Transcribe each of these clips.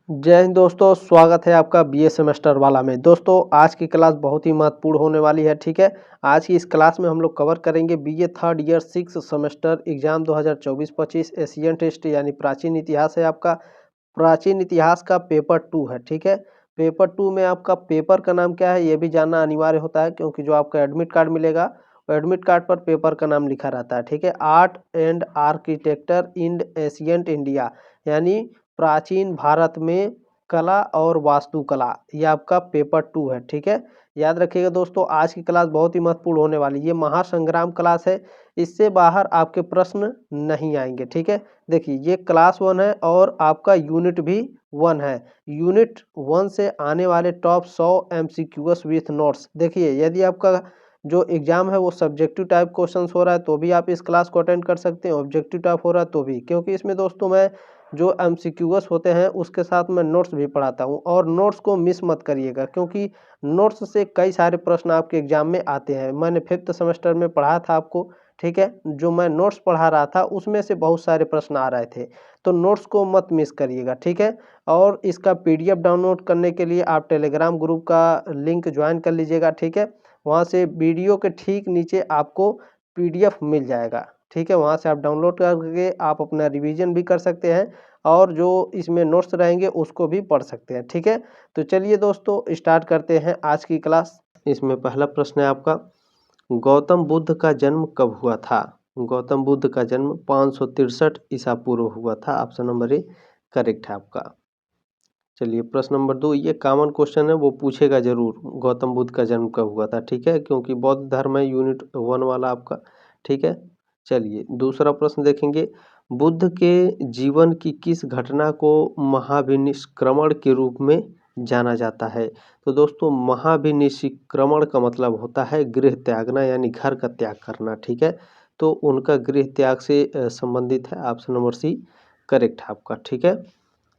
जय हिंद दोस्तों, स्वागत है आपका बीए सेमेस्टर वाला में। दोस्तों आज की क्लास बहुत ही महत्वपूर्ण होने वाली है। ठीक है, आज की इस क्लास में हम लोग कवर करेंगे BA third year 6 semester exam 2024-25 Asian test यानी प्राचीन इतिहास है आपका। प्राचीन इतिहास का पेपर 2 है। ठीक है, पेपर 2 में आपका पेपर का नाम क्या है ये भी जानना अनिवार्य होता है, क्योंकि जो आपका एडमिट कार्ड मिलेगा वो एडमिट कार्ड पर पेपर का नाम लिखा रहता है। ठीक है, art and architecture in ancient India यानी प्राचीन भारत में कला और वास्तुकला, ये आपका पेपर 2 है। ठीक है, याद रखिएगा दोस्तों, आज की क्लास बहुत ही महत्वपूर्ण होने वाली है। ये महासंग्राम क्लास है, इससे बाहर आपके प्रश्न नहीं आएंगे। ठीक है, देखिए ये क्लास 1 है और आपका यूनिट भी 1 है। यूनिट 1 से आने वाले टॉप 100 एमसीक्यूएस विथ नोट्स। देखिए यदि आपका जो एग्जाम है वो सब्जेक्टिव टाइप क्वेश्चंस हो रहा है तो भी आप इस क्लास को अटेंड कर सकते हैं, ऑब्जेक्टिव टाइप हो रहा है तो भी, क्योंकि इसमें दोस्तों मैं जो एमसीक्यूएस होते हैं उसके साथ मैं नोट्स भी पढ़ाता हूं। और नोट्स को मिस मत करिएगा, क्योंकि नोट्स से कई सारे प्रश्न आपके एग्जाम में आते हैं। मैंने 5th सेमेस्टर में पढ़ाया था आपको। ठीक है, जो मैं नोट्स पढ़ा रहा था उसमें से बहुत सारे प्रश्न आ रहे थे, तो नोट्स को मत मिस करिएगा। ठीक है, और इसका पीडीएफ डाउनलोड करने के लिए आप टेलीग्राम ग्रुप का लिंक ज्वाइन कर लीजिएगा। ठीक है, वहाँ से वीडियो के ठीक नीचे आपको पीडीएफ मिल जाएगा। ठीक है, वहाँ से आप डाउनलोड करके आप अपना रिवीजन भी कर सकते हैं और जो इसमें नोट्स रहेंगे उसको भी पढ़ सकते हैं। ठीक है, तो चलिए दोस्तों स्टार्ट करते हैं आज की क्लास। इसमें पहला प्रश्न है आपका, गौतम बुद्ध का जन्म कब हुआ था? गौतम बुद्ध का जन्म 563 ईसा पूर्व हुआ था। ऑप्शन नंबर ए करेक्ट है आपका। चलिए प्रश्न नंबर 2, ये कॉमन क्वेश्चन है, वो पूछेगा जरूर, गौतम बुद्ध का जन्म कब हुआ था। ठीक है, क्योंकि बौद्ध धर्म है यूनिट 1 वाला आपका। ठीक है, चलिए दूसरा प्रश्न देखेंगे, बुद्ध के जीवन की किस घटना को महाभिनिष्क्रमण के रूप में जाना जाता है? तो दोस्तों महाभिनिष्क्रमण का मतलब होता है गृह त्यागना, यानी घर का त्याग करना। ठीक है, तो उनका गृह त्याग से संबंधित है। ऑप्शन नंबर सी करेक्ट है आपका। ठीक है,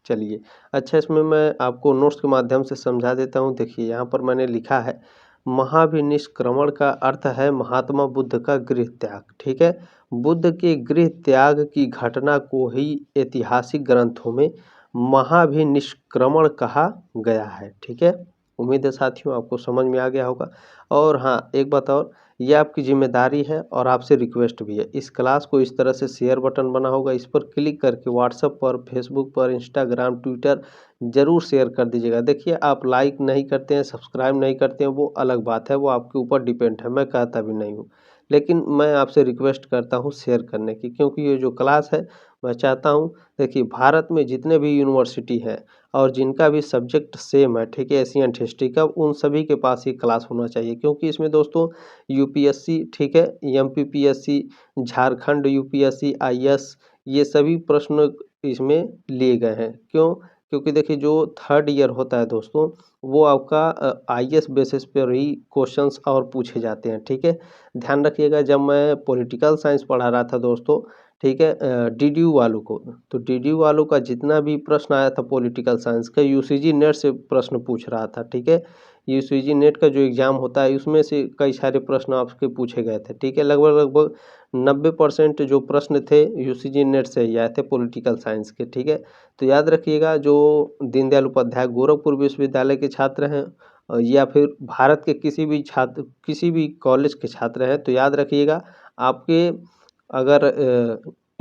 चलिए अच्छा, इसमें मैं आपको नोट्स के माध्यम से समझा देता हूँ। देखिए यहाँ पर मैंने लिखा है, महाभिनिष्क्रमण का अर्थ है महात्मा बुद्ध का गृह त्याग। ठीक है, बुद्ध के गृह त्याग की घटना को ही ऐतिहासिक ग्रंथों में महाभिनिष्क्रमण कहा गया है। ठीक है, उम्मीद है साथियों आपको समझ में आ गया होगा। और हाँ, एक बात और, ये आपकी जिम्मेदारी है और आपसे रिक्वेस्ट भी है, इस क्लास को इस तरह से शेयर बटन बना होगा, इस पर क्लिक करके व्हाट्सएप पर, फेसबुक पर, इंस्टाग्राम, ट्विटर जरूर शेयर कर दीजिएगा। देखिए आप लाइक नहीं करते हैं, सब्सक्राइब नहीं करते हैं, वो अलग बात है, वो आपके ऊपर डिपेंड है, मैं कहता भी नहीं हूँ, लेकिन मैं आपसे रिक्वेस्ट करता हूँ शेयर करने की, क्योंकि ये जो क्लास है मैं चाहता हूँ, देखिए भारत में जितने भी यूनिवर्सिटी हैं और जिनका भी सब्जेक्ट सेम है, ठीक है, एशियन हिस्ट्री का, उन सभी के पास ये क्लास होना चाहिए। क्योंकि इसमें दोस्तों यूपीएससी, ठीक है, एमपीपीएससी, झारखंड यूपीएससी, आईएएस, ये सभी प्रश्न इसमें लिए गए हैं। क्यों? क्योंकि देखिए जो थर्ड ईयर होता है दोस्तों, वो आपका आईएएस बेसिस पर ही क्वेश्चंस और पूछे जाते हैं। ठीक है, ध्यान रखिएगा, जब मैं पॉलिटिकल साइंस पढ़ा रहा था दोस्तों, ठीक है, डीडीयू वालों को, तो डीडीयू वालों का जितना भी प्रश्न आया था पॉलिटिकल साइंस का, यूसीजी नेट से प्रश्न पूछ रहा था। ठीक है, यूसीजी नेट का जो एग्ज़ाम होता है उसमें से कई सारे प्रश्न आपके पूछे गए थे। ठीक है, लगभग लगभग 90% जो प्रश्न थे यूसीजी नेट से ही आए थे पॉलिटिकल साइंस के। ठीक है, तो याद रखिएगा, जो दीनदयाल उपाध्याय गोरखपुर विश्वविद्यालय के छात्र हैं या फिर भारत के किसी भी छात्र, किसी भी कॉलेज के छात्र हैं, तो याद रखिएगा आपके अगर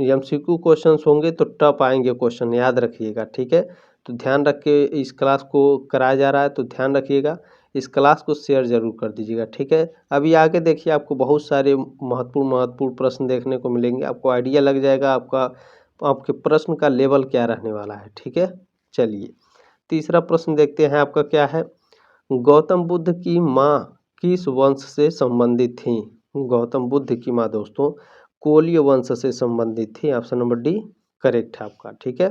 एमसीक्यू क्वेश्चंस होंगे तो टफ आएंगे क्वेश्चन, याद रखिएगा। ठीक है, तो ध्यान रख के इस क्लास को कराया जा रहा है, तो ध्यान रखिएगा, इस क्लास को शेयर जरूर कर दीजिएगा। ठीक है, अभी आगे देखिए आपको बहुत सारे महत्वपूर्ण प्रश्न देखने को मिलेंगे, आपको आइडिया लग जाएगा आपका आपके प्रश्न का लेवल क्या रहने वाला है। ठीक है, चलिए तीसरा प्रश्न देखते हैं आपका क्या है, गौतम बुद्ध की माँ किस वंश से संबंधित थी? गौतम बुद्ध की माँ दोस्तों कोलीय वंश से संबंधित थी। ऑप्शन नंबर डी करेक्ट है आपका। ठीक है,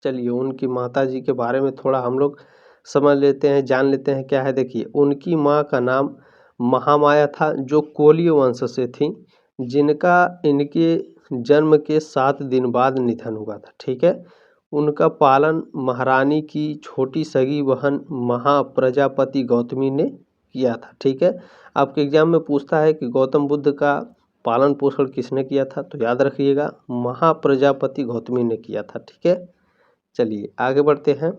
चलिए उनकी माता जी के बारे में थोड़ा हम लोग समझ लेते हैं, जान लेते हैं क्या है। देखिए उनकी माँ का नाम महामाया था, जो कोलीय वंश से थी, जिनका इनके जन्म के 7 दिन बाद निधन हुआ था। ठीक है, उनका पालन महारानी की छोटी सगी बहन महाप्रजापति गौतमी ने किया था। ठीक है, आपके एग्जाम में पूछता है कि गौतम बुद्ध का पालन पोषण किसने किया था, तो याद रखिएगा महाप्रजापति गौतमी ने किया था। ठीक है, चलिए आगे बढ़ते हैं।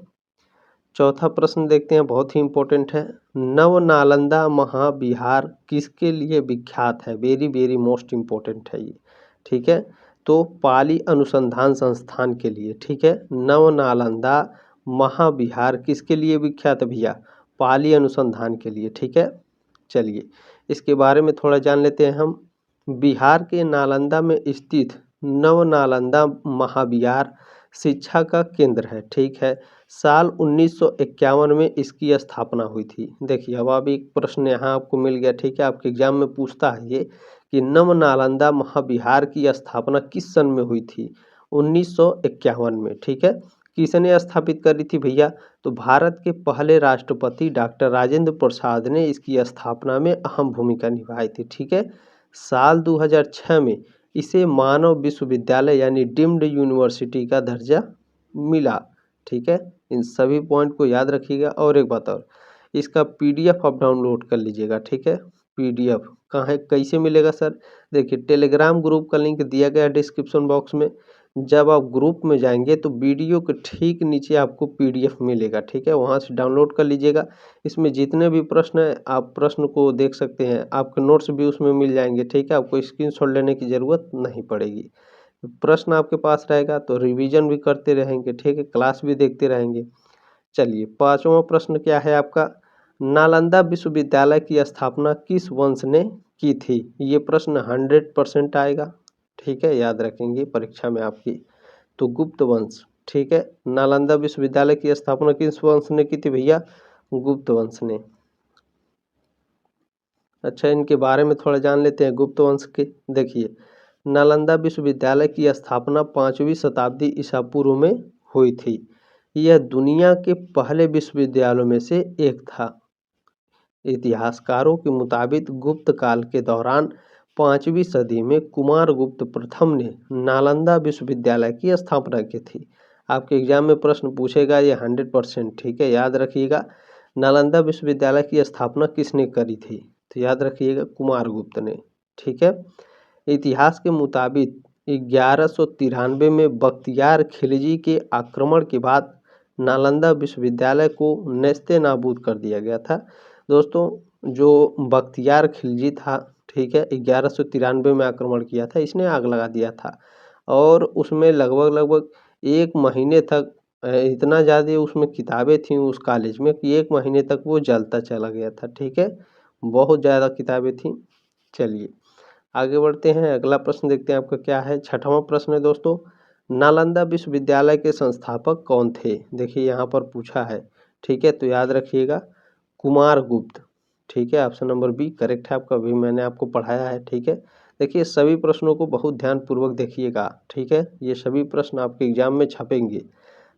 चौथा प्रश्न देखते हैं, बहुत ही इम्पोर्टेंट है। नव नालंदा महाविहार किसके लिए विख्यात है? वेरी वेरी मोस्ट इम्पोर्टेंट है ये, ठीक है। तो पाली अनुसंधान संस्थान के लिए, ठीक है। नव नालंदा महाविहार किसके लिए विख्यात है भैया? पाली अनुसंधान के लिए, ठीक है। चलिए इसके बारे में थोड़ा जान लेते हैं हम। बिहार के नालंदा में स्थित नव नालंदा महाविहार शिक्षा का केंद्र है, ठीक है। साल 1951 में इसकी स्थापना हुई थी। देखिए अब एक प्रश्न यहाँ आपको मिल गया, ठीक है। आपके एग्जाम में पूछता है ये कि नव नालंदा महाविहार की स्थापना किस सन में हुई थी? 1951 में, ठीक है। किसने स्थापित करी थी भैया? तो भारत के पहले राष्ट्रपति डॉक्टर राजेंद्र प्रसाद ने इसकी स्थापना में अहम भूमिका निभाई थी, ठीक है। साल 2006 में इसे मानव विश्वविद्यालय यानी डीम्ड यूनिवर्सिटी का दर्जा मिला, ठीक है। इन सभी पॉइंट को याद रखिएगा। और एक बात और, इसका पीडीएफ आप डाउनलोड कर लीजिएगा, ठीक है। पीडीएफ कहाँ है, कैसे मिलेगा सर? देखिए टेलीग्राम ग्रुप का लिंक दिया गया है डिस्क्रिप्शन बॉक्स में। जब आप ग्रुप में जाएंगे तो वीडियो के ठीक नीचे आपको पीडीएफ मिलेगा, ठीक है। वहाँ से डाउनलोड कर लीजिएगा। इसमें जितने भी प्रश्न हैं आप प्रश्न को देख सकते हैं, आपके नोट्स भी उसमें मिल जाएंगे, ठीक है। आपको स्क्रीनशॉट लेने की ज़रूरत नहीं पड़ेगी। प्रश्न आपके पास रहेगा तो रिवीजन भी करते रहेंगे, ठीक है। क्लास भी देखते रहेंगे। चलिए पांचवा प्रश्न क्या है आपका? नालंदा विश्वविद्यालय की स्थापना किस वंश ने की थी? ये प्रश्न 100% आएगा, ठीक है। याद रखेंगे परीक्षा में आपकी। तो गुप्त वंश, ठीक है। नालंदा विश्वविद्यालय की स्थापना किस वंश ने की थी भैया? गुप्त वंश ने। अच्छा इनके बारे में थोड़ा जान लेते हैं गुप्त वंश के। देखिए नालंदा विश्वविद्यालय की स्थापना 5वीं शताब्दी ईसा पूर्व में हुई थी। यह दुनिया के पहले विश्वविद्यालयों में से एक था। इतिहासकारों के मुताबिक गुप्त काल के दौरान 5वीं सदी में कुमारगुप्त प्रथम ने नालंदा विश्वविद्यालय की स्थापना की थी। आपके एग्जाम में प्रश्न पूछेगा ये 100%, ठीक है। याद रखिएगा नालंदा विश्वविद्यालय की स्थापना किसने करी थी? तो याद रखिएगा कुमारगुप्त ने, ठीक है। इतिहास के मुताबिक 1193 में बख्तियार खिलजी के आक्रमण के बाद नालंदा विश्वविद्यालय को नेस्ते नाबूद कर दिया गया था। दोस्तों जो बख्तियार खिलजी था, ठीक है, 1193 में आक्रमण किया था, इसने आग लगा दिया था। और उसमें लगभग 1 महीने तक इतना ज़्यादा उसमें किताबें थीं उस कॉलेज में कि 1 महीने तक वो जलता चला गया था, ठीक है। बहुत ज़्यादा किताबें थीं। चलिए आगे बढ़ते हैं। अगला प्रश्न देखते हैं आपका क्या है। छठवां प्रश्न है दोस्तों, नालंदा विश्वविद्यालय के संस्थापक कौन थे? देखिए यहाँ पर पूछा है, ठीक है। तो याद रखिएगा कुमारगुप्त, ठीक है। ऑप्शन नंबर बी करेक्ट है आपका, भी मैंने आपको पढ़ाया है, ठीक है। देखिए सभी प्रश्नों को बहुत ध्यानपूर्वक देखिएगा, ठीक है। ये सभी प्रश्न आपके एग्जाम में छपेंगे।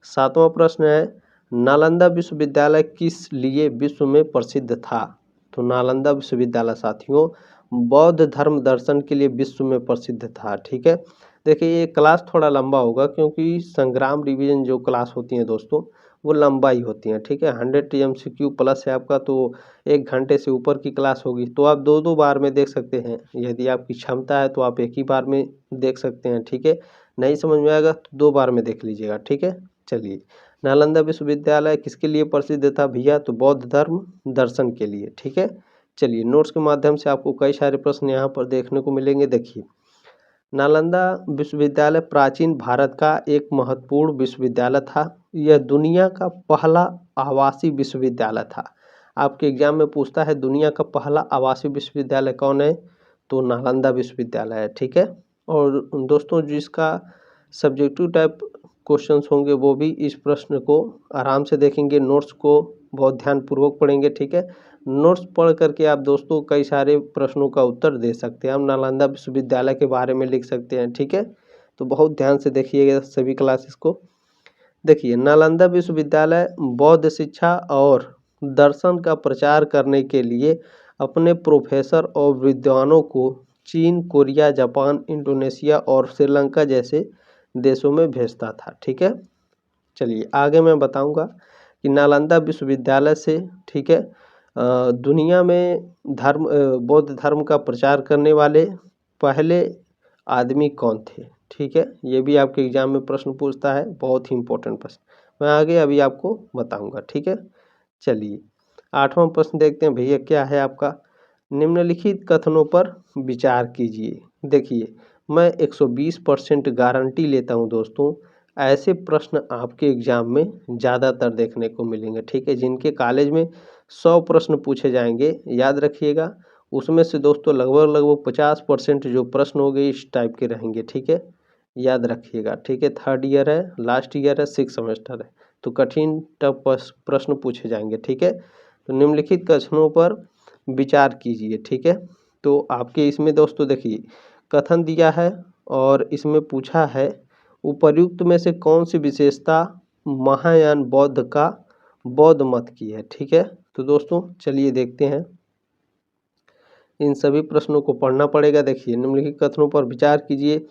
7वां प्रश्न है, नालंदा विश्वविद्यालय किस लिए विश्व में प्रसिद्ध था? तो नालंदा विश्वविद्यालय साथियों बौद्ध धर्म दर्शन के लिए विश्व में प्रसिद्ध था, ठीक है। देखिए ये क्लास थोड़ा लंबा होगा क्योंकि संग्राम रिवीजन जो क्लास होती हैं दोस्तों वो लंबा ही होती हैं, ठीक है। 100 MCQ प्लस है आपका, तो 1 घंटे से ऊपर की क्लास होगी। तो आप 2-2 बार में देख सकते हैं। यदि आपकी क्षमता है तो आप एक ही बार में देख सकते हैं, ठीक है। नहीं समझ में आएगा तो 2 बार में देख लीजिएगा, ठीक है। चलिए नालंदा विश्वविद्यालय किसके लिए प्रसिद्ध था भैया? तो बौद्ध धर्म दर्शन के लिए, ठीक है। चलिए नोट्स के माध्यम से आपको कई सारे प्रश्न यहाँ पर देखने को मिलेंगे। देखिए नालंदा विश्वविद्यालय प्राचीन भारत का एक महत्वपूर्ण विश्वविद्यालय था। यह दुनिया का पहला आवासीय विश्वविद्यालय था। आपके एग्जाम में पूछता है दुनिया का पहला आवासीय विश्वविद्यालय कौन है? तो नालंदा विश्वविद्यालय है, ठीक है। और दोस्तों जिसका सब्जेक्टिव टाइप क्वेश्चंस होंगे वो भी इस प्रश्न को आराम से देखेंगे, नोट्स को बहुत ध्यानपूर्वक पढ़ेंगे, ठीक है। नोट्स पढ़ करके आप दोस्तों कई सारे प्रश्नों का उत्तर दे सकते हैं। हम नालंदा विश्वविद्यालय के बारे में लिख सकते हैं, ठीक है। तो बहुत ध्यान से देखिएगा सभी क्लासेस को। देखिए नालंदा विश्वविद्यालय बौद्ध शिक्षा और दर्शन का प्रचार करने के लिए अपने प्रोफेसर और विद्वानों को चीन, कोरिया, जापान, इंडोनेशिया और श्रीलंका जैसे देशों में भेजता था, ठीक है। चलिए आगे मैं बताऊंगा कि नालंदा विश्वविद्यालय से, ठीक है, दुनिया में बौद्ध धर्म का प्रचार करने वाले पहले आदमी कौन थे, ठीक है। ये भी आपके एग्जाम में प्रश्न पूछता है, बहुत ही इंपॉर्टेंट प्रश्न। मैं आगे अभी आपको बताऊंगा, ठीक है। चलिए 8वां प्रश्न देखते हैं भैया, क्या है आपका। निम्नलिखित कथनों पर विचार कीजिए। देखिए मैं 120% गारंटी लेता हूं दोस्तों, ऐसे प्रश्न आपके एग्जाम में ज़्यादातर देखने को मिलेंगे, ठीक है। जिनके कॉलेज में 100 प्रश्न पूछे जाएंगे, याद रखिएगा, उसमें से दोस्तों लगभग लगभग 50% जो प्रश्न हो गए इस टाइप के रहेंगे, ठीक है। याद रखिएगा, ठीक है। 3rd ईयर है, लास्ट ईयर है, 6 सेमेस्टर है, तो कठिन टफ प्रश्न पूछे जाएंगे, ठीक है। तो निम्नलिखित कथनों पर विचार कीजिए, ठीक है। तो आपके इसमें दोस्तों देखिए कथन दिया है और इसमें पूछा है उपर्युक्त में से कौन सी विशेषता महायान बौद्ध का बौद्ध मत की है, ठीक है। तो दोस्तों चलिए देखते हैं, इन सभी प्रश्नों को पढ़ना पड़ेगा। देखिए निम्नलिखित कथनों पर विचार कीजिए।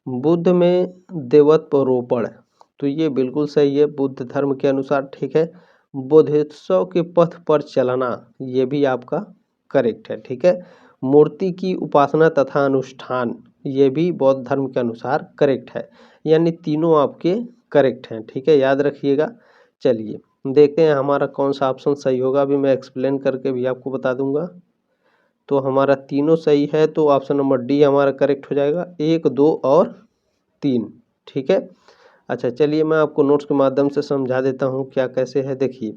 बुद्ध में देवत्वरोपण, तो ये बिल्कुल सही है बुद्ध धर्म के अनुसार, ठीक है। बोधिसत्व के पथ पर चलना, ये भी आपका करेक्ट है, ठीक है। मूर्ति की उपासना तथा अनुष्ठान, ये भी बौद्ध धर्म के अनुसार करेक्ट है, यानी तीनों आपके करेक्ट हैं, ठीक है। याद रखिएगा। चलिए देखते हैं हमारा कौन सा ऑप्शन सही होगा, अभी मैं एक्सप्लेन करके भी आपको बता दूंगा। तो हमारा तीनों सही है, तो ऑप्शन नंबर डी हमारा करेक्ट हो जाएगा, 1, 2 और 3, ठीक है। अच्छा चलिए मैं आपको नोट्स के माध्यम से समझा देता हूँ क्या कैसे है। देखिए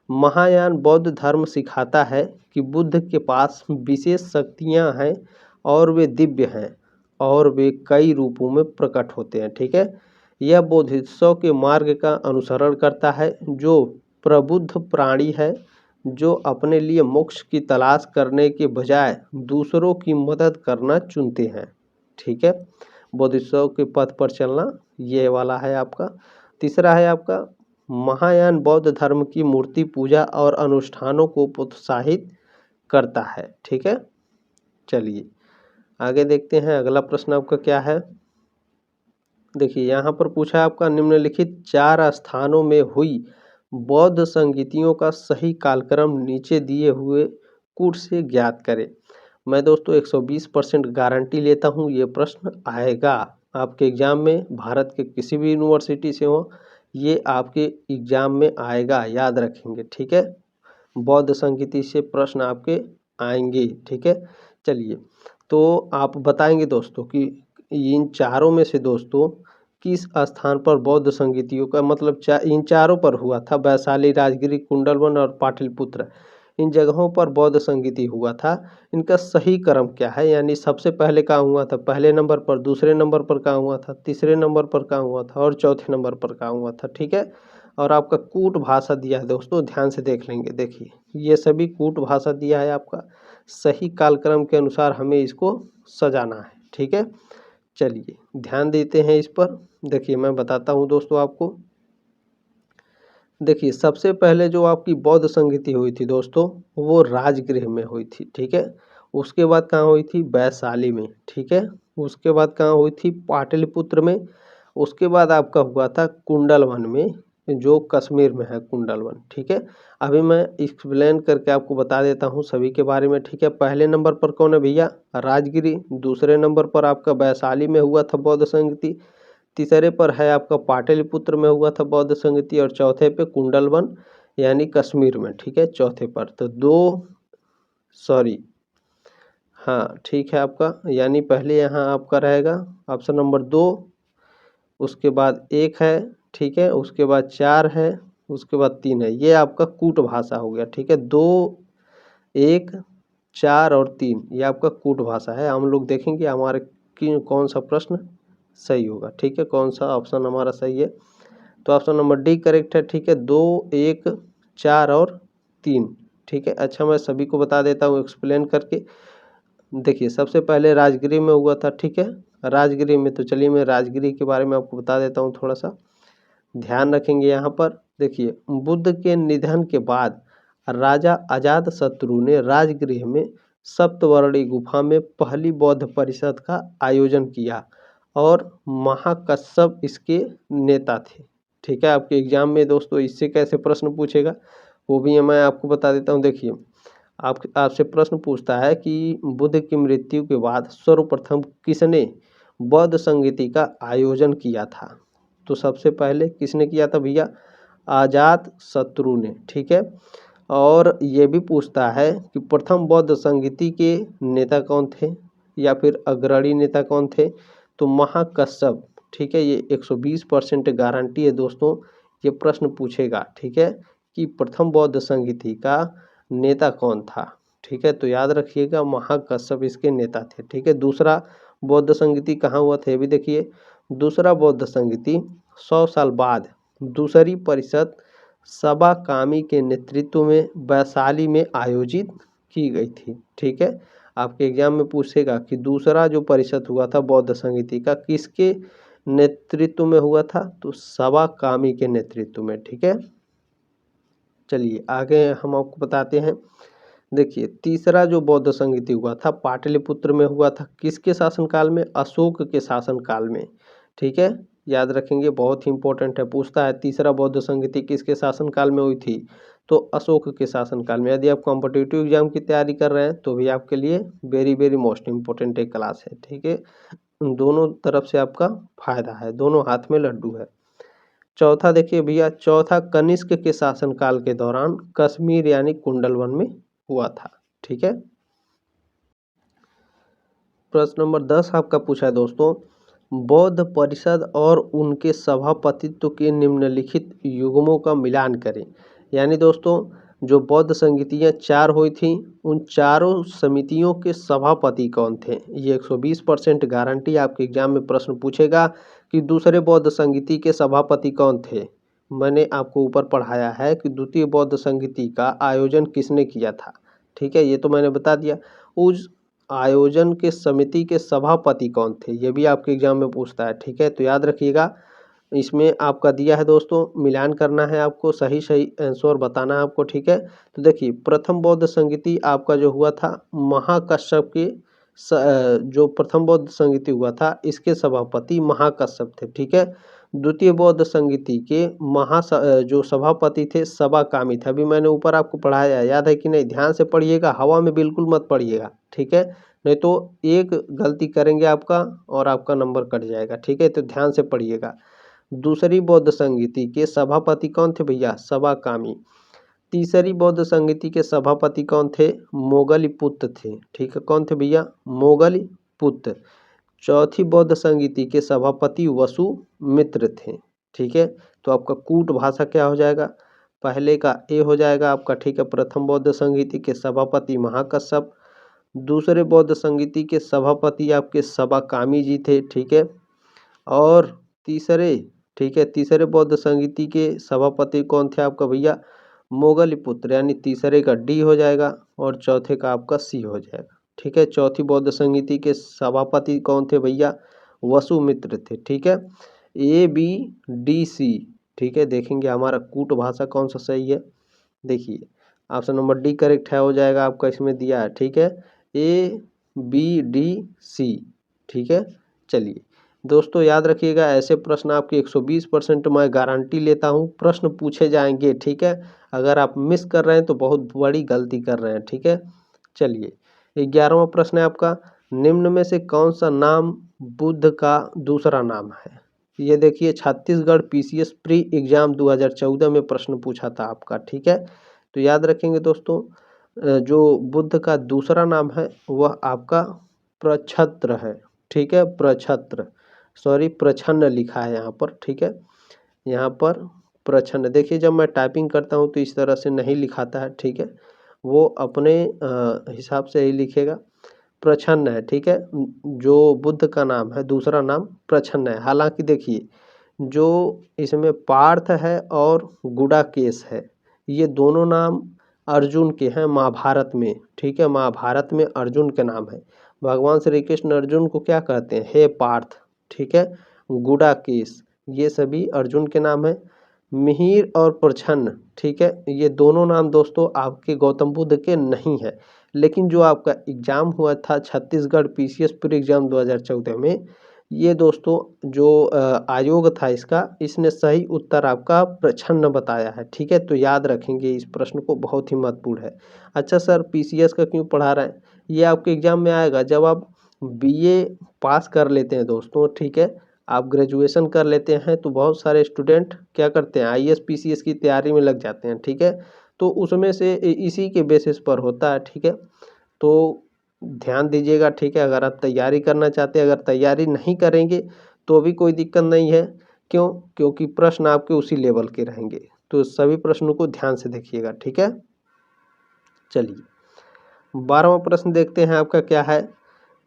महायान बौद्ध धर्म सिखाता है कि बुद्ध के पास विशेष शक्तियाँ हैं और वे दिव्य हैं और वे कई रूपों में प्रकट होते हैं, ठीक है। यह बोधिसत्व के मार्ग का अनुसरण करता है, जो प्रबुद्ध प्राणी है, जो अपने लिए मोक्ष की तलाश करने के बजाय दूसरों की मदद करना चुनते हैं, ठीक है। बोधिसत्व के पथ पर चलना, ये वाला है आपका। तीसरा है आपका महायान बौद्ध धर्म की मूर्ति पूजा और अनुष्ठानों को प्रोत्साहित करता है, ठीक है। चलिए आगे देखते हैं अगला प्रश्न आपका क्या है। देखिए यहाँ पर पूछा आपका निम्नलिखित 4 स्थानों में हुई बौद्ध संगीतियों का सही कालक्रम नीचे दिए हुए कूट से ज्ञात करें। मैं दोस्तों 120% गारंटी लेता हूँ ये प्रश्न आएगा आपके एग्जाम में, भारत के किसी भी यूनिवर्सिटी से हो, ये आपके एग्जाम में आएगा, याद रखेंगे, ठीक है। बौद्ध संगीति से प्रश्न आपके आएंगे, ठीक है। चलिए तो आप बताएंगे दोस्तों कि इन चारों में से दोस्तों किस स्थान पर बौद्ध संगीतियों का मतलब इन चारों पर हुआ था, वैशाली, राजगिरी, कुंडलवन और पाटलिपुत्र, इन जगहों पर बौद्ध संगीति हुआ था। इनका सही क्रम क्या है, यानी सबसे पहले कहाँ हुआ था, पहले नंबर पर, दूसरे नंबर पर कहाँ हुआ था, तीसरे नंबर पर कहाँ हुआ था और चौथे नंबर पर कहाँ हुआ था, ठीक है। और आपका कूट भाषा दिया है दोस्तों, ध्यान से देख लेंगे। देखिए ये सभी कूट भाषा दिया है आपका, सही कालक्रम के अनुसार हमें इसको सजाना है, ठीक है। चलिए ध्यान देते हैं इस पर। देखिए मैं बताता हूँ दोस्तों आपको। देखिए सबसे पहले जो आपकी बौद्ध संगीति हुई थी दोस्तों, वो राजगृह में हुई थी, ठीक है। उसके बाद कहाँ हुई थी, वैशाली में, ठीक है। उसके बाद कहाँ हुई थी, पाटलिपुत्र में। उसके बाद आपका हुआ था कुंडलवन में, जो कश्मीर में है कुंडलवन, ठीक है। अभी मैं एक्सप्लेन करके आपको बता देता हूँ सभी के बारे में, ठीक है। पहले नंबर पर कौन है भैया, राजगिरी। दूसरे नंबर पर आपका वैशाली में हुआ था बौद्ध संगीति। तीसरे पर है आपका पाटलिपुत्र में हुआ था बौद्ध संगीति और चौथे पे कुंडलवन यानी कश्मीर में, ठीक है। चौथे पर तो हाँ ठीक है आपका, यानी पहले यहाँ आपका रहेगा ऑप्शन नंबर 2, उसके बाद 1 है, ठीक है। उसके बाद 4 है, उसके बाद 3 है, ये आपका कूट भाषा हो गया, ठीक है। 2, 1, 4 और 3 ये आपका कूट भाषा है। हम लोग देखेंगे हमारे कौन सा प्रश्न सही होगा, ठीक है, कौन सा ऑप्शन हमारा सही है। तो ऑप्शन नंबर डी करेक्ट है, ठीक है। 2, 1, 4 और 3, ठीक है। अच्छा मैं सभी को बता देता हूँ एक्सप्लेन करके। देखिए सबसे पहले राजगिरी में हुआ था, ठीक है। राजगिरी में, तो चलिए मैं राजगिरी के बारे में आपको बता देता हूँ थोड़ा सा, ध्यान रखेंगे यहाँ पर। देखिए बुद्ध के निधन के बाद राजा अजातशत्रु ने राजगृह में सप्तवर्णी गुफा में पहली बौद्ध परिषद का आयोजन किया और महाकश्यप इसके नेता थे, ठीक है। आपके एग्जाम में दोस्तों इससे कैसे प्रश्न पूछेगा वो भी मैं आपको बता देता हूँ। देखिए आपसे प्रश्न पूछता है कि बुद्ध की मृत्यु के बाद सर्वप्रथम किसने बौद्ध संगीति का आयोजन किया था, तो सबसे पहले किसने किया था भैया? अजात शत्रु ने, ठीक है। और ये भी पूछता है कि प्रथम बौद्ध संगीति के नेता कौन थे या फिर अग्रणी नेता कौन थे? तो महाकश्यप, ठीक है। ये 120% गारंटी है दोस्तों, ये प्रश्न पूछेगा, ठीक है, कि प्रथम बौद्ध संगीति का नेता कौन था, ठीक है। तो याद रखिएगा महाकश्यप इसके नेता थे, ठीक है। दूसरा बौद्ध संगीति कहाँ हुआ था ये भी देखिए। दूसरा बौद्ध संगीति 100 साल बाद दूसरी परिषद सभा कामी के नेतृत्व में वैशाली में आयोजित की गई थी, ठीक है। आपके एग्जाम में पूछेगा कि दूसरा जो परिषद हुआ था बौद्ध संगीति का किसके नेतृत्व में हुआ था? तो सभा कामी के नेतृत्व में, ठीक है। चलिए आगे हम आपको बताते हैं। देखिए तीसरा जो बौद्ध संगीति हुआ था पाटलिपुत्र में हुआ था, किसके शासनकाल में? अशोक के शासनकाल में, ठीक है। याद रखेंगे, बहुत ही इंपॉर्टेंट है, पूछता है तीसरा बौद्ध संगीति किसके शासनकाल में हुई थी? तो अशोक के शासनकाल में। यदि आप कॉम्पिटिटिव एग्जाम की तैयारी कर रहे हैं तो भी आपके लिए वेरी वेरी मोस्ट इम्पोर्टेंट एक क्लास है, ठीक है। दोनों तरफ से आपका फायदा है, दोनों हाथ में लड्डू है। चौथा देखिए भैया, चौथा कनिष्क के शासनकाल के दौरान कश्मीर यानी कुंडलवन में हुआ था, ठीक है। प्रश्न नंबर 10 आपका पूछा है दोस्तों, बौद्ध परिषद और उनके सभापतित्व के निम्नलिखित युग्मों का मिलान करें। यानी दोस्तों जो बौद्ध संगीतियाँ 4 हुई थी उन चारों समितियों के सभापति कौन थे? ये 120% गारंटी आपके एग्जाम में प्रश्न पूछेगा कि दूसरे बौद्ध संगीति के सभापति कौन थे। मैंने आपको ऊपर पढ़ाया है कि द्वितीय बौद्ध संगीति का आयोजन किसने किया था, ठीक है, ये तो मैंने बता दिया। उस आयोजन के समिति के सभापति कौन थे, ये भी आपके एग्जाम में पूछता है, ठीक है। तो याद रखिएगा, इसमें आपका दिया है दोस्तों, मिलान करना है आपको, सही सही आंसर बताना है आपको, ठीक है। तो देखिए प्रथम बौद्ध संगीति आपका जो हुआ था महाकश्यप के जो प्रथम बौद्ध संगीति हुआ था इसके सभापति महाकश्यप थे, ठीक है। द्वितीय बौद्ध संगीति के जो सभापति थे सभा कामी थे। अभी मैंने ऊपर आपको पढ़ाया, याद है कि नहीं? ध्यान से पढ़िएगा, हवा में बिल्कुल मत पढ़िएगा, ठीक है, नहीं तो एक गलती करेंगे आपका और आपका नंबर कट जाएगा, ठीक है। तो ध्यान से पढ़िएगा। दूसरी बौद्ध संगीति के सभापति कौन थे भैया? सभा कामी। तीसरी बौद्ध संगीति के सभापति कौन थे? मोगलीपुत्र थे, ठीक है। कौन थे भैया? मोगलीपुत्र। चौथी बौद्ध संगीति के सभापति वसुमित्र थे, ठीक है। तो आपका कूट भाषा क्या हो जाएगा? पहले का ए हो जाएगा आपका, ठीक है। प्रथम बौद्ध संगीति के सभापति महाकश्यप, दूसरे बौद्ध संगीति के सभापति आपके सभा कामी जी थे, ठीक है। और तीसरे, ठीक है, तीसरे बौद्ध संगीति के सभापति कौन थे आपका भैया? मोगलीपुत्र, यानी तीसरे का डी हो जाएगा और चौथे का आपका सी हो जाएगा, ठीक है। चौथी बौद्ध संगीति के सभापति कौन थे भैया? वसुमित्र थे, ठीक है। ए बी डी सी, ठीक है। देखेंगे हमारा कूट भाषा कौन सा सही है। देखिए ऑप्शन नंबर डी करेक्ट है, हो जाएगा आपका, इसमें दिया है, ठीक है, ए बी डी सी, ठीक है। चलिए दोस्तों याद रखिएगा, ऐसे प्रश्न आपके 120% मैं गारंटी लेता हूँ प्रश्न पूछे जाएंगे, ठीक है। अगर आप मिस कर रहे हैं तो बहुत बड़ी गलती कर रहे हैं, ठीक है। चलिए 11वां प्रश्न है आपका, निम्न में से कौन सा नाम बुद्ध का दूसरा नाम है? ये देखिए छत्तीसगढ़ पीसीएस प्री एग्जाम 2014 में प्रश्न पूछा था आपका, ठीक है। तो याद रखेंगे दोस्तों, जो बुद्ध का दूसरा नाम है वह आपका प्रछत्र है, ठीक है। प्रछत्र, सॉरी प्रछन्न लिखा है यहाँ पर, ठीक है। यहाँ पर प्रछन्न, देखिए जब मैं टाइपिंग करता हूँ तो इस तरह से नहीं लिखाता है, ठीक है। वो अपने हिसाब से ही लिखेगा। प्रछन्न है, ठीक है। जो बुद्ध का नाम है दूसरा नाम प्रछन्न है। हालांकि देखिए जो इसमें पार्थ है और गुडाकेश है, ये दोनों नाम अर्जुन के हैं महाभारत में, ठीक है। महाभारत में अर्जुन के नाम है। भगवान श्री कृष्ण अर्जुन को क्या कहते हैं? हे पार्थ, ठीक है। गुडाकेश ये सभी अर्जुन के नाम है। मिहिर और प्रछन्न, ठीक है, ये दोनों नाम दोस्तों आपके गौतम बुद्ध के नहीं है। लेकिन जो आपका एग्जाम हुआ था छत्तीसगढ़ पीसीएस प्री एग्जाम 2014 में, ये दोस्तों जो आयोग था इसका, इसने सही उत्तर आपका प्रछन्न बताया है, ठीक है। तो याद रखेंगे इस प्रश्न को, बहुत ही महत्वपूर्ण है। अच्छा सर पीसीएस का क्यों पढ़ा रहे हैं? ये आपके एग्जाम में आएगा जब आप बीए पास कर लेते हैं दोस्तों, ठीक है। आप ग्रेजुएशन कर लेते हैं तो बहुत सारे स्टूडेंट क्या करते हैं, आईएएस पीसीएस की तैयारी में लग जाते हैं, ठीक है। तो उसमें से इसी के बेसिस पर होता है, ठीक है। तो ध्यान दीजिएगा, ठीक है। अगर आप तैयारी करना चाहते हैं, अगर तैयारी नहीं करेंगे तो भी कोई दिक्कत नहीं है। क्यों? क्योंकि प्रश्न आपके उसी लेवल के रहेंगे। तो सभी प्रश्नों को ध्यान से देखिएगा, ठीक है। चलिए 12वां प्रश्न देखते हैं आपका क्या है।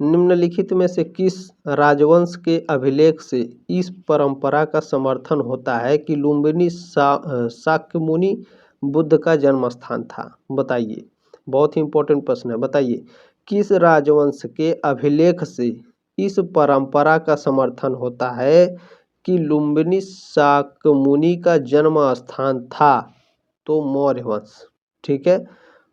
निम्नलिखित में से किस राजवंश के अभिलेख से इस परंपरा का समर्थन होता है कि लुम्बिनी शाक्यमुनि बुद्ध का जन्म स्थान था? बताइए, बहुत ही इंपॉर्टेंट प्रश्न है। बताइए किस राजवंश के अभिलेख से इस परंपरा का समर्थन होता है कि लुम्बिनी शाक्यमुनि का जन्म स्थान था? तो मौर्य वंश, ठीक है।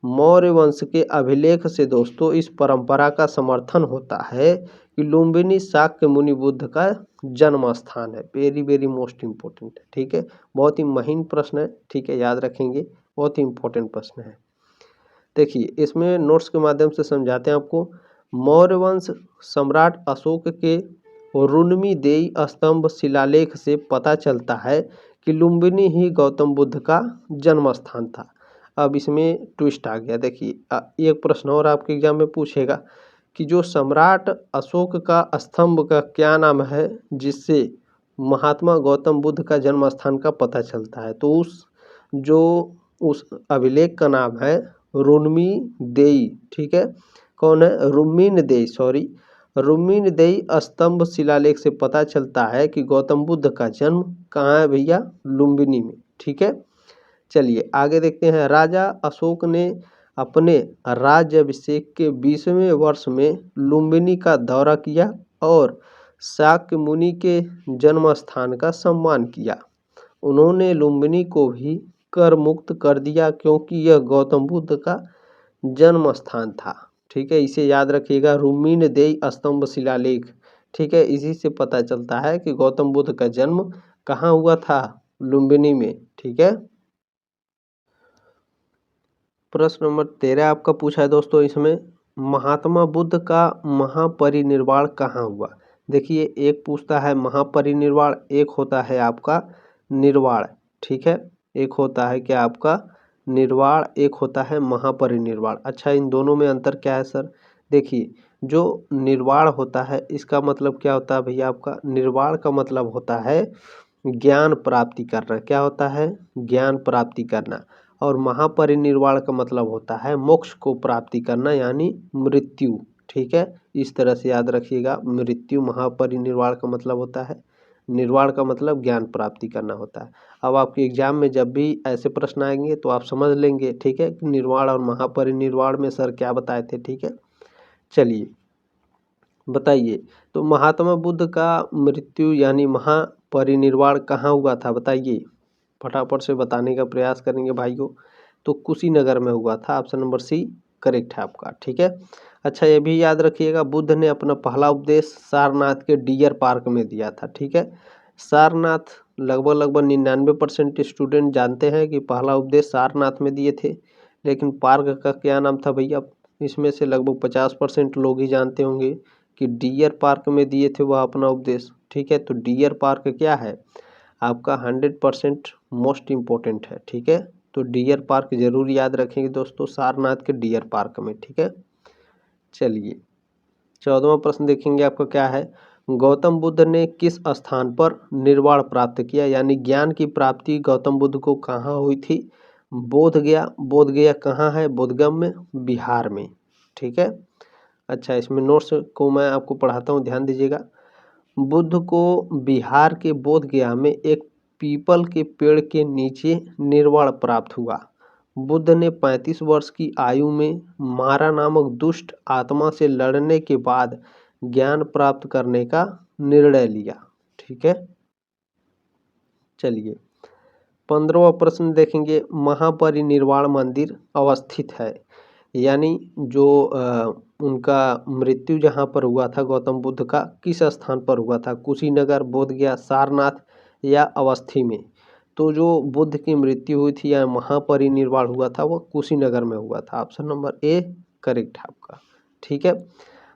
मौर्य वंश के अभिलेख से दोस्तों इस परंपरा का समर्थन होता है कि लुम्बिनी शाक्य मुनि बुद्ध का जन्म स्थान है। वेरी वेरी मोस्ट इम्पोर्टेंट है, ठीक है। बहुत ही महीन प्रश्न है, ठीक है, याद रखेंगे, बहुत ही इम्पोर्टेंट प्रश्न है। देखिए इसमें नोट्स के माध्यम से समझाते हैं आपको। मौर्य वंश सम्राट अशोक के रुन्मीदेई स्तंभ शिलालेख से पता चलता है कि लुम्बिनी ही गौतम बुद्ध का जन्म स्थान था। अब इसमें ट्विस्ट आ गया। देखिए एक प्रश्न और आपके एग्जाम में पूछेगा कि जो सम्राट अशोक का स्तंभ का क्या नाम है जिससे महात्मा गौतम बुद्ध का जन्म स्थान का पता चलता है? तो उस अभिलेख का नाम है रुन्मीदेई, ठीक है। कौन है? रुन्मीदेई, सॉरी, रुन्मीदेई स्तंभ शिलालेख से पता चलता है कि गौतम बुद्ध का जन्म कहाँ है भैया? लुम्बिनी में, ठीक है। चलिए आगे देखते हैं। राजा अशोक ने अपने राज्याभिषेक के 20वें वर्ष में लुम्बिनी का दौरा किया और शाक्य मुनि के जन्म स्थान का सम्मान किया। उन्होंने लुम्बिनी को भी कर मुक्त कर दिया क्योंकि यह गौतम बुद्ध का जन्म स्थान था, ठीक है। इसे याद रखिएगा, रुन्मीदेई स्तंभ शिलालेख, ठीक है। इसी से पता चलता है कि गौतम बुद्ध का जन्म कहाँ हुआ था? लुम्बिनी में, ठीक है। प्रश्न नंबर 13 आपका पूछा है दोस्तों। इसमें महात्मा बुद्ध का महापरिनिर्वाण कहाँ हुआ? देखिए एक पूछता है महापरिनिर्वाण, एक होता है आपका निर्वाण, ठीक है। एक होता है क्या आपका निर्वाण, एक होता है महापरिनिर्वाण। अच्छा इन दोनों में अंतर क्या है सर? देखिए जो निर्वाण होता है इसका मतलब क्या होता है भैया? आपका निर्वाण का मतलब होता है ज्ञान प्राप्ति करना। क्या होता है? ज्ञान प्राप्ति करना। और महापरिनिर्वाण का मतलब होता है मोक्ष को प्राप्ति करना यानी मृत्यु, ठीक है। इस तरह से याद रखिएगा, मृत्यु महापरिनिर्वाण का मतलब होता है, निर्वाण का मतलब ज्ञान प्राप्ति करना होता है। अब आपके एग्जाम में जब भी ऐसे प्रश्न आएंगे तो आप समझ लेंगे, ठीक है, निर्वाण और महापरिनिर्वाण में सर क्या बताए थे, ठीक है। चलिए बताइए तो महात्मा बुद्ध का मृत्यु यानी महापरिनिर्वाण कहाँ हुआ था? बताइए, फटाफट से बताने का प्रयास करेंगे भाइयों। तो कुशीनगर में हुआ था। ऑप्शन नंबर सी करेक्ट है आपका, ठीक है। अच्छा ये भी याद रखिएगा, बुद्ध ने अपना पहला उपदेश सारनाथ के डियर पार्क में दिया था, ठीक है। सारनाथ लगभग 99% स्टूडेंट जानते हैं कि पहला उपदेश सारनाथ में दिए थे, लेकिन पार्क का क्या नाम था भैया? इसमें से लगभग 50% लोग ही जानते होंगे कि डियर पार्क में दिए थे वह अपना उपदेश, ठीक है। तो डियर पार्क क्या है आपका? 100% मोस्ट इम्पोर्टेंट है, ठीक है। तो डियर पार्क जरूर याद रखेंगे दोस्तों, सारनाथ के डियर पार्क में, ठीक है। चलिए 14वां प्रश्न देखेंगे आपका क्या है। गौतम बुद्ध ने किस स्थान पर निर्वाण प्राप्त किया? यानी ज्ञान की प्राप्ति गौतम बुद्ध को कहाँ हुई थी? बोधगया। बोधगया कहाँ है? बोधगया में, बिहार में, ठीक है। अच्छा इसमें नोट्स को मैं आपको पढ़ाता हूँ, ध्यान दीजिएगा। बुद्ध को बिहार के बोधगया में एक पीपल के पेड़ के नीचे निर्वाण प्राप्त हुआ। बुद्ध ने 35 वर्ष की आयु में मारा नामक दुष्ट आत्मा से लड़ने के बाद ज्ञान प्राप्त करने का निर्णय लिया, ठीक है। चलिए 15वां प्रश्न देखेंगे। महापरिनिर्वाण मंदिर अवस्थित है, यानी जो उनका मृत्यु जहाँ पर हुआ था गौतम बुद्ध का, किस स्थान पर हुआ था? कुशीनगर, बोधगया, सारनाथ या अवस्थी में? तो जो बुद्ध की मृत्यु हुई थी या महापरिनिर्वाण हुआ था वो कुशीनगर में हुआ था। ऑप्शन नंबर ए करेक्ट है आपका, ठीक है।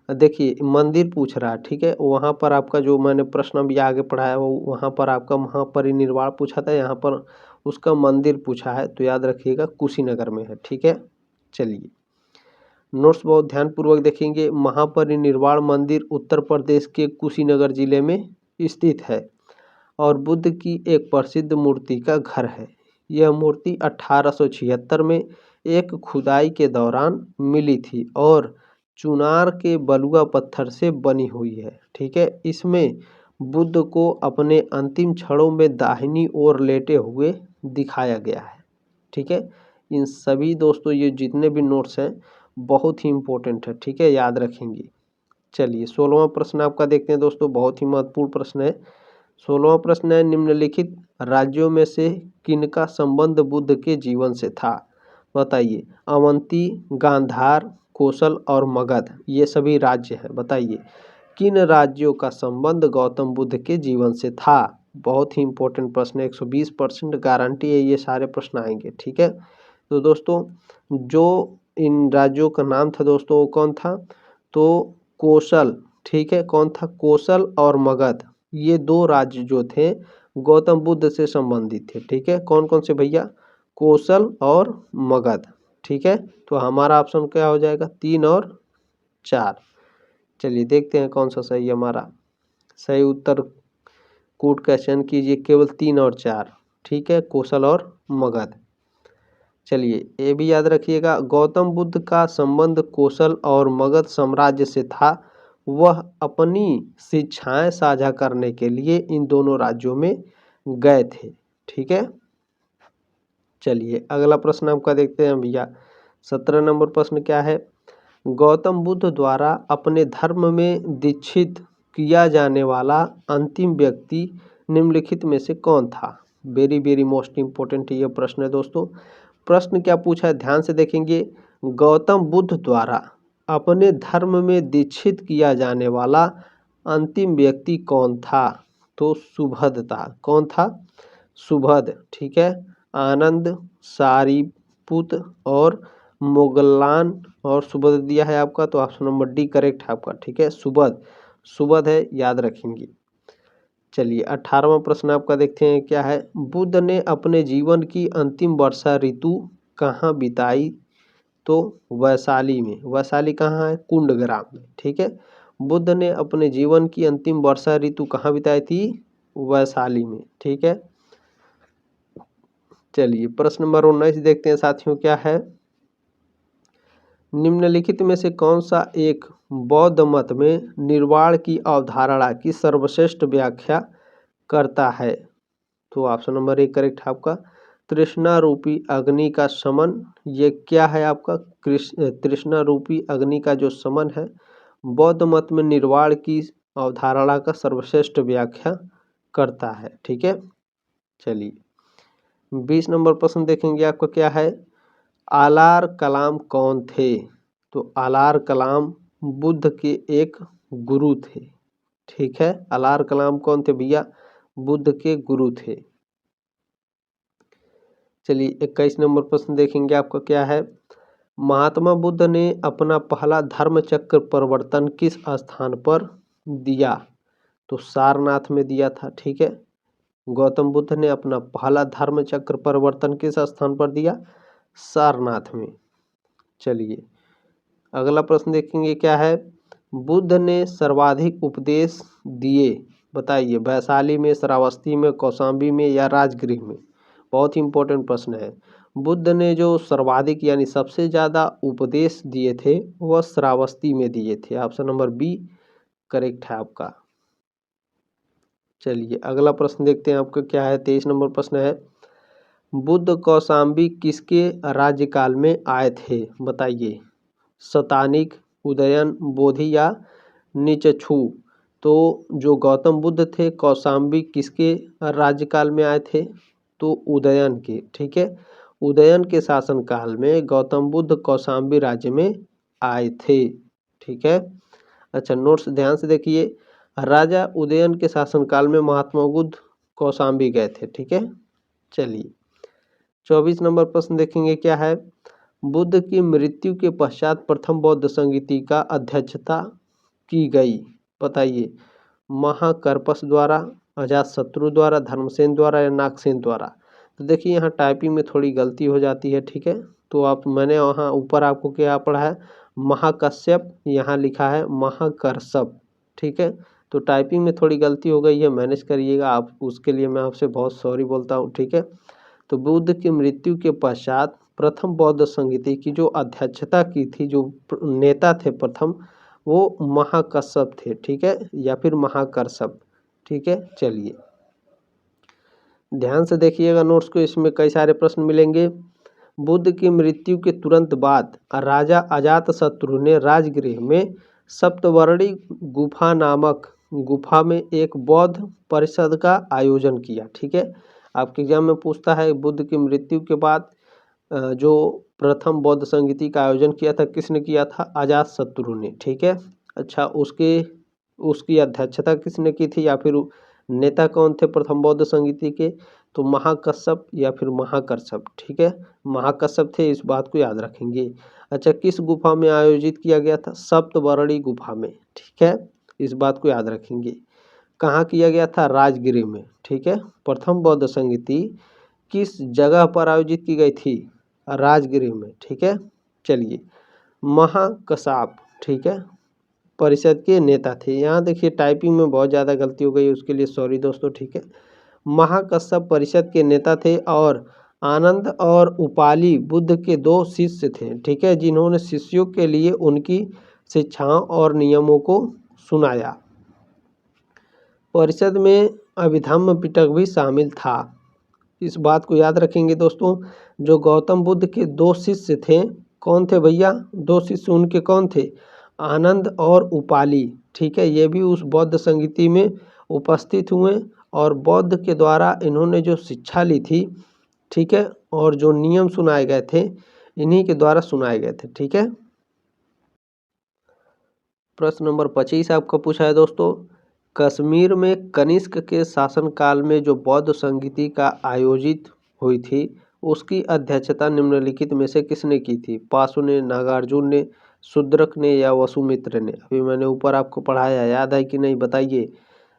देखिए मंदिर पूछ रहा है, ठीक है। वहाँ पर आपका जो मैंने प्रश्न अभी आगे पढ़ाया वो वहाँ पर आपका महापरिनिर्वाण पूछा था, यहाँ पर उसका मंदिर पूछा है, तो याद रखिएगा कुशीनगर में है, ठीक है। चलिए नोट्स बहुत ध्यानपूर्वक देखेंगे। महापरिनिर्वाण मंदिर उत्तर प्रदेश के कुशीनगर जिले में स्थित है और बुद्ध की एक प्रसिद्ध मूर्ति का घर है। यह मूर्ति 1876 में एक खुदाई के दौरान मिली थी और चुनार के बलुआ पत्थर से बनी हुई है, ठीक है। इसमें बुद्ध को अपने अंतिम क्षणों में दाहिनी ओर लेटे हुए दिखाया गया है, ठीक है। इन सभी दोस्तों ये जितने भी नोट्स हैं बहुत ही इम्पोर्टेंट है, ठीक है, याद रखेंगे। चलिए 16वां प्रश्न आपका देखते हैं दोस्तों, बहुत ही महत्वपूर्ण प्रश्न है। 16वां प्रश्न है, निम्नलिखित राज्यों में से किनका संबंध बुद्ध के जीवन से था? बताइए। अवंती, गांधार, कोसल और मगध, ये सभी राज्य हैं। बताइए किन राज्यों का संबंध गौतम बुद्ध के जीवन से था? बहुत ही इंपॉर्टेंट प्रश्न है, 120% गारंटी है ये सारे प्रश्न आएंगे, ठीक है। तो दोस्तों जो इन राज्यों का नाम था दोस्तों वो कौन था? तो कोसल, ठीक है। कौन था? कोसल और मगध, ये दो राज्य जो थे गौतम बुद्ध से संबंधित थे, ठीक है। कौन कौन से भैया? कोसल और मगध, ठीक है। तो हमारा ऑप्शन क्या हो जाएगा? 3 और 4। चलिए देखते हैं कौन सा सही है हमारा। सही उत्तर कूट का चयन कीजिए, केवल 3 और 4, ठीक है, कोसल और मगध। चलिए ये भी याद रखिएगा, गौतम बुद्ध का संबंध कोसल और मगध साम्राज्य से था। वह अपनी शिक्षाएं साझा करने के लिए इन दोनों राज्यों में गए थे, ठीक है। चलिए अगला प्रश्न आपका देखते हैं भैया। 17 नंबर प्रश्न क्या है? गौतम बुद्ध द्वारा अपने धर्म में दीक्षित किया जाने वाला अंतिम व्यक्ति निम्नलिखित में से कौन था? वेरी वेरी मोस्ट इम्पोर्टेंट ये प्रश्न है दोस्तों। प्रश्न क्या पूछा है ध्यान से देखेंगे। गौतम बुद्ध द्वारा अपने धर्म में दीक्षित किया जाने वाला अंतिम व्यक्ति कौन था? तो सुभद था। कौन था? सुभद, ठीक है। आनंद, सारिपुत और मोगलान और सुबध दिया है आपका, तो ऑप्शन नंबर डी करेक्ट है आपका, ठीक है। सुबध, सुबध है, याद रखेंगे। चलिए 18वां प्रश्न आपका देखते हैं क्या है? बुद्ध ने अपने जीवन की अंतिम वर्षा ऋतु कहाँ बिताई? तो वैशाली में। वैशाली कहाँ है? कुंडग्राम में, ठीक है। बुद्ध ने अपने जीवन की अंतिम वर्षा ऋतु कहाँ बिताई थी? वैशाली में, ठीक है। चलिए प्रश्न नंबर 19 देखते हैं साथियों क्या है? निम्नलिखित में से कौन सा एक बौद्ध मत में निर्वाण की अवधारणा की सर्वश्रेष्ठ व्याख्या करता है? तो ऑप्शन नंबर 1 करेक्ट है आपका, तृष्णा रूपी अग्नि का शमन। ये क्या है आपका? तृष्णा रूपी अग्नि का जो शमन है बौद्ध मत में निर्वाण की अवधारणा का सर्वश्रेष्ठ व्याख्या करता है, ठीक है। चलिए 20 नंबर प्रश्न देखेंगे आपका क्या है? आलार कलाम कौन थे? तो आलार कलाम बुद्ध के एक गुरु थे, ठीक है। आलार कलाम कौन थे भैया? बुद्ध के गुरु थे। चलिए 21 नंबर प्रश्न देखेंगे आपका क्या है? महात्मा बुद्ध ने अपना पहला धर्म चक्र प्रवर्तन किस स्थान पर दिया? तो सारनाथ में दिया था, ठीक है। गौतम बुद्ध ने अपना पहला धर्म चक्र परिवर्तन किस स्थान पर दिया? सारनाथ में। चलिए अगला प्रश्न देखेंगे क्या है? बुद्ध ने सर्वाधिक उपदेश दिए, बताइए, वैशाली में, श्रावस्ती में, कौशाम्बी में या राजगृह में? बहुत ही इंपॉर्टेंट प्रश्न है। बुद्ध ने जो सर्वाधिक यानी सबसे ज़्यादा उपदेश दिए थे वह श्रावस्ती में दिए थे। ऑप्शन नंबर बी करेक्ट है आपका। चलिए अगला प्रश्न देखते हैं आपका क्या है? 23 नंबर प्रश्न है, बुद्ध कौशाम्बी किसके राज्यकाल में आए थे? बताइए। शतानिक, उदयन, बोधि या निचछू? तो जो गौतम बुद्ध थे कौशाम्बी किसके राज्यकाल में आए थे? तो उदयन के, ठीक है। उदयन के शासनकाल में गौतम बुद्ध कौशाम्बी राज्य में आए थे, ठीक है। अच्छा नोट्स ध्यान से देखिए, राजा उदयन के शासनकाल में महात्मा बुद्ध कौशाम्बी गए थे, ठीक है। चलिए 24 नंबर प्रश्न देखेंगे क्या है? बुद्ध की मृत्यु के पश्चात प्रथम बौद्ध संगीति का अध्यक्षता की गई? बताइए। महाकर्पस द्वारा, अजातशत्रु द्वारा, धर्मसेन द्वारा या नागसेन द्वारा? तो देखिए यहाँ टाइपिंग में थोड़ी गलती हो जाती है, ठीक है। तो मैंने वहाँ ऊपर आपको क्या पढ़ा है, महाकश्यप, यहाँ लिखा है महाकर्षप, ठीक है। तो टाइपिंग में थोड़ी गलती हो गई है, मैनेज करिएगा आप, उसके लिए मैं आपसे बहुत सॉरी बोलता हूँ, ठीक है। तो बुद्ध की मृत्यु के पश्चात प्रथम बौद्ध संगीति की जो अध्यक्षता की थी, जो नेता थे प्रथम, वो महाकश्यप थे, ठीक है, या फिर महाकर्षप, ठीक है। चलिए ध्यान से देखिएगा नोट्स को, इसमें कई सारे प्रश्न मिलेंगे। बुद्ध की मृत्यु के तुरंत बाद राजा अजातशत्रु ने राजगृह में सप्तवर्णी गुफा नामक गुफा में एक बौद्ध परिषद का आयोजन किया, ठीक है। आपके एग्जाम में पूछता है बुद्ध की मृत्यु के बाद जो प्रथम बौद्ध संगीति का आयोजन किया था, किसने किया था? अजातशत्रु ने, ठीक है। अच्छा, उसकी अध्यक्षता किसने की थी, या फिर नेता कौन थे प्रथम बौद्ध संगीति के? तो महाकश्यप या फिर महाकर्षप, ठीक है। महाकश्यप थे, इस बात को याद रखेंगे। अच्छा, किस गुफा में आयोजित किया गया था? सप्तवर्णी गुफा में, ठीक है, इस बात को याद रखेंगे। कहाँ किया गया था? राजगृह में, ठीक है। प्रथम बौद्ध संगीति किस जगह पर आयोजित की गई थी? राजगृह में, ठीक है। चलिए, महाकश्यप, ठीक है, परिषद के नेता थे। यहाँ देखिए टाइपिंग में बहुत ज़्यादा गलती हो गई, उसके लिए सॉरी दोस्तों, ठीक है। महाकश्यप परिषद के नेता थे और आनंद और उपाली बुद्ध के 2 शिष्य थे, ठीक है, जिन्होंने शिष्यों के लिए उनकी शिक्षाओं और नियमों को सुनाया। परिषद में अभिधम्म पिटक भी शामिल था, इस बात को याद रखेंगे दोस्तों। जो गौतम बुद्ध के 2 शिष्य थे, कौन थे भैया? 2 शिष्य उनके कौन थे? आनंद और उपाली, ठीक है। ये भी उस बौद्ध संगीति में उपस्थित हुए और बौद्ध के द्वारा इन्होंने जो शिक्षा ली थी, ठीक है, और जो नियम सुनाए गए थे, इन्हीं के द्वारा सुनाए गए थे, ठीक है। प्रश्न नंबर 25 आपका पूछा है दोस्तों, कश्मीर में कनिष्क के शासनकाल में जो बौद्ध संगीति का आयोजित हुई थी, उसकी अध्यक्षता निम्नलिखित में से किसने की थी? पासु ने, नागार्जुन ने, शूद्रक ने या वसुमित्र ने? अभी मैंने ऊपर आपको पढ़ाया, याद है कि नहीं? बताइए।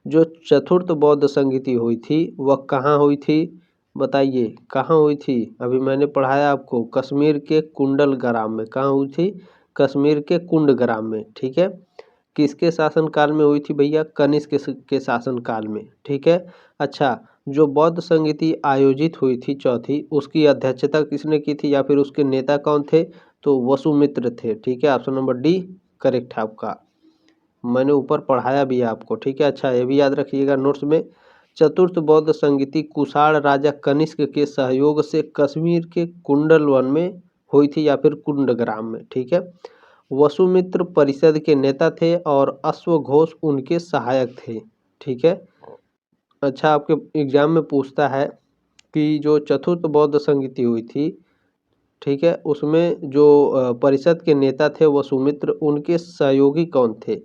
जो चतुर्थ बौद्ध संगीति हुई थी वह कहाँ हुई थी? बताइए कहाँ हुई थी? अभी मैंने पढ़ाया आपको, कश्मीर के कुंडल ग्राम में। कहाँ हुई थी? कश्मीर के कुंड ग्राम में, ठीक है। किसके शासनकाल में हुई थी भैया? कनिष्क के शासनकाल में, ठीक है। अच्छा, जो बौद्ध संगीति आयोजित हुई थी चौथी, उसकी अध्यक्षता किसने की थी, या फिर उसके नेता कौन थे? तो वसुमित्र थे, ठीक है। ऑप्शन नंबर डी करेक्ट है आपका, मैंने ऊपर पढ़ाया भी है आपको, ठीक है। अच्छा, ये भी याद रखिएगा नोट्स में। चतुर्थ बौद्ध संगीति कुषाण राजा कनिष्क के सहयोग से कश्मीर के कुंडल वन में हुई थी, या फिर कुंडग्राम में, ठीक है। वसुमित्र परिषद के नेता थे और अश्वघोष उनके सहायक थे, ठीक है। अच्छा, आपके एग्जाम में पूछता है कि जो चतुर्थ बौद्ध संगीति हुई थी, ठीक है, उसमें जो परिषद के नेता थे वसुमित्र, उनके सहयोगी कौन थे?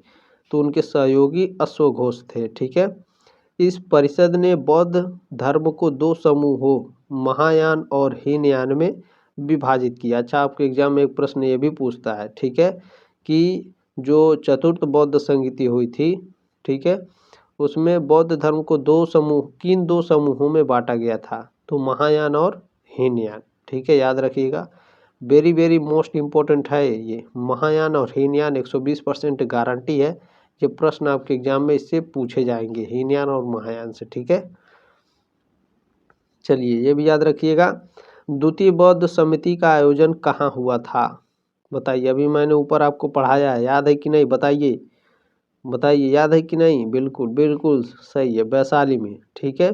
तो उनके सहयोगी अश्वघोष थे, ठीक है। इस परिषद ने बौद्ध धर्म को 2 समूहों महायान और हीनयान में विभाजित किया। अच्छा, आपके एग्जाम में एक प्रश्न ये भी पूछता है, ठीक है, कि जो चतुर्थ बौद्ध संगीति हुई थी, ठीक है, उसमें बौद्ध धर्म को 2 समूह, किन 2 समूहों में बांटा गया था? तो महायान और हीनयान, ठीक है, याद रखिएगा। वेरी वेरी मोस्ट इम्पोर्टेंट है ये महायान और हीनयान, 120% गारंटी है ये प्रश्न आपके एग्जाम में इससे पूछे जाएंगे, हीनयान और महायान से, ठीक है। चलिए, ये भी याद रखिएगा। द्वितीय बौद्ध समिति का आयोजन कहाँ हुआ था? बताइए। अभी मैंने ऊपर आपको पढ़ाया है, याद है कि नहीं? बताइए, बताइए याद है कि नहीं? बिल्कुल बिल्कुल सही है, वैशाली में, ठीक है।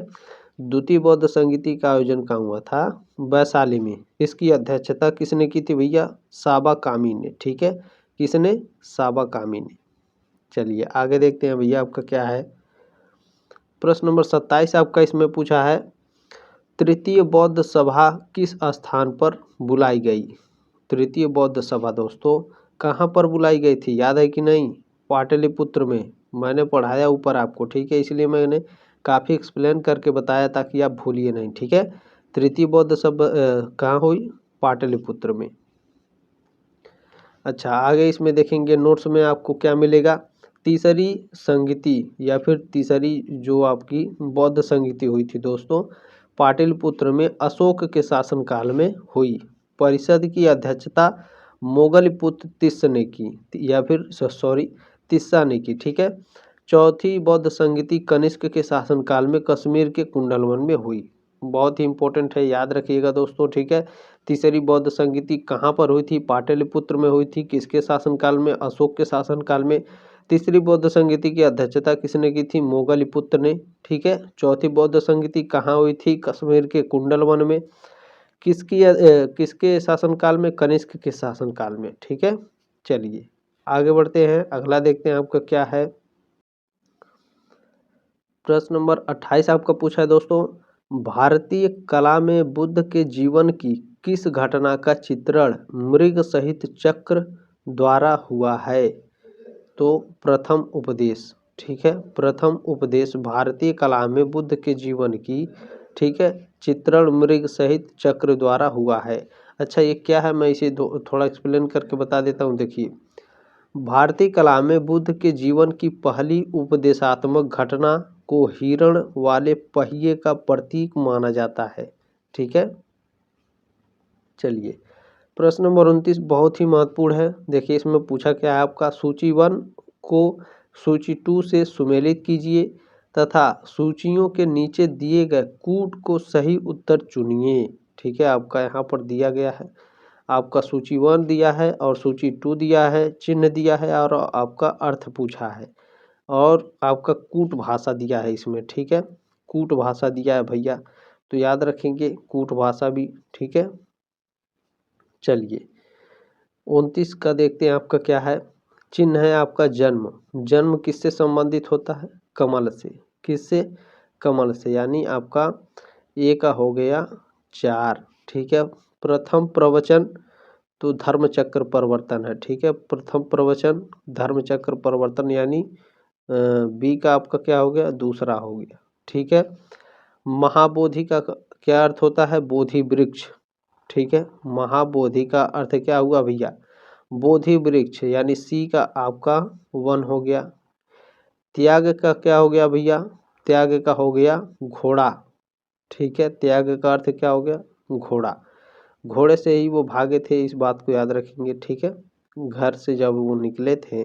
द्वितीय बौद्ध संगीति का आयोजन कहाँ हुआ था? वैशाली में। इसकी अध्यक्षता किसने की थी भैया? साबा कामी ने, ठीक है। किसने? साबा कामी ने। चलिए आगे देखते हैं भैया आपका क्या है। प्रश्न नंबर 27 आपका इसमें पूछा है, तृतीय बौद्ध सभा किस स्थान पर बुलाई गई? तृतीय बौद्ध सभा दोस्तों कहाँ पर बुलाई गई थी, याद है कि नहीं? पाटलिपुत्र में। मैंने पढ़ाया ऊपर आपको, ठीक है, इसलिए मैंने काफ़ी एक्सप्लेन करके बताया ताकि आप भूलिए नहीं, ठीक है। तृतीय बौद्ध सभा कहाँ हुई? पाटलिपुत्र में। अच्छा, आगे इसमें देखेंगे नोट्स में आपको क्या मिलेगा। तीसरी संगति या फिर तीसरी जो आपकी बौद्ध संगति हुई थी दोस्तों, पाटलिपुत्र में अशोक के शासनकाल में हुई। परिषद की अध्यक्षता मोगलपुत्र तिस्स ने की या फिर तिस्सा ने की, ठीक है। चौथी बौद्ध संगति कनिष्क के शासनकाल में कश्मीर के कुंडलवन में हुई। बहुत ही इंपॉर्टेंट है, याद रखिएगा दोस्तों, ठीक है। तीसरी बौद्ध संगति कहाँ पर हुई थी? पाटलिपुत्र में हुई थी। किसके शासनकाल में? अशोक के शासनकाल में। तीसरी बौद्ध संगति की अध्यक्षता किसने की थी? मोगलपुत्र ने, ठीक है। चौथी बौद्ध संगति कहाँ हुई थी? कश्मीर के कुंडलवन में। किसके शासनकाल में? कनिष्क के शासनकाल में, ठीक है। चलिए आगे बढ़ते हैं, अगला देखते हैं आपका क्या है। प्रश्न नंबर 28 आपका पूछा है दोस्तों, भारतीय कला में बुद्ध के जीवन की किस घटना का चित्रण मृग सहित चक्र द्वारा हुआ है? तो प्रथम उपदेश, ठीक है। प्रथम उपदेश भारतीय कला में बुद्ध के जीवन की, ठीक है, चित्रण मृग सहित चक्र द्वारा हुआ है। अच्छा ये क्या है, मैं इसे थोड़ा एक्सप्लेन करके बता देता हूँ। देखिए, भारतीय कला में बुद्ध के जीवन की पहली उपदेशात्मक घटना को हिरण वाले पहिए का प्रतीक माना जाता है, ठीक है। चलिए प्रश्न नंबर 29 बहुत ही महत्वपूर्ण है। देखिए इसमें पूछा क्या है आपका, सूची 1 को सूची 2 से सुमेलित कीजिए तथा सूचियों के नीचे दिए गए कूट को सही उत्तर चुनिए, ठीक है। आपका यहाँ पर दिया गया है, आपका सूची 1 दिया है और सूची 2 दिया है, चिन्ह दिया है और आपका अर्थ पूछा है और आपका कूट भाषा दिया है इसमें, ठीक है। कूट भाषा दिया है भैया, तो याद रखेंगे कूट भाषा भी, ठीक है। चलिए 29 का देखते हैं आपका क्या है। चिन्ह है आपका जन्म। जन्म किससे संबंधित होता है? कमल से। किससे? कमल से, यानी आपका ए का हो गया 4, ठीक है। प्रथम प्रवचन तो धर्मचक्र परिवर्तन है, ठीक है। प्रथम प्रवचन धर्मचक्र परिवर्तन, यानी बी का आपका क्या हो गया? दूसरा हो गया, ठीक है। महाबोधि का क्या अर्थ होता है? बोधि वृक्ष, ठीक है। महाबोधि का अर्थ क्या हुआ भैया? बोधि वृक्ष, यानी सी का आपका 1 हो गया। त्याग का क्या हो गया भैया? त्याग का हो गया घोड़ा, ठीक है। त्याग का अर्थ क्या हो गया? घोड़ा। घोड़े से ही वो भागे थे, इस बात को याद रखेंगे, ठीक है। घर से जब वो निकले थे,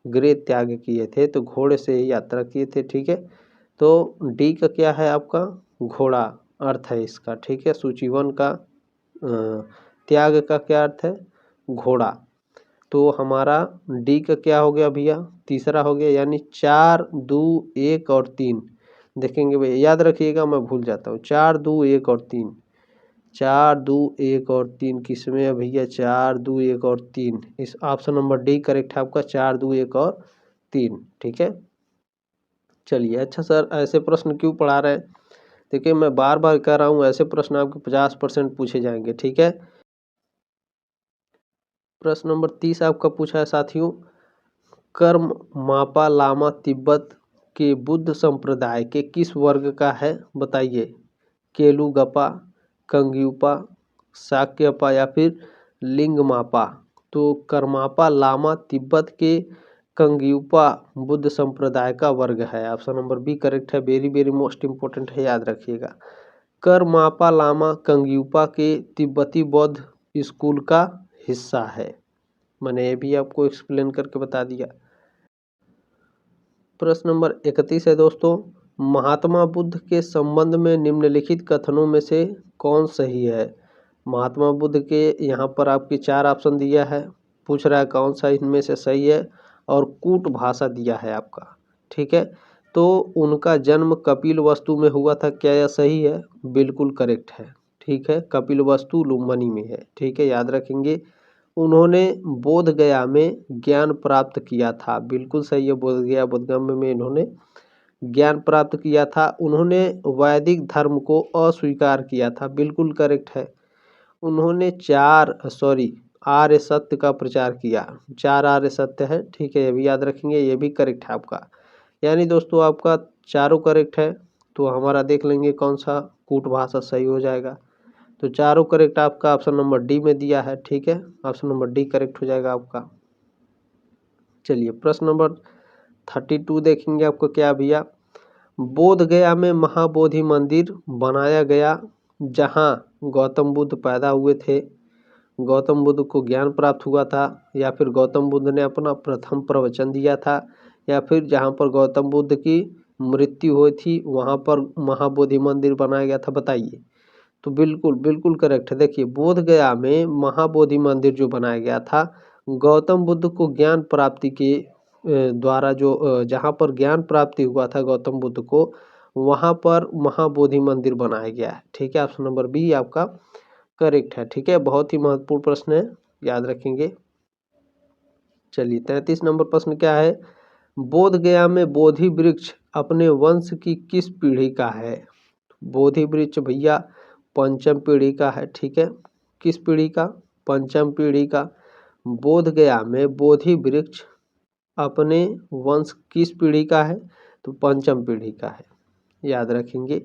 गृह त्याग किए थे, तो घोड़े से ही यात्रा किए थे, ठीक है। तो डी का क्या है आपका? घोड़ा अर्थ है इसका, ठीक है। सूची 1 का त्याग का क्या अर्थ है? घोड़ा। तो हमारा डी का क्या हो गया भैया? तीसरा हो गया, यानी 4, 2, 1 और 3 देखेंगे भैया, याद रखिएगा, मैं भूल जाता हूँ। 4, 2, 1 और 3, 4, 2, 1 और 3 किसमें है भैया? 4, 2, 1 और 3, इस ऑप्शन नंबर डी करेक्ट है आपका, 4, 2, 1 और 3, ठीक है। चलिए अच्छा सर ऐसे प्रश्न क्यों पढ़ा रहे हैं? देखिए मैं बार बार कह रहा हूँ, ऐसे प्रश्न आपके 50% पूछे जाएंगे, ठीक है। प्रश्न नंबर 30 आपका पूछा है साथियों, कर्म मापा लामा तिब्बत के बुद्ध संप्रदाय के किस वर्ग का है? बताइए। केलुगपा, कंग्युपा, शाक्यपा या फिर लिंगमापा? तो कर्मापा लामा तिब्बत के कंग्युपा बुद्ध संप्रदाय का वर्ग है। ऑप्शन नंबर बी करेक्ट है, वेरी वेरी मोस्ट इम्पोर्टेंट है, याद रखिएगा। कर्मापा लामा कंग्युपा के तिब्बती बौद्ध स्कूल का हिस्सा है। मैंने ये भी आपको एक्सप्लेन करके बता दिया। प्रश्न नंबर 31 है दोस्तों, महात्मा बुद्ध के संबंध में निम्नलिखित कथनों में से कौन सही है? महात्मा बुद्ध के यहाँ पर आपकी 4 ऑप्शन दिया है, पूछ रहा है कौन सा इनमें से सही है, और कूट भाषा दिया है आपका, ठीक है। तो उनका जन्म कपिल वस्तु में हुआ था, क्या यह सही है? बिल्कुल करेक्ट है, ठीक है। कपिल वस्तु लुम्बिनी में है, ठीक है, याद रखेंगे। उन्होंने बोध गया में ज्ञान प्राप्त किया था, बिल्कुल सही है। बोध गया बोधगम्य में इन्होंने ज्ञान प्राप्त किया था। उन्होंने वैदिक धर्म को अस्वीकार किया था, बिल्कुल करेक्ट है। उन्होंने आर्य सत्य का प्रचार किया, 4 आर्य सत्य है, ठीक है, ये भी याद रखेंगे, ये भी करेक्ट है आपका। यानी दोस्तों आपका चारों करेक्ट है, तो हमारा देख लेंगे कौन सा कूट भाषा सही हो जाएगा। तो चारों करेक्ट आपका ऑप्शन नंबर डी में दिया है, ठीक है। ऑप्शन नंबर डी करेक्ट हो जाएगा आपका। चलिए प्रश्न नंबर 32 देखेंगे आपको क्या भैया, बोध गया में महाबोधि मंदिर बनाया गया जहाँ गौतम बुद्ध पैदा हुए थे, गौतम बुद्ध को ज्ञान प्राप्त हुआ था, या फिर गौतम बुद्ध ने अपना प्रथम प्रवचन दिया था, या फिर जहाँ पर गौतम बुद्ध की मृत्यु हुई थी वहाँ पर महाबोधि मंदिर बनाया गया था, बताइए। तो बिल्कुल बिल्कुल करेक्ट है। देखिए बोध गया में महाबोधि मंदिर जो बनाया गया था गौतम बुद्ध को ज्ञान प्राप्ति के द्वारा, जो जहाँ पर ज्ञान प्राप्ति हुआ था गौतम बुद्ध को, वहाँ पर महाबोधि मंदिर बनाया गया है। ठीक है, ऑप्शन नंबर बी आपका करेक्ट है। ठीक है, बहुत ही महत्वपूर्ण प्रश्न है, याद रखेंगे। चलिए 33 नंबर प्रश्न क्या है, बोध गया में बोधि वृक्ष अपने वंश की किस पीढ़ी का है। बोधि वृक्ष भैया पंचम पीढ़ी का है। ठीक है, किस पीढ़ी का, पंचम पीढ़ी का। बोध गया में बोधि वृक्ष अपने वंश किस पीढ़ी का है, तो पंचम पीढ़ी का है, याद रखेंगे।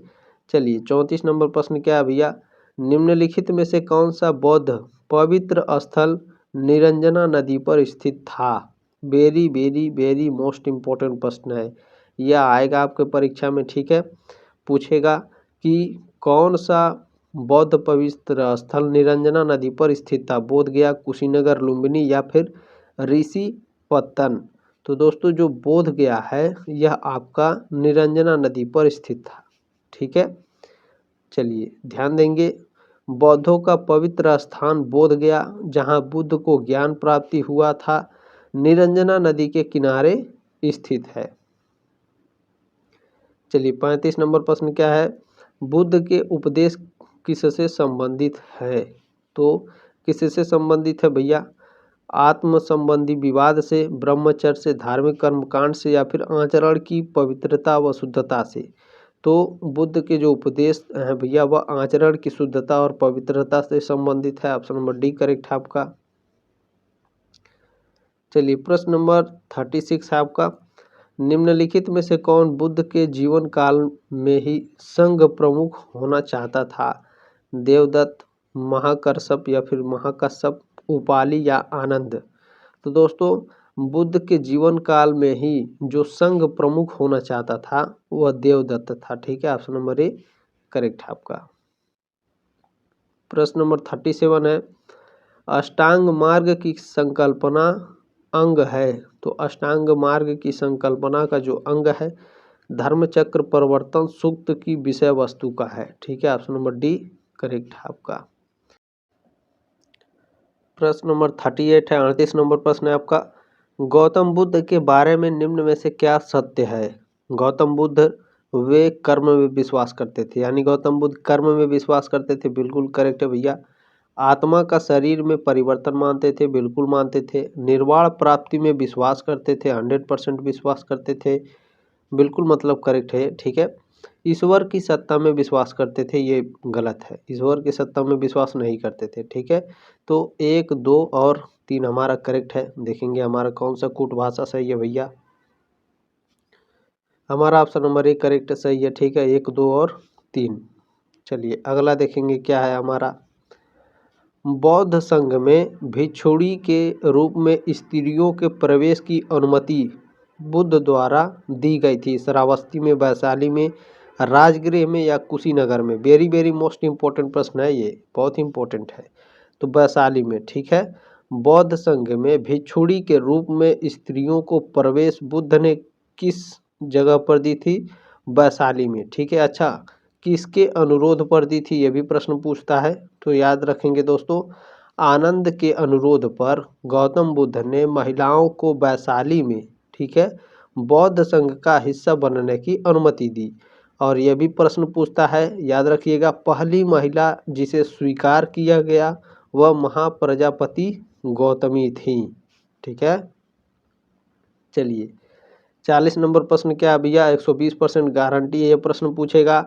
चलिए 34 नंबर प्रश्न क्या है भैया, निम्नलिखित में से कौन सा बौद्ध पवित्र स्थल निरंजना नदी पर स्थित था। Very very very most important प्रश्न है, यह आएगा आपके परीक्षा में। ठीक है, पूछेगा कि कौन सा बौद्ध पवित्र स्थल निरंजना नदी पर स्थित था, बोध गया, कुशीनगर, लुम्बिनी या फिर ऋषि पत्तन। तो दोस्तों जो बोध गया है यह आपका निरंजना नदी पर स्थित था। ठीक है, चलिए ध्यान देंगे, बौद्धों का पवित्र स्थान बोध गया जहां बुद्ध को ज्ञान प्राप्ति हुआ था, निरंजना नदी के किनारे स्थित है। चलिए 35 नंबर प्रश्न क्या है, बुद्ध के उपदेश किससे संबंधित है। तो किससे संबंधित है भैया, आत्म संबंधी विवाद से, ब्रह्मचर्य से, धार्मिक कर्मकांड से या फिर आचरण की पवित्रता व शुद्धता से। तो बुद्ध के जो उपदेश हैं भैया वह आचरण की शुद्धता और पवित्रता से संबंधित है, ऑप्शन नंबर डी करेक्ट है आपका। चलिए प्रश्न नंबर 36 है आपका, निम्नलिखित में से कौन बुद्ध के जीवन काल में ही संघ प्रमुख होना चाहता था, देवदत्त, महाकश्यप या फिर महाकश्यप, उपाली या आनंद। तो दोस्तों बुद्ध के जीवन काल में ही जो संघ प्रमुख होना चाहता था वह देवदत्त था। ठीक है, ऑप्शन नंबर ए करेक्ट है आपका। प्रश्न नंबर 37 है, अष्टांग मार्ग की संकल्पना अंग है। तो अष्टांग मार्ग की संकल्पना का जो अंग है धर्मचक्र प्रवर्तन सूक्त की विषय वस्तु का है। ठीक है, ऑप्शन नंबर डी करेक्ट है आपका। प्रश्न नंबर 38 है, 38 नंबर प्रश्न है आपका, गौतम बुद्ध के बारे में निम्न में से क्या सत्य है। गौतम बुद्ध वे कर्म में विश्वास करते थे, यानी गौतम बुद्ध कर्म में विश्वास करते थे, बिल्कुल करेक्ट है भैया। आत्मा का शरीर में परिवर्तन मानते थे, बिल्कुल मानते थे। निर्वाण प्राप्ति में विश्वास करते थे, 100% विश्वास करते थे, बिल्कुल मतलब करेक्ट है। ठीक है, ईश्वर की सत्ता में विश्वास करते थे, ये गलत है, ईश्वर की सत्ता में विश्वास नहीं करते थे। ठीक है, तो 1, 2 और 3 हमारा करेक्ट है। देखेंगे हमारा कौन सा कूट भाषा सही है भैया, हमारा ऑप्शन नंबर 1 करेक्ट सही है। ठीक है, 1, 2 और 3। चलिए अगला देखेंगे क्या है हमारा, बौद्ध संघ में भिक्षुणी के रूप में स्त्रियों के प्रवेश की अनुमति बुद्ध द्वारा दी गई थी, श्रावस्ती में, वैशाली में, राजगृह में या कुशीनगर में। वेरी वेरी मोस्ट इम्पोर्टेंट प्रश्न है, ये बहुत इम्पोर्टेंट है। तो वैशाली में। ठीक है, बौद्ध संघ में भिक्षुणी के रूप में स्त्रियों को प्रवेश बुद्ध ने किस जगह पर दी थी, वैशाली में। ठीक है, अच्छा किसके अनुरोध पर दी थी, ये भी प्रश्न पूछता है, तो याद रखेंगे दोस्तों, आनंद के अनुरोध पर गौतम बुद्ध ने महिलाओं को वैशाली में, ठीक है, बौद्ध संघ का हिस्सा बनने की अनुमति दी। और यह भी प्रश्न पूछता है, याद रखिएगा, पहली महिला जिसे स्वीकार किया गया वह महाप्रजापति गौतमी थी। ठीक है, चलिए 40 नंबर प्रश्न क्या है भैया, 120% गारंटी है ये प्रश्न पूछेगा,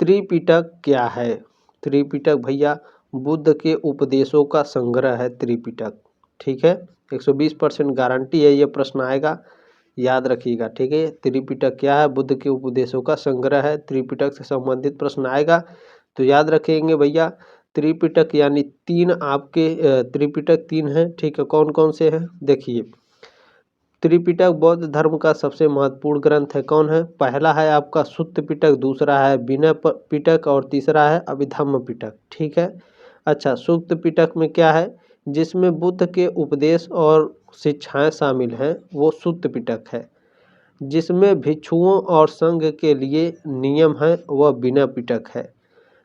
त्रिपिटक क्या है। त्रिपिटक भैया बुद्ध के उपदेशों का संग्रह है त्रिपिटक। ठीक है, 120% गारंटी है ये प्रश्न आएगा, याद रखिएगा। ठीक है, त्रिपिटक क्या है, बुद्ध के उपदेशों का संग्रह है, त्रिपिटक से संबंधित प्रश्न आएगा, तो याद रखेंगे भैया त्रिपिटक यानी 3 आपके त्रिपिटक 3 हैं। ठीक है, कौन कौन से हैं देखिए, त्रिपिटक बौद्ध धर्म का सबसे महत्वपूर्ण ग्रंथ है। कौन है? पहला है आपका सुत्त पिटक, दूसरा है विनय पिटक और तीसरा है अभिधम्म पिटक। ठीक है। अच्छा, सुत्त पिटक में क्या है? जिसमें बुद्ध के उपदेश और शिक्षाएं शामिल हैं वो सुत्त पिटक है। जिसमें भिक्षुओं और संघ के लिए नियम है वह विनय पिटक है।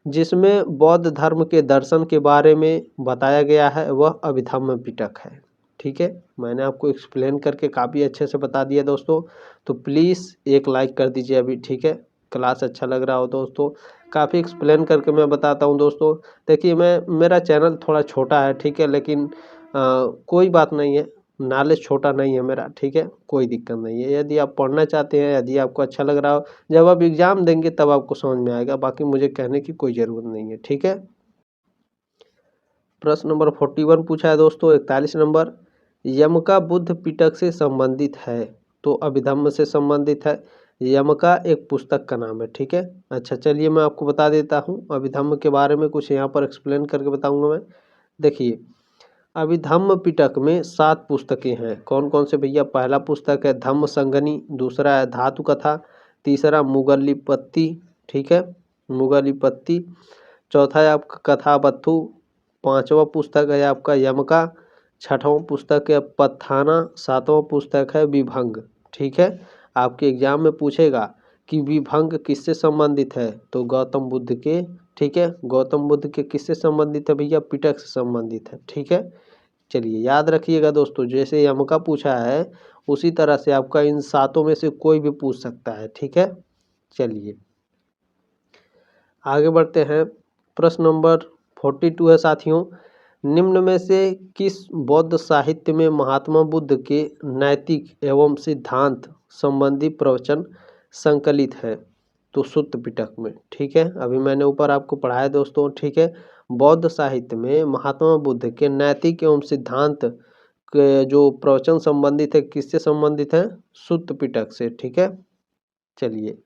जिसमें बौद्ध धर्म के दर्शन के बारे में बताया गया है वह अभिधम्म पिटक है। ठीक है, मैंने आपको एक्सप्लेन करके काफ़ी अच्छे से बता दिया दोस्तों, तो प्लीज़ एक लाइक कर दीजिए अभी। ठीक है, क्लास अच्छा लग रहा हो दोस्तों, काफ़ी एक्सप्लेन करके मैं बताता हूँ दोस्तों। देखिए मेरा चैनल थोड़ा छोटा है, ठीक है, लेकिन कोई बात नहीं है, नॉलेज छोटा नहीं है मेरा। ठीक है, कोई दिक्कत नहीं है। यदि आप पढ़ना चाहते हैं, यदि आपको अच्छा लग रहा हो, जब आप एग्ज़ाम देंगे तब आपको समझ में आएगा, बाकी मुझे कहने की कोई ज़रूरत नहीं है। ठीक है, प्रश्न नंबर 41 पूछा है दोस्तों, 41 नंबर, यमका बुद्ध पिटक से संबंधित है? तो अभिधम्म से संबंधित है। यमका एक पुस्तक का नाम है। ठीक है। अच्छा, चलिए मैं आपको बता देता हूँ अभिधम्म के बारे में, कुछ यहाँ पर एक्सप्लेन करके बताऊँगा मैं। देखिए, अभिधम्म पिटक में 7 पुस्तकें हैं। कौन कौन से भैया? पहला पुस्तक है धम्म संगनी, दूसरा है धातु कथा, तीसरा मुगलिपत्ति, ठीक है, मुगलिपत्ति, चौथा है आपका कथाबत्थु, पांचवा पुस्तक है आपका यमका, छठवां पुस्तक है पत्थाना, सातवां पुस्तक है विभंग। ठीक है, आपके एग्जाम में पूछेगा कि विभंग किससे संबंधित है? तो गौतम बुद्ध के। ठीक है, गौतम बुद्ध के किससे संबंधित है भैया? पिटक से संबंधित है। ठीक है, चलिए याद रखिएगा दोस्तों, जैसे यमका पूछा है उसी तरह से आपका इन 7 में से कोई भी पूछ सकता है। ठीक है, चलिए आगे बढ़ते हैं। प्रश्न नंबर 42 है साथियों, निम्न में से किस बौद्ध साहित्य में महात्मा बुद्ध के नैतिक एवं सिद्धांत संबंधी प्रवचन संकलित है? तो सुत्त पिटक में। ठीक है, अभी मैंने ऊपर आपको पढ़ाया दोस्तों। ठीक है, बौद्ध साहित्य में महात्मा बुद्ध के नैतिक एवं सिद्धांत के जो प्रवचन संबंधित है, किससे संबंधित है? सुत्त पिटक से। ठीक है, चलिए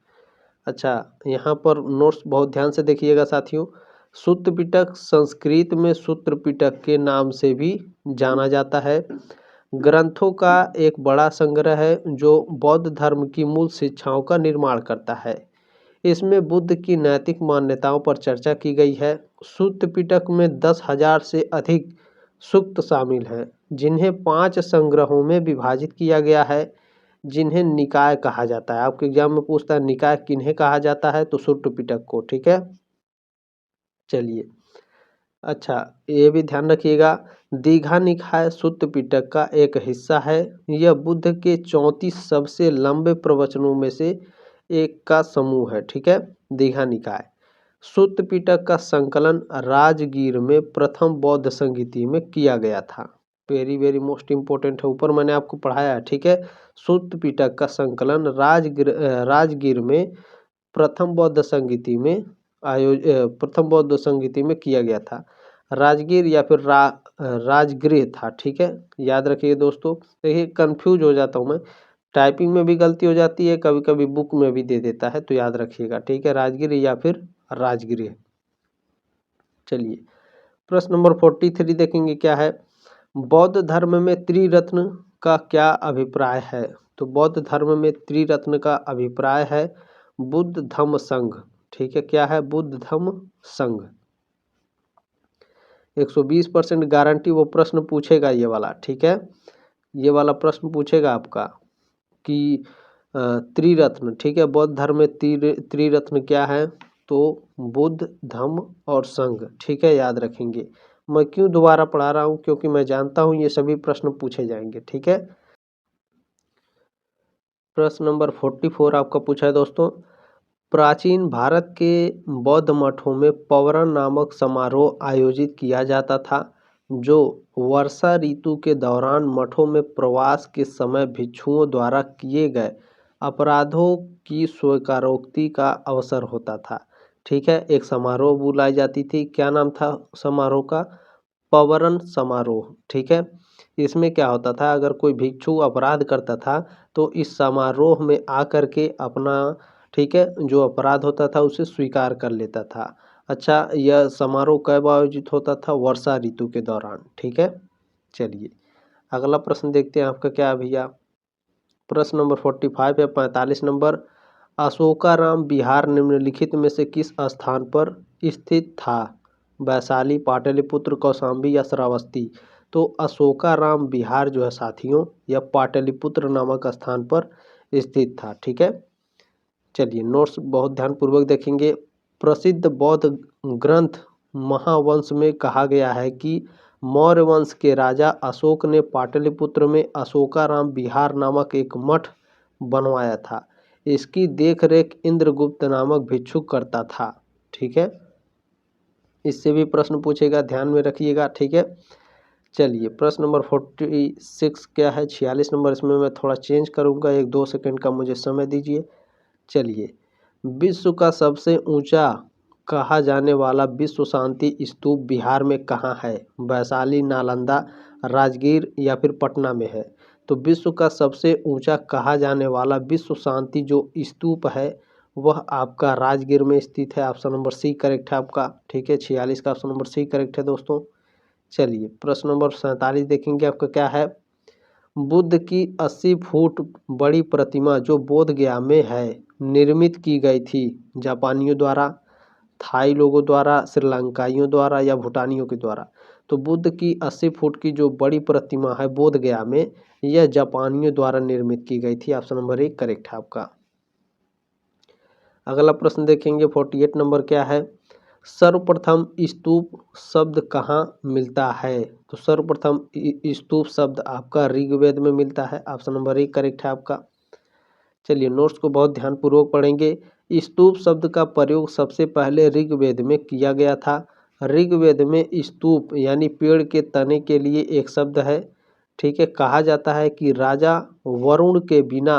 अच्छा, यहाँ पर नोट्स बहुत ध्यान से देखिएगा साथियों। सूत्र पिटक संस्कृत में सूत्र पिटक के नाम से भी जाना जाता है। ग्रंथों का एक बड़ा संग्रह है जो बौद्ध धर्म की मूल शिक्षाओं का निर्माण करता है। इसमें बुद्ध की नैतिक मान्यताओं पर चर्चा की गई है। सूत्र पिटक में 10,000 से अधिक सूक्त शामिल हैं, जिन्हें 5 संग्रहों में विभाजित किया गया है, जिन्हें निकाय कहा जाता है। आपके एग्जाम में पूछता है निकाय किन्हें कहा जाता है? तो सूत्र पिटक को। ठीक है, चलिए अच्छा, ये भी ध्यान रखिएगा, दीघा निकाय सूत्र पिटक का एक हिस्सा है। यह बुद्ध के 34 सबसे लंबे प्रवचनों में से एक का समूह है। ठीक है, दीघा निकाय। सूत्र पिटक का संकलन राजगीर में प्रथम बौद्ध संगीति में किया गया था। वेरी वेरी मोस्ट इम्पोर्टेंट है, ऊपर मैंने आपको पढ़ाया है। ठीक है, सूत्र पिटक का संकलन राजगीर में प्रथम बौद्ध संगीति में प्रथम बौद्ध संगीति में किया गया था। राजगीर या फिर राजगृह था। ठीक है, याद रखिए दोस्तों। देखिए कंफ्यूज हो जाता हूँ मैं, टाइपिंग में भी गलती हो जाती है, कभी कभी बुक में भी दे देता है, तो याद रखिएगा। ठीक है, राजगीर या फिर राजगृह। चलिए प्रश्न नंबर 43 देखेंगे क्या है, बौद्ध धर्म में त्रिरत्न का क्या अभिप्राय है? तो बौद्ध धर्म में त्रिरत्न का अभिप्राय है बुद्ध धम्म संघ। ठीक है, क्या है? बुद्ध धम्म संघ। 120% गारंटी वो प्रश्न पूछेगा ये वाला। ठीक है, ये वाला प्रश्न पूछेगा आपका कि त्रिरत्न। ठीक है, बौद्ध धर्म में त्रिरत्न क्या है? तो बुद्ध धम्म और संघ। ठीक है, याद रखेंगे। मैं क्यों दोबारा पढ़ा रहा हूँ? क्योंकि मैं जानता हूँ ये सभी प्रश्न पूछे जाएंगे। ठीक है, प्रश्न नंबर 44 आपका पूछा है दोस्तों, प्राचीन भारत के बौद्ध मठों में पवरन नामक समारोह आयोजित किया जाता था, जो वर्षा ऋतु के दौरान मठों में प्रवास के समय भिक्षुओं द्वारा किए गए अपराधों की स्वीकारोक्ति का अवसर होता था। ठीक है, एक समारोह बुलाई जाती थी। क्या नाम था समारोह का? पवरन समारोह। ठीक है, इसमें क्या होता था, अगर कोई भिक्षु अपराध करता था तो इस समारोह में आकर के अपना, ठीक है, जो अपराध होता था उसे स्वीकार कर लेता था। अच्छा, यह समारोह कब आयोजित होता था? वर्षा ऋतु के दौरान। ठीक है, चलिए अगला प्रश्न देखते हैं आपका क्या है भैया, प्रश्न नंबर 45 है 45 नंबर, अशोकाराम विहार निम्नलिखित में से किस स्थान पर स्थित था? वैशाली, पाटलिपुत्र, कौशाम्बी या श्रावस्ती? तो अशोकाराम विहार जो है साथियों यह पाटलिपुत्र नामक स्थान पर स्थित था। ठीक है, चलिए नोट्स बहुत ध्यानपूर्वक देखेंगे। प्रसिद्ध बौद्ध ग्रंथ महावंश में कहा गया है कि मौर्य वंश के राजा अशोक ने पाटलिपुत्र में अशोकाराम विहार नामक एक मठ बनवाया था। इसकी देखरेख इंद्रगुप्त नामक भिक्षुक करता था। ठीक है, इससे भी प्रश्न पूछेगा, ध्यान में रखिएगा। ठीक है, चलिए प्रश्न नंबर 46 क्या है, 46 नंबर, इसमें मैं थोड़ा चेंज करूंगा, 1-2 सेकंड का मुझे समय दीजिए। चलिए, विश्व का सबसे ऊंचा कहा जाने वाला विश्व शांति स्तूप बिहार में कहाँ है? वैशाली, नालंदा, राजगीर या फिर पटना में है? तो विश्व का सबसे ऊंचा कहा जाने वाला विश्व शांति जो स्तूप है वह आपका राजगीर में स्थित है। ऑप्शन नंबर सी करेक्ट है आपका। ठीक है, 46 का ऑप्शन नंबर सी करेक्ट है दोस्तों। चलिए प्रश्न नंबर 47 देखेंगे आपका क्या है। बुद्ध की 80 फुट बड़ी प्रतिमा जो बोध गया में है निर्मित की गई थी जापानियों द्वारा, थाई लोगों द्वारा, श्रीलंकाइयों द्वारा या भूटानियों के द्वारा? तो बुद्ध की 80 फुट की जो बड़ी प्रतिमा है बोध गया में यह जापानियों द्वारा निर्मित की गई थी। ऑप्शन नंबर 1 करेक्ट है आपका। अगला प्रश्न देखेंगे 48 नंबर क्या है। सर्वप्रथम स्तूप शब्द कहाँ मिलता है? तो सर्वप्रथम स्तूप शब्द आपका ऋग्वेद में मिलता है। ऑप्शन नंबर 1 करेक्ट है आपका। चलिए नोट्स को बहुत ध्यानपूर्वक पढ़ेंगे। स्तूप शब्द का प्रयोग सबसे पहले ऋग्वेद में किया गया था। ऋग्वेद में स्तूप यानी पेड़ के तने के लिए एक शब्द है। ठीक है, कहा जाता है कि राजा वरुण के बिना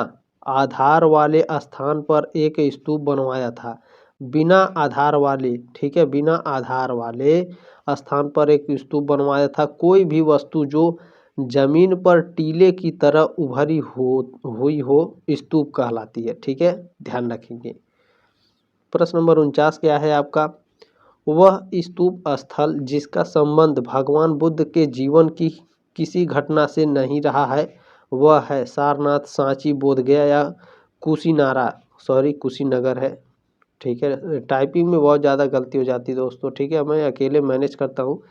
आधार वाले स्थान पर एक स्तूप बनवाया था। बिना आधार वाले, ठीक है, बिना आधार वाले स्थान पर एक स्तूप बनवाया था। कोई भी वस्तु जो जमीन पर टीले की तरह उभरी हुई हो स्तूप कहलाती है। ठीक है, ध्यान रखेंगे। प्रश्न नंबर 49 क्या है आपका। वह स्तूप स्थल जिसका संबंध भगवान बुद्ध के जीवन की किसी घटना से नहीं रहा है वह है सारनाथ, सांची, बोधगया या कुशीनगर है। ठीक है, टाइपिंग में बहुत ज़्यादा गलती हो जाती है दोस्तों। ठीक है, मैं अकेले मैनेज करता हूँ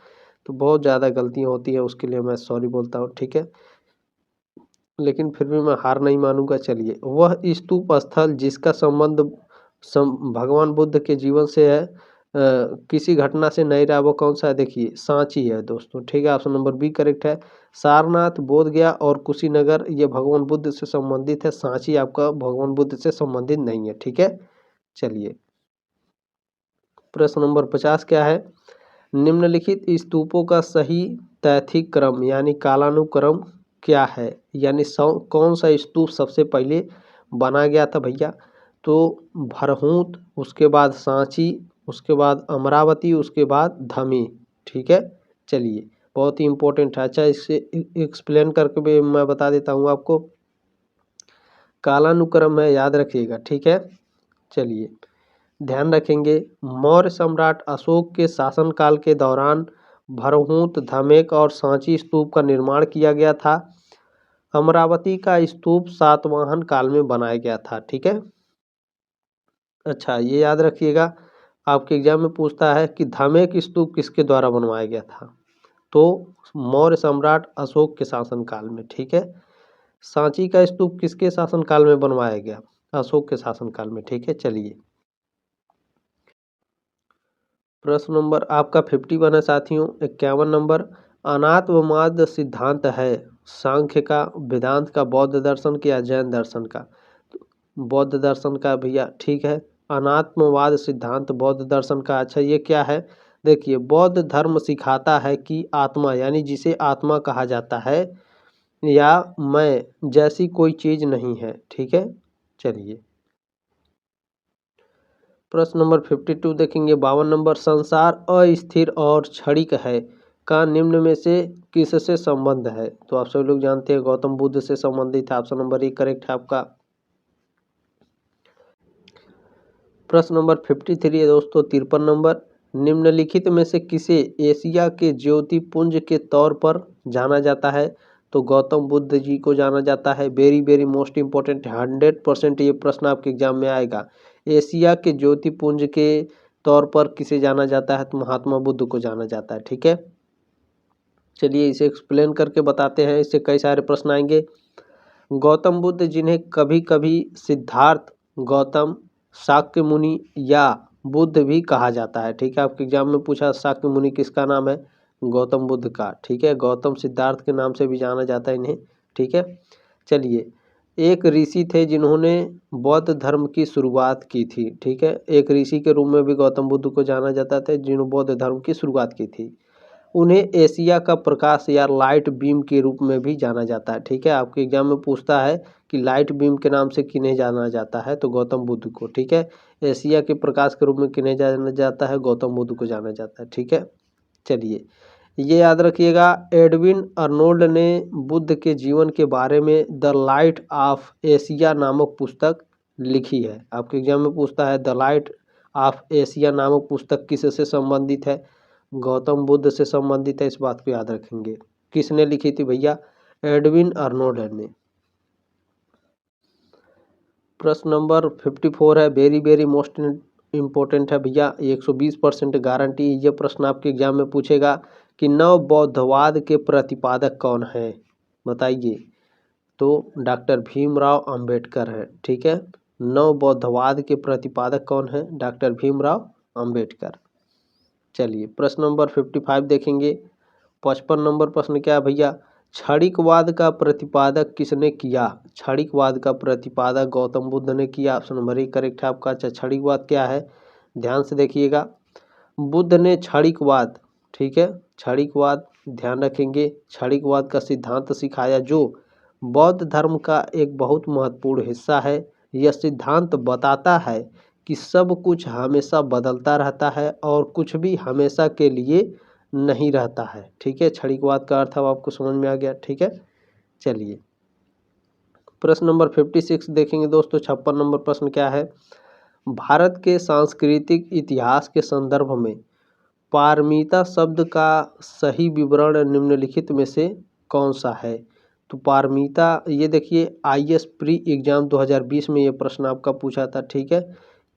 तो बहुत ज़्यादा गलतियाँ होती है, उसके लिए मैं सॉरी बोलता हूँ। ठीक है, लेकिन फिर भी मैं हार नहीं मानूंगा। चलिए, वह स्तूप स्थल जिसका संबंध भगवान बुद्ध के जीवन से है किसी घटना से नहीं रहा वो कौन सा है? देखिए सांची है दोस्तों। ठीक है, ऑप्शन नंबर बी करेक्ट है। सारनाथ, बोधगया और कुशीनगर ये भगवान बुद्ध से संबंधित है। सांची आपका भगवान बुद्ध से संबंधित नहीं है। ठीक है, चलिए प्रश्न नंबर 50 क्या है। निम्नलिखित स्तूपों का सही तैथिक क्रम यानी कालानुक्रम क्या है? यानी कौन सा स्तूप सबसे पहले बना गया था भैया? तो भरहूत, उसके बाद सांची, उसके बाद अमरावती, उसके बाद धमी। ठीक है, चलिए बहुत ही इंपॉर्टेंट है। अच्छा, इससे एक्सप्लेन करके भी मैं बता देता हूँ आपको। कालानुक्रम है, याद रखिएगा। ठीक है, चलिए ध्यान रखेंगे। मौर्य सम्राट अशोक के शासनकाल के दौरान भरहूत, धमेक और सांची स्तूप का निर्माण किया गया था। अमरावती का स्तूप सातवाहन काल में बनाया गया था। ठीक है, अच्छा ये याद रखिएगा, आपके एग्जाम में पूछता है कि धमेक स्तूप किसके द्वारा बनवाया गया था? तो मौर्य सम्राट अशोक के शासनकाल में। ठीक है, सांची का स्तूप किसके शासनकाल में बनवाया गया? अशोक के शासनकाल में। ठीक है, चलिए प्रश्न नंबर आपका 51 है साथियों। 51 नंबर, अनात्मवाद सिद्धांत है सांख्य का, वेदांत का, बौद्ध दर्शन का या जैन दर्शन का? बौद्ध दर्शन का भैया। ठीक है, अनात्मवाद सिद्धांत बौद्ध दर्शन का। अच्छा ये क्या है? देखिए, बौद्ध धर्म सिखाता है कि आत्मा यानी जिसे आत्मा कहा जाता है या मैं जैसी कोई चीज नहीं है। ठीक है, चलिए प्रश्न नंबर 52 देखेंगे। 52 नंबर, संसार अस्थिर और क्षणिक है का निम्न में से किससे संबंध है? तो आप सभी लोग जानते हैं गौतम बुद्ध से संबंधित है। ऑप्शन नंबर 1 करेक्ट है आपका। प्रश्न नंबर 53 है दोस्तों। 53 नंबर, निम्नलिखित में से किसे एशिया के ज्योतिपुंज के तौर पर जाना जाता है? तो गौतम बुद्ध जी को जाना जाता है। वेरी वेरी मोस्ट इंपॉर्टेंट, 100% ये प्रश्न आपके एग्जाम में आएगा। एशिया के ज्योतिपुंज के तौर पर किसे जाना जाता है, तो महात्मा बुद्ध को जाना जाता है। ठीक है, चलिए इसे एक्सप्लेन करके बताते हैं, इससे कई सारे प्रश्न आएंगे। गौतम बुद्ध, जिन्हें कभी कभी सिद्धार्थ, गौतम, शाक्य मुनि या बुद्ध भी कहा जाता है। ठीक है, आपके एग्जाम में पूछा शाक्य मुनि किसका नाम है, गौतम बुद्ध का। ठीक है, गौतम सिद्धार्थ के नाम से भी जाना जाता है इन्हें। ठीक है, चलिए, एक ऋषि थे जिन्होंने बौद्ध धर्म की शुरुआत की थी। ठीक है, एक ऋषि के रूप में भी गौतम बुद्ध को जाना जाता था, जिन्होंने बौद्ध धर्म की शुरुआत की थी। उन्हें एशिया का प्रकाश या लाइट बीम के रूप में भी जाना जाता है। ठीक है, आपके एग्जाम में पूछता है कि लाइट बीम के नाम से किन्हें जाना जाता है, तो गौतम बुद्ध को। ठीक है, एशिया के प्रकाश के रूप में किन्हें जाना जाता है, गौतम बुद्ध को जाना जाता है। ठीक है, चलिए ये याद रखिएगा, एडविन अर्नोल्ड ने बुद्ध के जीवन के बारे में द लाइट ऑफ एशिया नामक पुस्तक लिखी है। आपके एग्जाम में पूछता है द लाइट ऑफ एशिया नामक पुस्तक किससे संबंधित है, गौतम बुद्ध से संबंधित है। इस बात को याद रखेंगे। किसने लिखी थी भैया, एडविन अर्नोल्ड ने। प्रश्न नंबर 54 है, वेरी वेरी मोस्ट इम्पोर्टेंट है भैया, 120% गारंटी। ये प्रश्न आपके एग्जाम में पूछेगा कि नव बौद्धवाद के प्रतिपादक कौन है, बताइए। तो डॉक्टर भीमराव अंबेडकर है। ठीक है, नव बौद्धवाद के प्रतिपादक कौन है, डॉक्टर भीमराव अंबेडकर। चलिए प्रश्न नंबर 55 देखेंगे। 55 नंबर प्रश्न क्या है भैया, क्षणिकवाद का प्रतिपादक किसने किया, क्षणिकवाद का प्रतिपादक गौतम बुद्ध ने किया। ऑप्शन नंबर 1 करेक्ट है आपका। अच्छा, क्षणिकवाद क्या है, ध्यान से देखिएगा। बुद्ध ने क्षणिकवाद, ठीक है, क्षणिकवाद ध्यान रखेंगे, क्षणिकवाद का सिद्धांत सिखाया, जो बौद्ध धर्म का एक बहुत महत्वपूर्ण हिस्सा है। यह सिद्धांत बताता है कि सब कुछ हमेशा बदलता रहता है और कुछ भी हमेशा के लिए नहीं रहता है। ठीक है, क्षणिकवाद का अर्थ अब आपको समझ में आ गया। ठीक है, चलिए प्रश्न नंबर 56 देखेंगे दोस्तों। 56 नंबर प्रश्न क्या है, भारत के सांस्कृतिक इतिहास के संदर्भ में पारमिता शब्द का सही विवरण निम्नलिखित में से कौन सा है। तो पारमिता, ये देखिए IAS प्री एग्जाम 2020 में ये प्रश्न आपका पूछा था। ठीक है,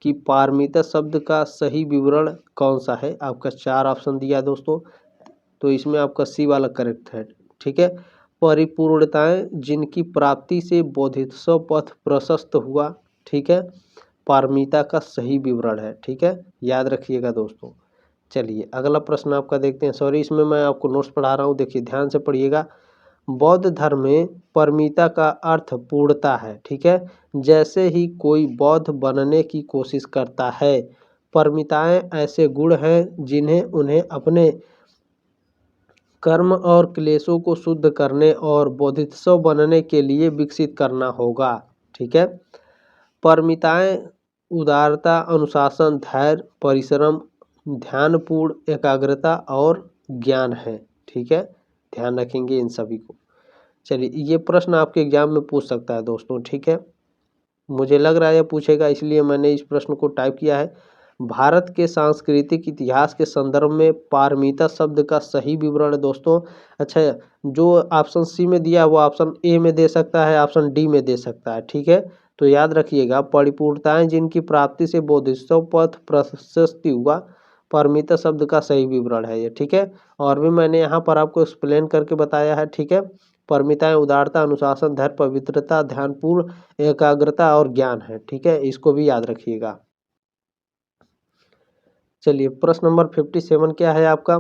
कि पारमिता शब्द का सही विवरण कौन सा है। आपका 4 ऑप्शन दिया है दोस्तों, तो इसमें आपका सी वाला करेक्ट है। ठीक है, परिपूर्णताएं जिनकी प्राप्ति से बोधिसत्व पथ प्रशस्त हुआ। ठीक है, पारमिता का सही विवरण है। ठीक है, याद रखिएगा दोस्तों। चलिए अगला प्रश्न आपका देखते हैं। सॉरी, इसमें मैं आपको नोट्स पढ़ा रहा हूँ, देखिए ध्यान से पढ़िएगा। बौद्ध धर्म में परमिता का अर्थ पूर्णता है। ठीक है, जैसे ही कोई बौद्ध बनने की कोशिश करता है, परमिताएं ऐसे गुण हैं जिन्हें उन्हें अपने कर्म और क्लेशों को शुद्ध करने और बोधिसत्व बनने के लिए विकसित करना होगा। ठीक है, परमिताएं उदारता, अनुशासन, धैर्य, परिश्रम, ध्यानपूर्ण एकाग्रता और ज्ञान है। ठीक है, ध्यान रखेंगे इन सभी को। चलिए ये प्रश्न आपके एग्जाम में पूछ सकता है दोस्तों। ठीक है, मुझे लग रहा है ये पूछेगा, इसलिए मैंने इस प्रश्न को टाइप किया है। भारत के सांस्कृतिक इतिहास के संदर्भ में पारमिता शब्द का सही विवरण दोस्तों। अच्छा, जो ऑप्शन सी में दिया वो ऑप्शन ए में दे सकता है, ऑप्शन डी में दे सकता है। ठीक है, तो याद रखिएगा, परिपूर्णताएं जिनकी प्राप्ति से बोधिसत्व पथ प्रशस्ति हुआ, पारमिता शब्द का सही विवरण है ये। ठीक है, और भी मैंने यहाँ पर आपको एक्सप्लेन करके बताया है। ठीक है, परमिताएं उदारता, अनुशासन, धैर्य, पवित्रता, ध्यानपूर्ण एकाग्रता और ज्ञान है। ठीक है, इसको भी याद रखिएगा। चलिए प्रश्न नंबर 57 क्या है आपका,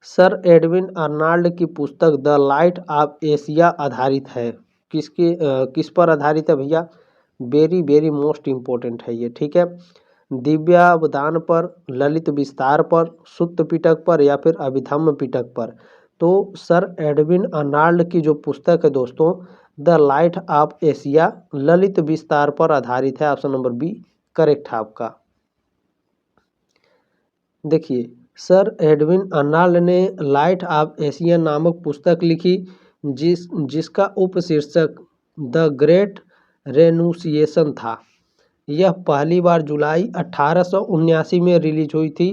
सर एडविन अर्नाल्ड की पुस्तक द लाइट ऑफ एशिया आधारित है, किस पर आधारित है भैया, वेरी वेरी मोस्ट इम्पोर्टेंट है ये। ठीक है, दिव्यावदान पर, ललित विस्तार पर, सुत्त पिटक पर या फिर अभिधम्म पिटक पर। तो सर एडविन अर्नाल्ड की जो पुस्तक है दोस्तों, the light of Asia, Lalit विस्तार पर आधारित है। ऑप्शन नंबर बी करेक्ट है आपका। देखिए, सर एडविन अर्नाल्ड ने लाइट ऑफ एशिया नामक पुस्तक लिखी, जिसका उपशीर्षक द ग्रेट रेनुसिएशन था। यह पहली बार जुलाई 1879 में रिलीज हुई थी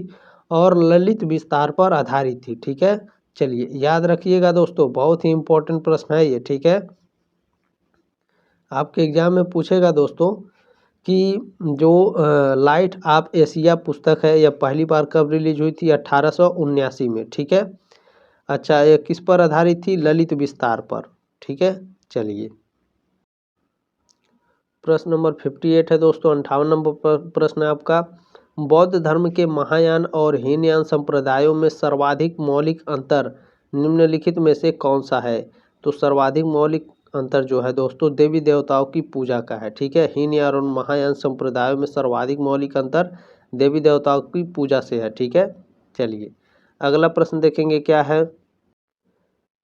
और ललित विस्तार पर आधारित थी। ठीक है, चलिए याद रखिएगा दोस्तों, बहुत ही इम्पोर्टेंट प्रश्न है ये, ठीक है। आपके एग्जाम में पूछेगा दोस्तों कि जो लाइट ऑफ एशिया पुस्तक है यह पहली बार कब रिलीज हुई थी? 1879 में, ठीक है। अच्छा, ये किस पर आधारित थी? ललित विस्तार पर, ठीक है। चलिए प्रश्न नंबर 58 है दोस्तों, 58 नंबर पर प्रश्न है आपका। बौद्ध धर्म के महायान और हीनयान संप्रदायों में सर्वाधिक मौलिक अंतर निम्नलिखित में से कौन सा है? तो सर्वाधिक मौलिक अंतर जो है दोस्तों देवी देवताओं की पूजा का है, ठीक है। हीनयान और महायान संप्रदायों में सर्वाधिक मौलिक अंतर देवी देवताओं की पूजा से है, ठीक है। चलिए अगला प्रश्न देखेंगे क्या है।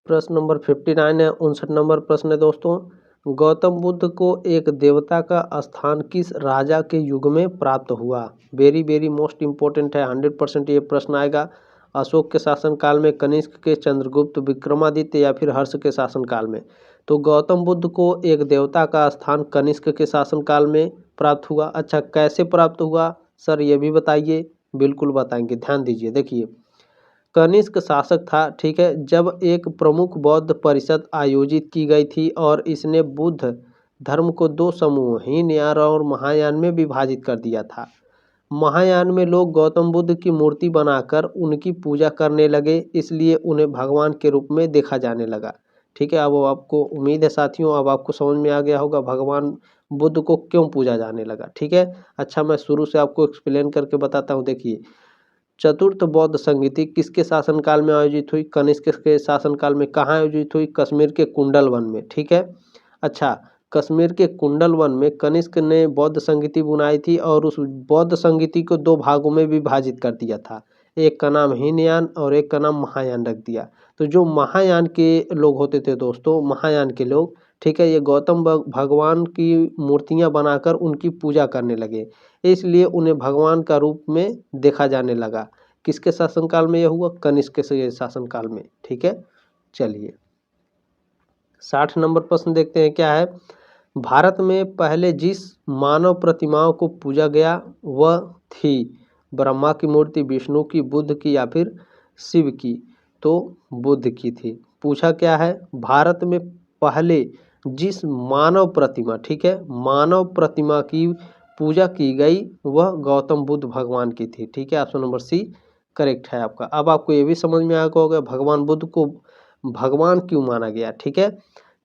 प्रश्न नंबर 59 है, 59 नंबर प्रश्न है दोस्तों। गौतम बुद्ध को एक देवता का स्थान किस राजा के युग में प्राप्त हुआ? वेरी वेरी मोस्ट इम्पोर्टेंट है, 100% ये प्रश्न आएगा। अशोक के शासनकाल में, कनिष्क के, चंद्रगुप्त, विक्रमादित्य या फिर हर्ष के शासनकाल में? तो गौतम बुद्ध को एक देवता का स्थान कनिष्क के शासनकाल में प्राप्त हुआ। अच्छा, कैसे प्राप्त हुआ सर ये भी बताइए। बिल्कुल बताएंगे, ध्यान दीजिए। देखिए कनिष्क शासक था, ठीक है, जब एक प्रमुख बौद्ध परिषद आयोजित की गई थी और इसने बुद्ध धर्म को दो समूह हीनयान और महायान में विभाजित कर दिया था। महायान में लोग गौतम बुद्ध की मूर्ति बनाकर उनकी पूजा करने लगे, इसलिए उन्हें भगवान के रूप में देखा जाने लगा, ठीक है। अब आपको उम्मीद है साथियों, अब आपको समझ में आ गया होगा भगवान बुद्ध को क्यों पूजा जाने लगा, ठीक है। अच्छा, मैं शुरू से आपको एक्सप्लेन करके बताता हूँ। देखिए चतुर्थ बौद्ध संगीति किसके शासनकाल में आयोजित हुई? कनिष्क के शासनकाल में। कहाँ आयोजित हुई? कश्मीर के कुंडल वन में, ठीक है। अच्छा, कश्मीर के कुंडल वन में कनिष्क ने बौद्ध संगीति बुनाई थी और उस बौद्ध संगीति को दो भागों में विभाजित कर दिया था। एक का नाम हीनयान और एक का नाम महायान रख दिया। तो जो महायान के लोग होते थे दोस्तों, महायान के लोग, ठीक है, ये गौतम भगवान की मूर्तियां बनाकर उनकी पूजा करने लगे, इसलिए उन्हें भगवान का रूप में देखा जाने लगा। किसके शासनकाल में यह हुआ? कनिष्क के शासनकाल में, ठीक है। चलिए 60 नंबर प्रश्न देखते हैं क्या है। भारत में पहले जिस मानव प्रतिमाओं को पूजा गया वह थी ब्रह्मा की मूर्ति, विष्णु की, बुद्ध की या फिर शिव की? तो बुद्ध की थी। पूछा क्या है, भारत में पहले जिस मानव प्रतिमा, ठीक है, मानव प्रतिमा की पूजा की गई वह गौतम बुद्ध भगवान की थी, ठीक है। ऑप्शन नंबर सी करेक्ट है आपका। अब आपको ये भी समझ में आया होगा भगवान बुद्ध को भगवान क्यों माना गया, ठीक है।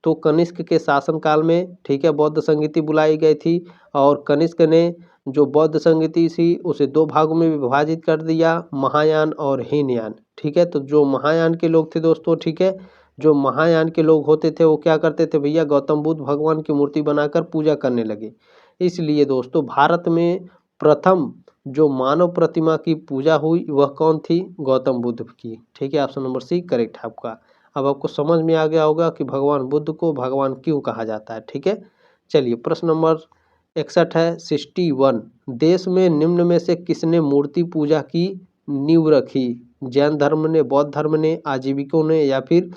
तो कनिष्क के शासनकाल में, ठीक है, बौद्ध संगीति बुलाई गई थी और कनिष्क ने जो बौद्ध संगीति थी उसे दो भागों में विभाजित कर दिया, महायान और हीनयान, ठीक है। तो जो महायान के लोग थे दोस्तों, ठीक है, जो महायान के लोग होते थे वो क्या करते थे भैया, गौतम बुद्ध भगवान की मूर्ति बनाकर पूजा करने लगे। इसलिए दोस्तों भारत में प्रथम जो मानव प्रतिमा की पूजा हुई वह कौन थी? गौतम बुद्ध की, ठीक है। ऑप्शन नंबर सी करेक्ट है आपका। अब आपको समझ में आ गया होगा कि भगवान बुद्ध को भगवान क्यों कहा जाता है, ठीक है। चलिए प्रश्न नंबर 61 है, 61। देश में निम्न में से किसने मूर्ति पूजा की नींव रखी? जैन धर्म ने, बौद्ध धर्म ने, आजीविकों ने या फिर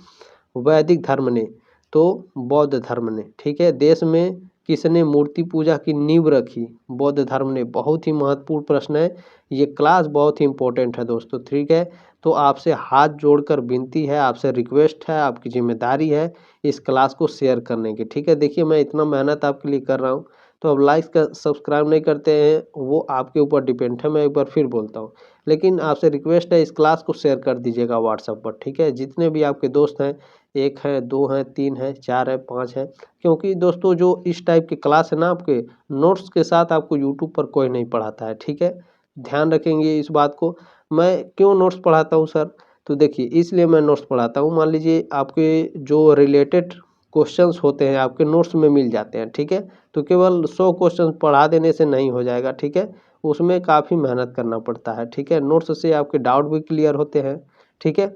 वैदिक धर्म ने? तो बौद्ध धर्म ने, ठीक है। देश में किसने मूर्ति पूजा की नींव रखी? बौद्ध धर्म ने। बहुत ही महत्वपूर्ण प्रश्न है, ये क्लास बहुत ही इंपॉर्टेंट है दोस्तों, ठीक है। तो आपसे हाथ जोड़कर विनती है, आपसे रिक्वेस्ट है, आपकी जिम्मेदारी है इस क्लास को शेयर करने की, ठीक है। देखिए मैं इतना मेहनत आपके लिए कर रहा हूँ, तो अब लाइक का सब्सक्राइब नहीं करते हैं वो आपके ऊपर डिपेंड है, मैं एक बार फिर बोलता हूँ। लेकिन आपसे रिक्वेस्ट है इस क्लास को शेयर कर दीजिएगा व्हाट्सएप पर, ठीक है। जितने भी आपके दोस्त हैं, 1 है, 2 हैं, 3 हैं, 4 है, 5 है, क्योंकि दोस्तों जो इस टाइप की क्लास है ना, आपके नोट्स के साथ आपको यूट्यूब पर कोई नहीं पढ़ाता है, ठीक है। ध्यान रखेंगे इस बात को। मैं क्यों नोट्स पढ़ाता हूँ सर? तो देखिए इसलिए मैं नोट्स पढ़ाता हूँ, मान लीजिए आपके जो रिलेटेड क्वेश्चंस होते हैं आपके नोट्स में मिल जाते हैं, ठीक है। तो केवल 100 क्वेश्चन पढ़ा देने से नहीं हो जाएगा, ठीक है, उसमें काफ़ी मेहनत करना पड़ता है, ठीक है। नोट्स से आपके डाउट भी क्लियर होते हैं, ठीक है।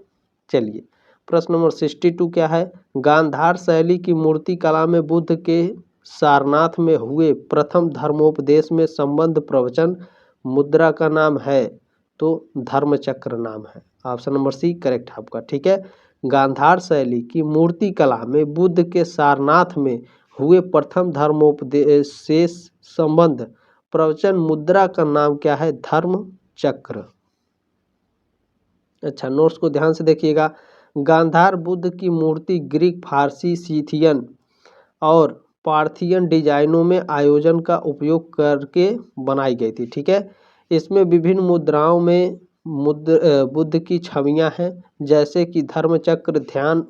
चलिए प्रश्न नंबर 62 क्या है। गांधार शैली की मूर्ति कला में बुद्ध के सारनाथ में हुए प्रथम धर्मोपदेश में संबंध प्रवचन मुद्रा का नाम है? तो धर्मचक्र नाम है। ऑप्शन नंबर सी करेक्ट है आपका, ठीक है। गांधार शैली की मूर्ति कला में बुद्ध के सारनाथ में हुए प्रथम धर्मोपदेश से संबंध प्रवचन मुद्रा का नाम क्या है? धर्म चक्र। अच्छा नोट्स को ध्यान से देखिएगा। गांधार बुद्ध की मूर्ति ग्रीक, फारसी, सीथियन और पार्थियन डिजाइनों में आयोजन का उपयोग करके बनाई गई थी। ठीक है, इसमें विभिन्न मुद्राओं में बुद्ध की छवियां हैं, जैसे कि धर्मचक्र, ध्यान,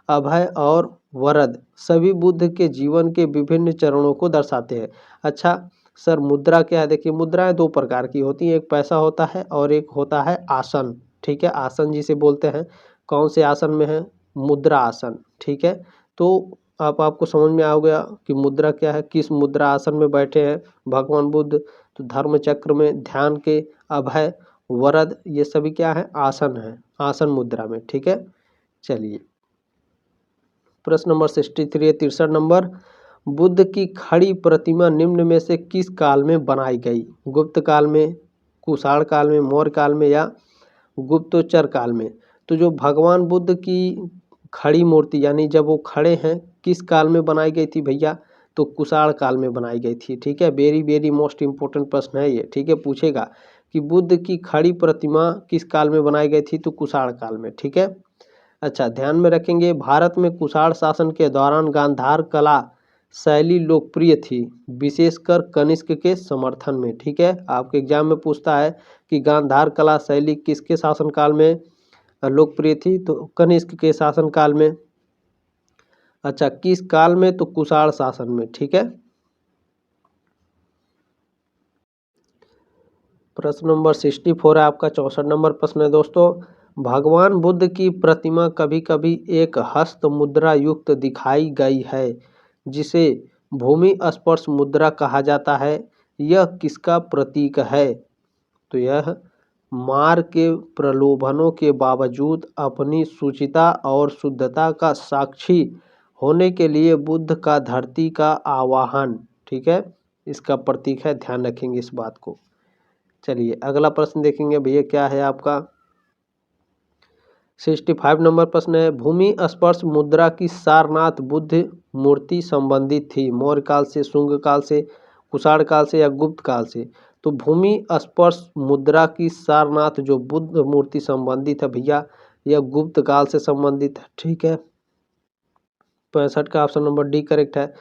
अभय और वरद। सभी बुद्ध के जीवन के विभिन्न चरणों को दर्शाते हैं। अच्छा सर, मुद्रा क्या है? देखिए, मुद्राएं दो प्रकार की होती हैं, एक पैसा होता है और एक होता है आसन। ठीक है, आसन जिसे बोलते हैं। कौन से आसन में है? मुद्रा आसन। ठीक है, तो आपको समझ में आ गया कि मुद्रा क्या है, किस मुद्रा आसन में बैठे हैं भगवान बुद्ध। तो धर्म चक्र में, ध्यान के, अभय, वरद, ये सभी क्या है? आसन है, आसन मुद्रा में। ठीक है, चलिए प्रश्न नंबर 63 63 नंबर, बुद्ध की खड़ी प्रतिमा निम्न में से किस काल में बनाई गई? गुप्त काल में, कुषाण काल में, मौर्य काल में या गुप्तोत्तर काल में? तो जो भगवान बुद्ध की खड़ी मूर्ति यानी जब वो खड़े हैं, किस काल में बनाई गई थी भैया? तो कुषाण काल में बनाई गई थी। ठीक है, वेरी वेरी मोस्ट इम्पोर्टेंट प्रश्न है ये। ठीक है, पूछेगा कि बुद्ध की खड़ी प्रतिमा किस काल में बनाई गई थी? तो कुषाण काल में। ठीक है, अच्छा ध्यान में रखेंगे, भारत में कुषाण शासन के दौरान गांधार कला शैली लोकप्रिय थी, विशेषकर कनिष्क के समर्थन में। ठीक है, आपके एग्जाम में पूछता है कि गांधार कला शैली किसके शासनकाल में लोकप्रिय थी? तो कनिष्क के शासनकाल में। अच्छा, किस काल में? तो कुषाण शासन में। ठीक है, प्रश्न नंबर 64 है आपका। 64 नंबर प्रश्न है दोस्तों, भगवान बुद्ध की प्रतिमा कभी कभी एक हस्त मुद्रा युक्त दिखाई गई है, जिसे भूमि स्पर्श मुद्रा कहा जाता है। यह किसका प्रतीक है? तो यह मार के प्रलोभनों के बावजूद अपनी शुचिता और शुद्धता का साक्षी होने के लिए बुद्ध का धरती का आवाहन, ठीक है, इसका प्रतीक है। ध्यान रखेंगे इस बात को। चलिए अगला प्रश्न देखेंगे भैया, क्या है आपका 65 नंबर प्रश्न है, भूमि स्पर्श मुद्रा की सारनाथ बुद्ध मूर्ति संबंधित थी, मौर्य काल से, शुंग काल से, कुषाण काल से या गुप्त काल से? तो भूमि स्पर्श मुद्रा की सारनाथ जो बुद्ध मूर्ति संबंधित है भैया, यह गुप्त काल से संबंधित है। ठीक है, 65 का ऑप्शन नंबर डी करेक्ट है।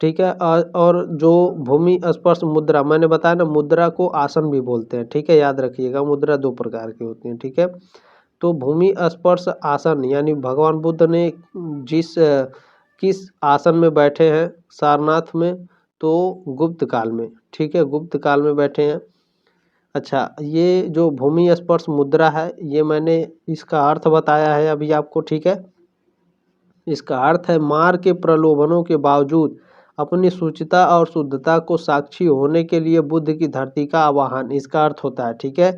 ठीक है, और जो भूमि स्पर्श मुद्रा मैंने बताया ना, मुद्रा को आसन भी बोलते हैं। ठीक है, याद रखिएगा, मुद्रा दो प्रकार की होती हैं। ठीक है, तो भूमि स्पर्श आसन यानी भगवान बुद्ध ने किस आसन में बैठे हैं सारनाथ में? तो गुप्त काल में। ठीक है, गुप्त काल में बैठे हैं। अच्छा, ये जो भूमि स्पर्श मुद्रा है, ये मैंने इसका अर्थ बताया है अभी आपको। ठीक है, इसका अर्थ है मार के प्रलोभनों के बावजूद अपनी शुचिता और शुद्धता को साक्षी होने के लिए बुद्ध की धरती का आवाहन, इसका अर्थ होता है। ठीक है,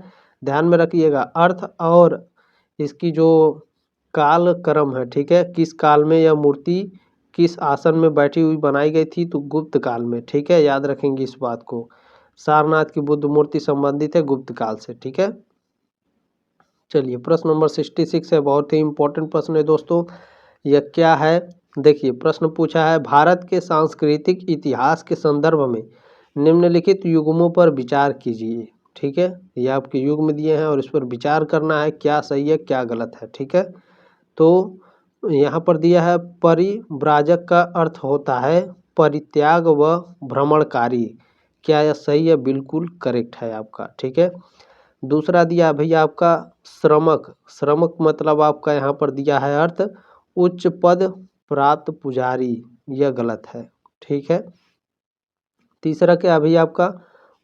ध्यान में रखिएगा अर्थ और इसकी जो काल क्रम है। ठीक है, किस काल में यह मूर्ति किस आसन में बैठी हुई बनाई गई थी? तो गुप्त काल में। ठीक है, याद रखेंगे इस बात को। सारनाथ की बुद्ध मूर्ति संबंधित है गुप्त काल से। ठीक है, चलिए प्रश्न नंबर 66 है, बहुत ही इंपॉर्टेंट प्रश्न है दोस्तों। यह क्या है? देखिए, प्रश्न पूछा है, भारत के सांस्कृतिक इतिहास के संदर्भ में निम्नलिखित युग्मों पर विचार कीजिए। ठीक है, ये आपके युग्म दिए हैं और इस पर विचार करना है, क्या सही है क्या गलत है। ठीक है, तो यहाँ पर दिया है परिव्राजक का अर्थ होता है परित्याग व भ्रमणकारी। क्या यह सही है? बिल्कुल करेक्ट है आपका। ठीक है, दूसरा दिया भैया आपका श्रमक। श्रमक मतलब आपका यहाँ पर दिया है अर्थ उच्च पद प्राप्त पुजारी, यह गलत है। ठीक है, तीसरा क्या भैया आपका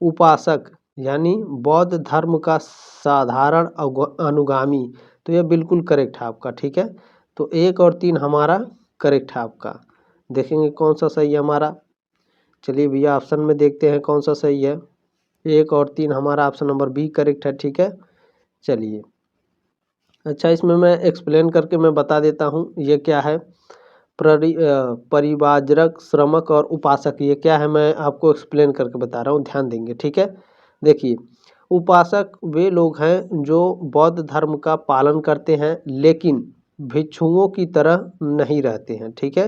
उपासक यानी बौद्ध धर्म का साधारण अनुगामी, तो यह बिल्कुल करेक्ट है आपका। ठीक है, तो 1 और 3 हमारा करेक्ट है आपका। देखेंगे कौन सा सही है हमारा। चलिए भैया ऑप्शन में देखते हैं कौन सा सही है। 1 और 3 हमारा ऑप्शन नंबर बी करेक्ट है। ठीक है, चलिए अच्छा, इसमें मैं एक्सप्लेन करके मैं बता देता हूँ ये क्या है। परिवाजक, श्रमक और उपासक, ये क्या है मैं आपको एक्सप्लेन करके बता रहा हूँ, ध्यान देंगे। ठीक है, देखिए उपासक वे लोग हैं जो बौद्ध धर्म का पालन करते हैं लेकिन भिक्षुओं की तरह नहीं रहते हैं। ठीक है,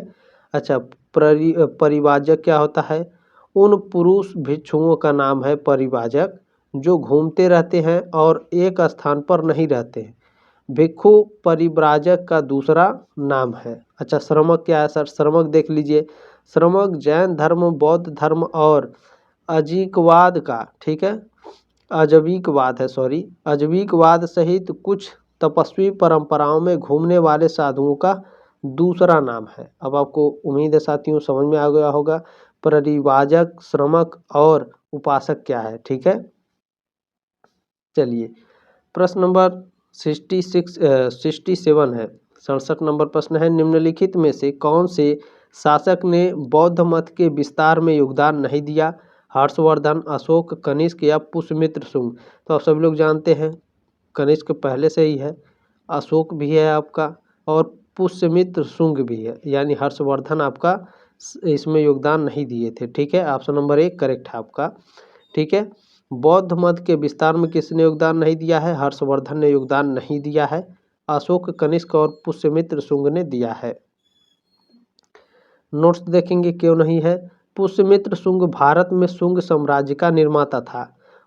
अच्छा परिवाजक क्या होता है? उन पुरुष भिक्षुओं का नाम है परिवाजक जो घूमते रहते हैं और एक स्थान पर नहीं रहते हैं। भिक्षु परिव्राजक का दूसरा नाम है। अच्छा, श्रमक क्या है सर? श्रमक देख लीजिए, श्रमक जैन धर्म, बौद्ध धर्म और अजीकवाद का, ठीक है, अजवीकवाद है, सॉरी, अजवीकवाद सहित कुछ तपस्वी परंपराओं में घूमने वाले साधुओं का दूसरा नाम है। अब आपको उम्मीद है साथियों समझ में आ गया होगा परिव्राजक, श्रमक और उपासक क्या है, ठीक है। चलिए, प्रश्न नंबर 67 है, 67 नंबर प्रश्न है, निम्नलिखित में से कौन से शासक ने बौद्ध मत के विस्तार में योगदान नहीं दिया? हर्षवर्धन, अशोक, कनिष्क या पुष्यमित्र शुंग? तो आप सभी लोग जानते हैं कनिष्क पहले से ही है, अशोक भी है आपका और पुष्यमित्र शुंग भी है, यानी हर्षवर्धन आपका इसमें योगदान नहीं दिए थे, ठीक है। ऑप्शन नंबर 1 करेक्ट है आपका, ठीक है। बौद्ध मत के विस्तार में किसने योगदान नहीं दिया है? हर्षवर्धन ने योगदान नहीं दिया है, अशोक, कनिष्क और पुष्यमित्र शुंग ने दिया है। नोट्स देखेंगे क्यों नहीं है। पुष्यमित्र शुंग भारत में शुंग साम्राज्य का निर्माता था,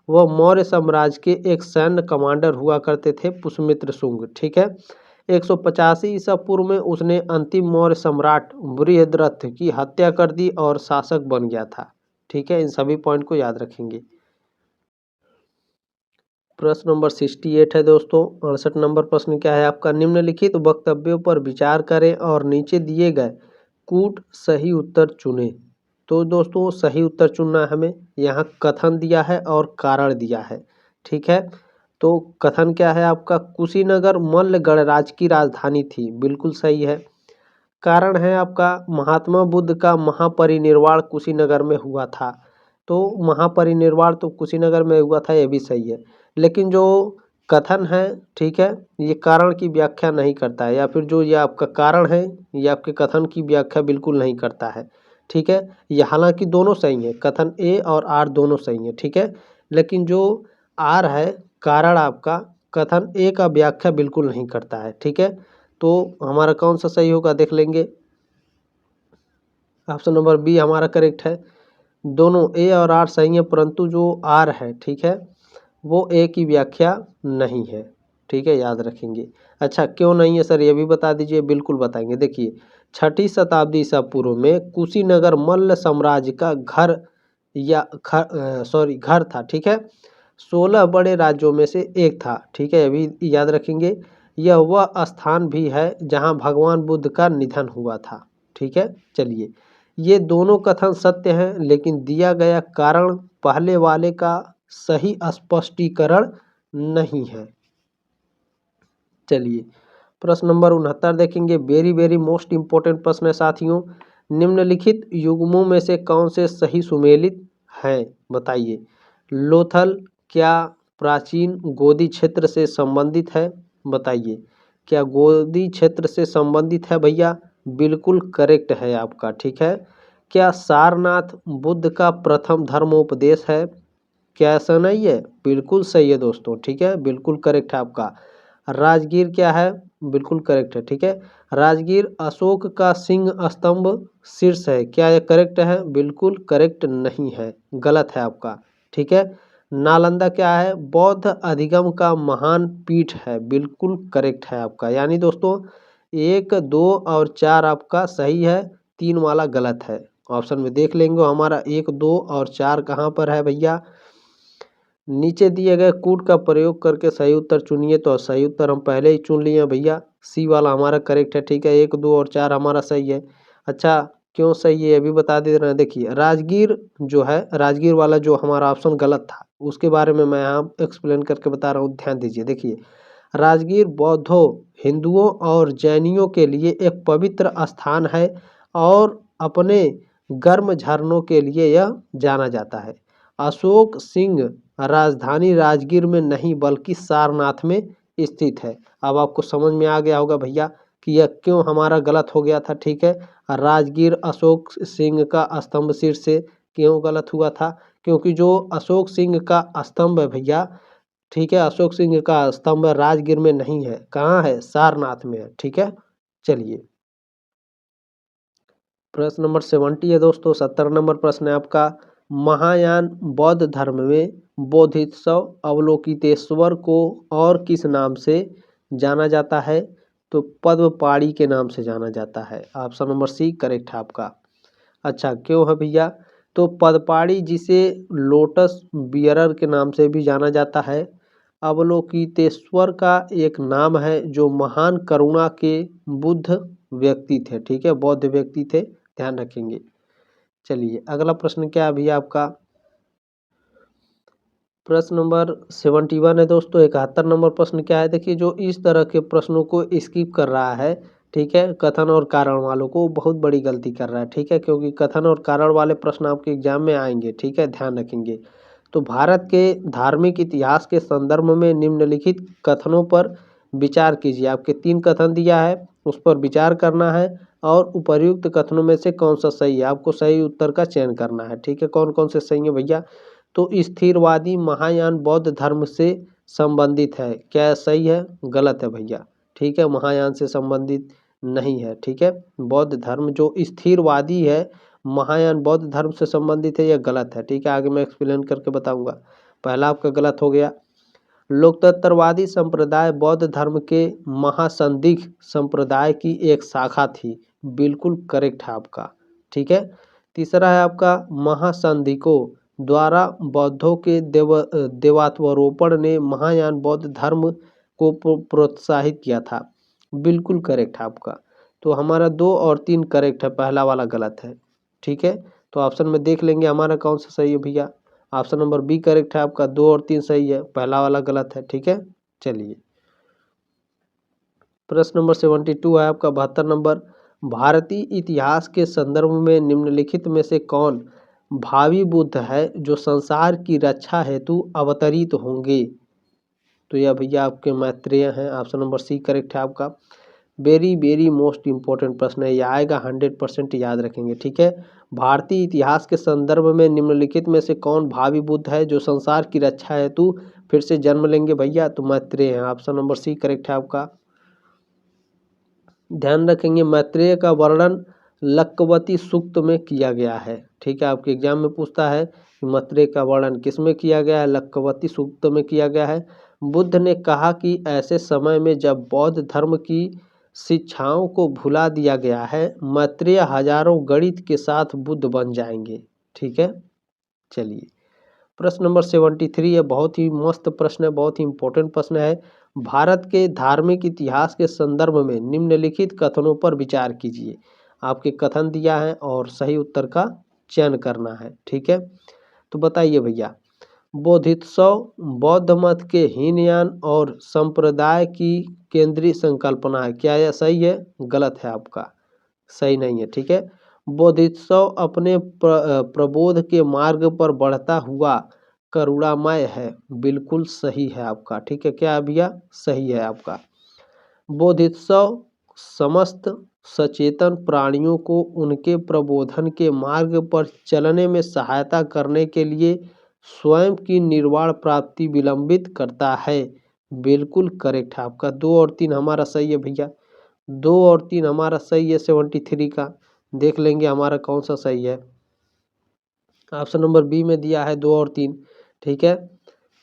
वह मौर्य साम्राज्य के एक सैन्य कमांडर हुआ करते थे पुष्यमित्र शुंग, ठीक है। 185 ईसा पूर्व में उसने अंतिम मौर्य सम्राट बृहद्रथ की हत्या कर दी और शासक बन गया था, ठीक है। इन सभी पॉइंट को याद रखेंगे। प्रश्न नंबर 68 है दोस्तों, 68 नंबर प्रश्न क्या है आपका? निम्नलिखित वक्तव्यों पर विचार करें और नीचे दिए गए कूट सही उत्तर चुनें। तो दोस्तों सही उत्तर चुनना है हमें, यहाँ कथन दिया है और कारण दिया है, ठीक है। तो कथन क्या है आपका? कुशीनगर मल्ल गणराज्य की राजधानी थी, बिल्कुल सही है। कारण है आपका महात्मा बुद्ध का महापरिनिर्वाण कुशीनगर में हुआ था, तो महापरिनिर्वाण तो कुशीनगर में हुआ था, ये भी सही है। लेकिन जो कथन है, ठीक है, ये कारण की व्याख्या नहीं करता है, या फिर जो ये आपका कारण है ये आपके कथन की व्याख्या बिल्कुल नहीं करता है, ठीक है। ये हालांकि दोनों सही है, कथन ए और आर दोनों सही है, ठीक है। लेकिन जो आर है कारण आपका कथन ए का व्याख्या बिल्कुल नहीं करता है, ठीक है। तो हमारा कौन सा सही होगा देख लेंगे। ऑप्शन नंबर बी हमारा करेक्ट है, दोनों ए और आर सही है, परंतु जो आर है, ठीक है, वो ए की व्याख्या नहीं है, ठीक है, याद रखेंगे। अच्छा क्यों नहीं है सर, ये भी बता दीजिए। बिल्कुल बताएंगे। देखिए 6ठी शताब्दी ईसा पूर्व में कुशीनगर मल्ल साम्राज्य का घर या घर था, ठीक है। 16 बड़े राज्यों में से एक था, ठीक है, अभी याद रखेंगे। यह वह स्थान भी है जहां भगवान बुद्ध का निधन हुआ था, ठीक है। चलिए, ये दोनों कथन सत्य हैं, लेकिन दिया गया कारण पहले वाले का सही स्पष्टीकरण नहीं है। चलिए, प्रश्न नंबर 69 देखेंगे, वेरी वेरी मोस्ट इंपॉर्टेंट प्रश्न है साथियों। निम्नलिखित युग्मों में से कौन से सही सुमेलित हैं, बताइए। लोथल क्या प्राचीन गोदी क्षेत्र से संबंधित है? बताइए, क्या गोदी क्षेत्र से संबंधित है भैया? बिल्कुल करेक्ट है आपका, ठीक है। क्या सारनाथ बुद्ध का प्रथम धर्मोपदेश है? क्या ऐसा नहीं है? बिल्कुल सही है दोस्तों, ठीक है, बिल्कुल करेक्ट है आपका। राजगीर क्या है? बिल्कुल करेक्ट है, ठीक है। राजगीर अशोक का सिंह स्तंभ शीर्ष है, क्या यह करेक्ट है? बिल्कुल करेक्ट नहीं है, गलत है आपका, ठीक है। नालंदा क्या है? बौद्ध अधिगम का महान पीठ है, बिल्कुल करेक्ट है आपका। यानी दोस्तों 1, 2 और 4 आपका सही है, 3 वाला गलत है। ऑप्शन में देख लेंगे हमारा 1, 2 और 4 कहाँ पर है भैया। नीचे दिए गए कूट का प्रयोग करके सही उत्तर चुनिए, तो सही उत्तर हम पहले ही चुन लिए हैं भैया, सी वाला हमारा करेक्ट है, ठीक है। 1, 2 और 4 हमारा सही है। अच्छा क्यों सही है ये भी बता दे रहे हैं। देखिए राजगीर जो है, राजगीर वाला जो हमारा ऑप्शन गलत था, उसके बारे में मैं यहाँ एक्सप्लेन करके बता रहा हूँ, ध्यान दीजिए। देखिए राजगीर बौद्धों, हिंदुओं और जैनियों के लिए एक पवित्र स्थान है और अपने गर्म झरनों के लिए यह जाना जाता है। अशोक सिंह राजधानी राजगीर में नहीं बल्कि सारनाथ में स्थित है। अब आपको समझ में आ गया होगा भैया कि यह क्यों हमारा गलत हो गया था, ठीक है। राजगीर अशोक सिंह का स्तंभ शीर्ष से क्यों गलत हुआ था? क्योंकि जो अशोक सिंह का स्तंभ है भैया, ठीक है, अशोक सिंह का स्तंभ राजगीर में नहीं है, कहाँ है? सारनाथ में है, ठीक है। चलिए, प्रश्न नंबर 70 है दोस्तों, 70 नंबर प्रश्न है आपका। महायान बौद्ध धर्म में बोधिसत्व अवलोकितेश्वर को और किस नाम से जाना जाता है? तो पद्मपाड़ी के नाम से जाना जाता है। ऑप्शन नंबर सी करेक्ट है आपका। अच्छा, क्यों है भैया? तो पद्मपाड़ी जिसे लोटस बियरर के नाम से भी जाना जाता है, अवलोकितेश्वर का एक नाम है जो महान करुणा के बुद्ध व्यक्ति थे। ठीक है, बौद्ध व्यक्ति थे, ध्यान रखेंगे। चलिए अगला प्रश्न क्या है भैया आपका? प्रश्न नंबर 71 है दोस्तों। 71 नंबर प्रश्न क्या है? देखिए, जो इस तरह के प्रश्नों को स्किप कर रहा है, ठीक है, कथन और कारण वालों को, बहुत बड़ी गलती कर रहा है। ठीक है, क्योंकि कथन और कारण वाले प्रश्न आपके एग्जाम में आएंगे। ठीक है, ध्यान रखेंगे। तो भारत के धार्मिक इतिहास के संदर्भ में निम्नलिखित कथनों पर विचार कीजिए। आपके 3 कथन दिया है, उस पर विचार करना है और उपर्युक्त कथनों में से कौन सा सही है, आपको सही उत्तर का चयन करना है। ठीक है, कौन कौन से सही है भैया? तो स्थिरवादी महायान बौद्ध धर्म से संबंधित है। क्या सही है? गलत है भैया। ठीक है, महायान से संबंधित नहीं है। ठीक है, बौद्ध धर्म जो स्थिरवादी है, महायान बौद्ध धर्म से संबंधित है, यह गलत है। ठीक है, आगे मैं एक्सप्लेन करके बताऊंगा। पहला आपका गलत हो गया। लोकतंत्रवादी संप्रदाय बौद्ध धर्म के महासंदिग्ध संप्रदाय की एक शाखा थी। बिल्कुल करेक्ट है आपका। ठीक है, तीसरा है आपका महासंधिकों द्वारा बौद्धों के देवत्वारोपण ने महायान बौद्ध धर्म को प्रोत्साहित किया था। बिल्कुल करेक्ट है आपका। तो हमारा 2 और 3 करेक्ट है, पहला वाला गलत है। ठीक है, तो ऑप्शन में देख लेंगे हमारा कौन सा सही है भैया। ऑप्शन नंबर बी करेक्ट है आपका। 2 और 3 सही है, पहला वाला गलत है। ठीक है, चलिए प्रश्न नंबर 72 है आपका। 72 नंबर, भारतीय इतिहास के संदर्भ में निम्नलिखित में से कौन भावी बुद्ध है जो संसार की रक्षा हेतु अवतरित होंगे? तो यह भैया आपके मैत्रेय हैं। ऑप्शन नंबर सी करेक्ट है आपका। वेरी वेरी मोस्ट इंपॉर्टेंट प्रश्न है, यह आएगा 100% याद रखेंगे। ठीक है, भारतीय इतिहास के संदर्भ में निम्नलिखित में से कौन भावी बुद्ध है जो संसार की रक्षा हेतु फिर से जन्म लेंगे भैया? तो मैत्रेय हैं। ऑप्शन नंबर सी करेक्ट है आपका। ध्यान रखेंगे, मैत्रेय का वर्णन लक्कवती सूक्त में किया गया है। ठीक है, आपके एग्जाम में पूछता है कि मैत्रेय का वर्णन किस में किया गया है? लक्कवती सूक्त में किया गया है। बुद्ध ने कहा कि ऐसे समय में जब बौद्ध धर्म की शिक्षाओं को भुला दिया गया है, मैत्रेय हजारों गणित के साथ बुद्ध बन जाएंगे। ठीक है, चलिए प्रश्न नंबर 73 है। बहुत ही मस्त प्रश्न है, बहुत ही इंपॉर्टेंट प्रश्न है। भारत के धार्मिक इतिहास के संदर्भ में निम्नलिखित कथनों पर विचार कीजिए। आपके कथन दिया है और सही उत्तर का चयन करना है। ठीक है, तो बताइए भैया, बोधिसत्व बौद्ध मत के हीनयान और संप्रदाय की केंद्रीय संकल्पना है। क्या यह सही है? गलत है आपका, सही नहीं है। ठीक है, बोधिसत्व अपने प्रबोध के मार्ग पर बढ़ता हुआ करुणामय है। बिल्कुल सही है आपका। ठीक है, क्या भैया? सही है आपका। बोधिसत्व समस्त सचेतन प्राणियों को उनके प्रबोधन के मार्ग पर चलने में सहायता करने के लिए स्वयं की निर्वाण प्राप्ति विलंबित करता है। बिल्कुल करेक्ट है आपका। 2 और 3 हमारा सही है भैया। 2 और 3 हमारा सही है 73 का। देख लेंगे हमारा कौन सा सही है। ऑप्शन नंबर बी में दिया है 2 और 3। ठीक है,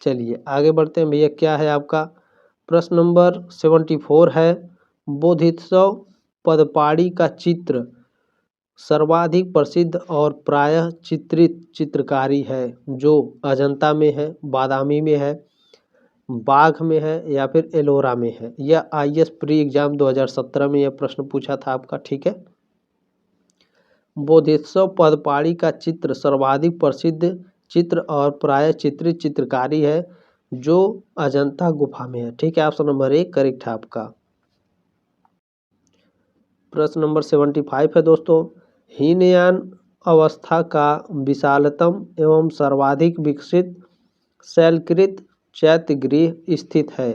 चलिए आगे बढ़ते हैं भैया। क्या है आपका? प्रश्न नंबर 74 है। बोधिसत्व पदपाड़ी का चित्र सर्वाधिक प्रसिद्ध और प्रायः चित्रित चित्रकारी है जो अजंता में है, बादामी में है, बाघ में है या फिर एलोरा में है। यह IAS प्री एग्जाम 2017 में यह प्रश्न पूछा था आपका। ठीक है, बोधिसत्व पदपाड़ी का चित्र सर्वाधिक प्रसिद्ध चित्र और प्राय चित्रित चित्रकारी है जो अजंता गुफा में है। ठीक है, ऑप्शन नंबर 1 करेक्ट है आपका। प्रश्न नंबर 75 है दोस्तों। हीनयान अवस्था का विशालतम एवं सर्वाधिक विकसित शैलकृत चैत्यगृह स्थित है।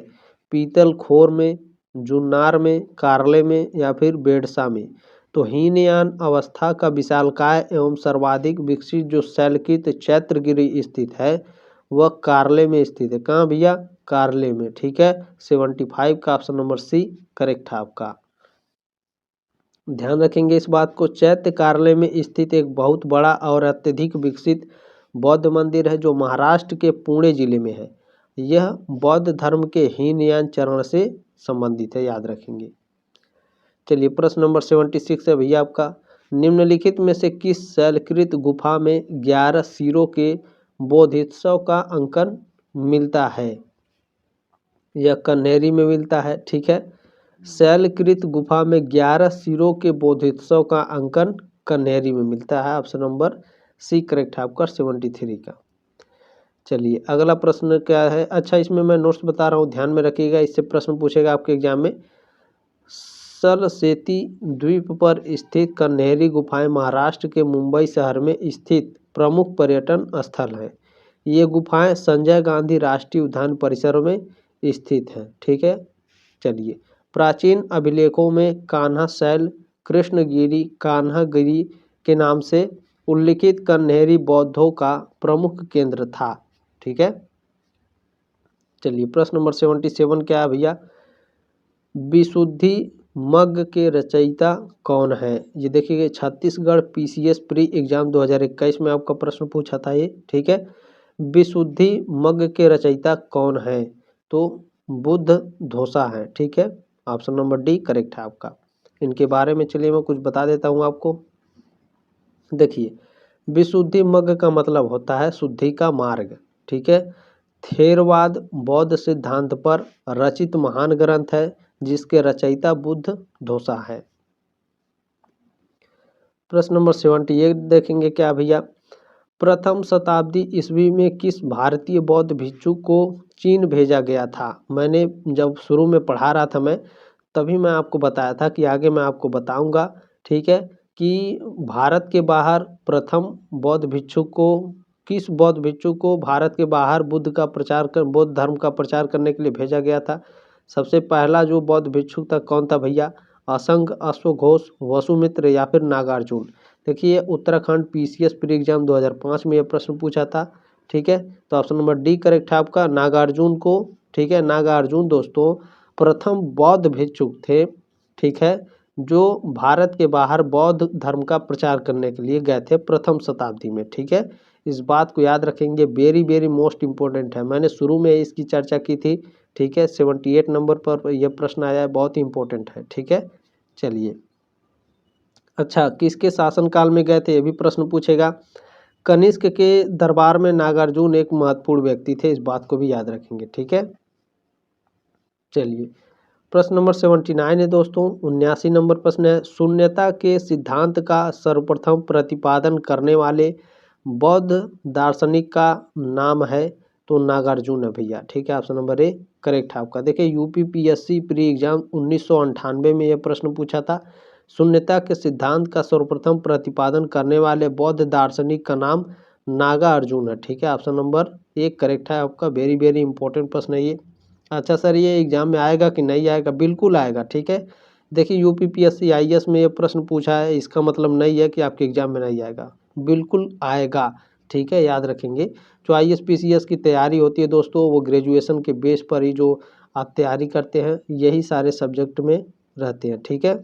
पीतल खोर में, जुन्नार में, कारले में या फिर बेडसा में। तो हीनयान अवस्था का विशालकाय एवं सर्वाधिक विकसित जो शैलकृत चैत्यगृह स्थित है वह कारले में स्थित है। कहाँ भैया? कारले में। ठीक है, 75 का ऑप्शन नंबर सी करेक्ट है आपका। ध्यान रखेंगे इस बात को, चैत्य कारले में स्थित एक बहुत बड़ा और अत्यधिक विकसित बौद्ध मंदिर है जो महाराष्ट्र के पुणे जिले में है। यह बौद्ध धर्म के हीनयान चरण से संबंधित है, याद रखेंगे। चलिए प्रश्न नंबर 76 है भैया आपका, निम्नलिखित में से किस शैलकृत गुफा में 11 सिरों के बोधिसत्व का अंकन मिलता है? यह कन्हेरी में मिलता है, ठीक है। शैलकृत गुफा में 11 सिरों के बोधिसत्व का अंकन कन्हेरी में मिलता है। ऑप्शन नंबर सी करेक्ट है आपका 73 का। चलिए अगला प्रश्न क्या है? अच्छा, इसमें मैं नोट्स बता रहा हूँ, ध्यान में रखिएगा, इससे प्रश्न पूछेगा आपके एग्जाम में। सलसेती द्वीप पर स्थित कन्हेरी गुफाएं महाराष्ट्र के मुंबई शहर में स्थित प्रमुख पर्यटन स्थल हैं। ये गुफाएं संजय गांधी राष्ट्रीय उद्यान परिसर में स्थित हैं, ठीक है। चलिए, प्राचीन अभिलेखों में कान्हा शैल, कृष्णगिरी, कान्हागिरी के नाम से उल्लिखित कन्हेरी बौद्धों का प्रमुख केंद्र था, ठीक है। चलिए प्रश्न नंबर 77 क्या है भैया? विशुद्धि मग्ग के रचयिता कौन है? ये देखिए छत्तीसगढ़ पीसीएस प्री एग्जाम 2021 में आपका प्रश्न पूछा था ये, ठीक है। विशुद्धि मग्ग के रचयिता कौन है? तो बुद्ध धोसा है, ठीक है। ऑप्शन नंबर डी करेक्ट है आपका। इनके बारे में चलिए मैं कुछ बता देता हूँ आपको। देखिए, विशुद्धि मग्ग का मतलब होता है शुद्धि का मार्ग, ठीक है। थेरवाद बौद्ध सिद्धांत पर रचित महान ग्रंथ है जिसके रचयिता बुद्ध धोसा है। प्रश्न नंबर 78 देखेंगे क्या भैया? प्रथम शताब्दी ईस्वी में किस भारतीय बौद्ध भिक्षु को चीन भेजा गया था? मैंने जब शुरू में पढ़ा रहा था मैं, तभी मैं आपको बताया था कि आगे मैं आपको बताऊंगा, ठीक है, कि भारत के बाहर प्रथम बौद्ध भिक्षु को, किस बौद्ध भिक्षु को भारत के बाहर बुद्ध धर्म का प्रचार करने के लिए भेजा गया था। सबसे पहला जो बौद्ध भिक्षु था कौन था भैया? असंग, अश्वघोष, वसुमित्र या फिर नागार्जुन। देखिए उत्तराखंड पीसीएस प्री एग्जाम 2005 में यह प्रश्न पूछा था, ठीक है। तो ऑप्शन नंबर डी करेक्ट है आपका, नागार्जुन को, ठीक है। नागार्जुन दोस्तों प्रथम बौद्ध भिक्षुक थे, ठीक है, जो भारत के बाहर बौद्ध धर्म का प्रचार करने के लिए गए थे प्रथम शताब्दी में, ठीक है। इस बात को याद रखेंगे, वेरी वेरी मोस्ट इंपॉर्टेंट है। मैंने शुरू में इसकी चर्चा की थी, ठीक है। 78 नंबर पर यह प्रश्न आया है, बहुत ही इंपॉर्टेंट है, ठीक है। चलिए, अच्छा, किसके शासनकाल में गए थे ये भी प्रश्न पूछेगा। कनिष्क के दरबार में नागार्जुन एक महत्वपूर्ण व्यक्ति थे, इस बात को भी याद रखेंगे, ठीक है। चलिए प्रश्न नंबर 79 है दोस्तों, 79 नंबर प्रश्न है, शून्यता के सिद्धांत का सर्वप्रथम प्रतिपादन करने वाले बौद्ध दार्शनिक का नाम है? तो नागार्जुन है भैया, ठीक है। ऑप्शन नंबर ए करेक्ट है आपका। देखिए यूपीपीएससी प्री एग्जाम 1998 में यह प्रश्न पूछा था, शून्यता के सिद्धांत का सर्वप्रथम प्रतिपादन करने वाले बौद्ध दार्शनिक का नाम नागार्जुन है, ठीक है। ऑप्शन नंबर ए करेक्ट है आपका। वेरी वेरी इंपॉर्टेंट प्रश्न है ये। अच्छा सर, ये एग्जाम में आएगा कि नहीं आएगा? बिल्कुल आएगा, ठीक है। देखिए यूपीपीएससी आईएएस में ये प्रश्न पूछा है, इसका मतलब नहीं है कि आपके एग्जाम में नहीं आएगा, बिल्कुल आएगा, ठीक है, याद रखेंगे। जो आईएएस पीसीएस की तैयारी होती है दोस्तों, वो ग्रेजुएशन के बेस पर ही जो आप तैयारी करते हैं, यही सारे सब्जेक्ट में रहते हैं, ठीक है।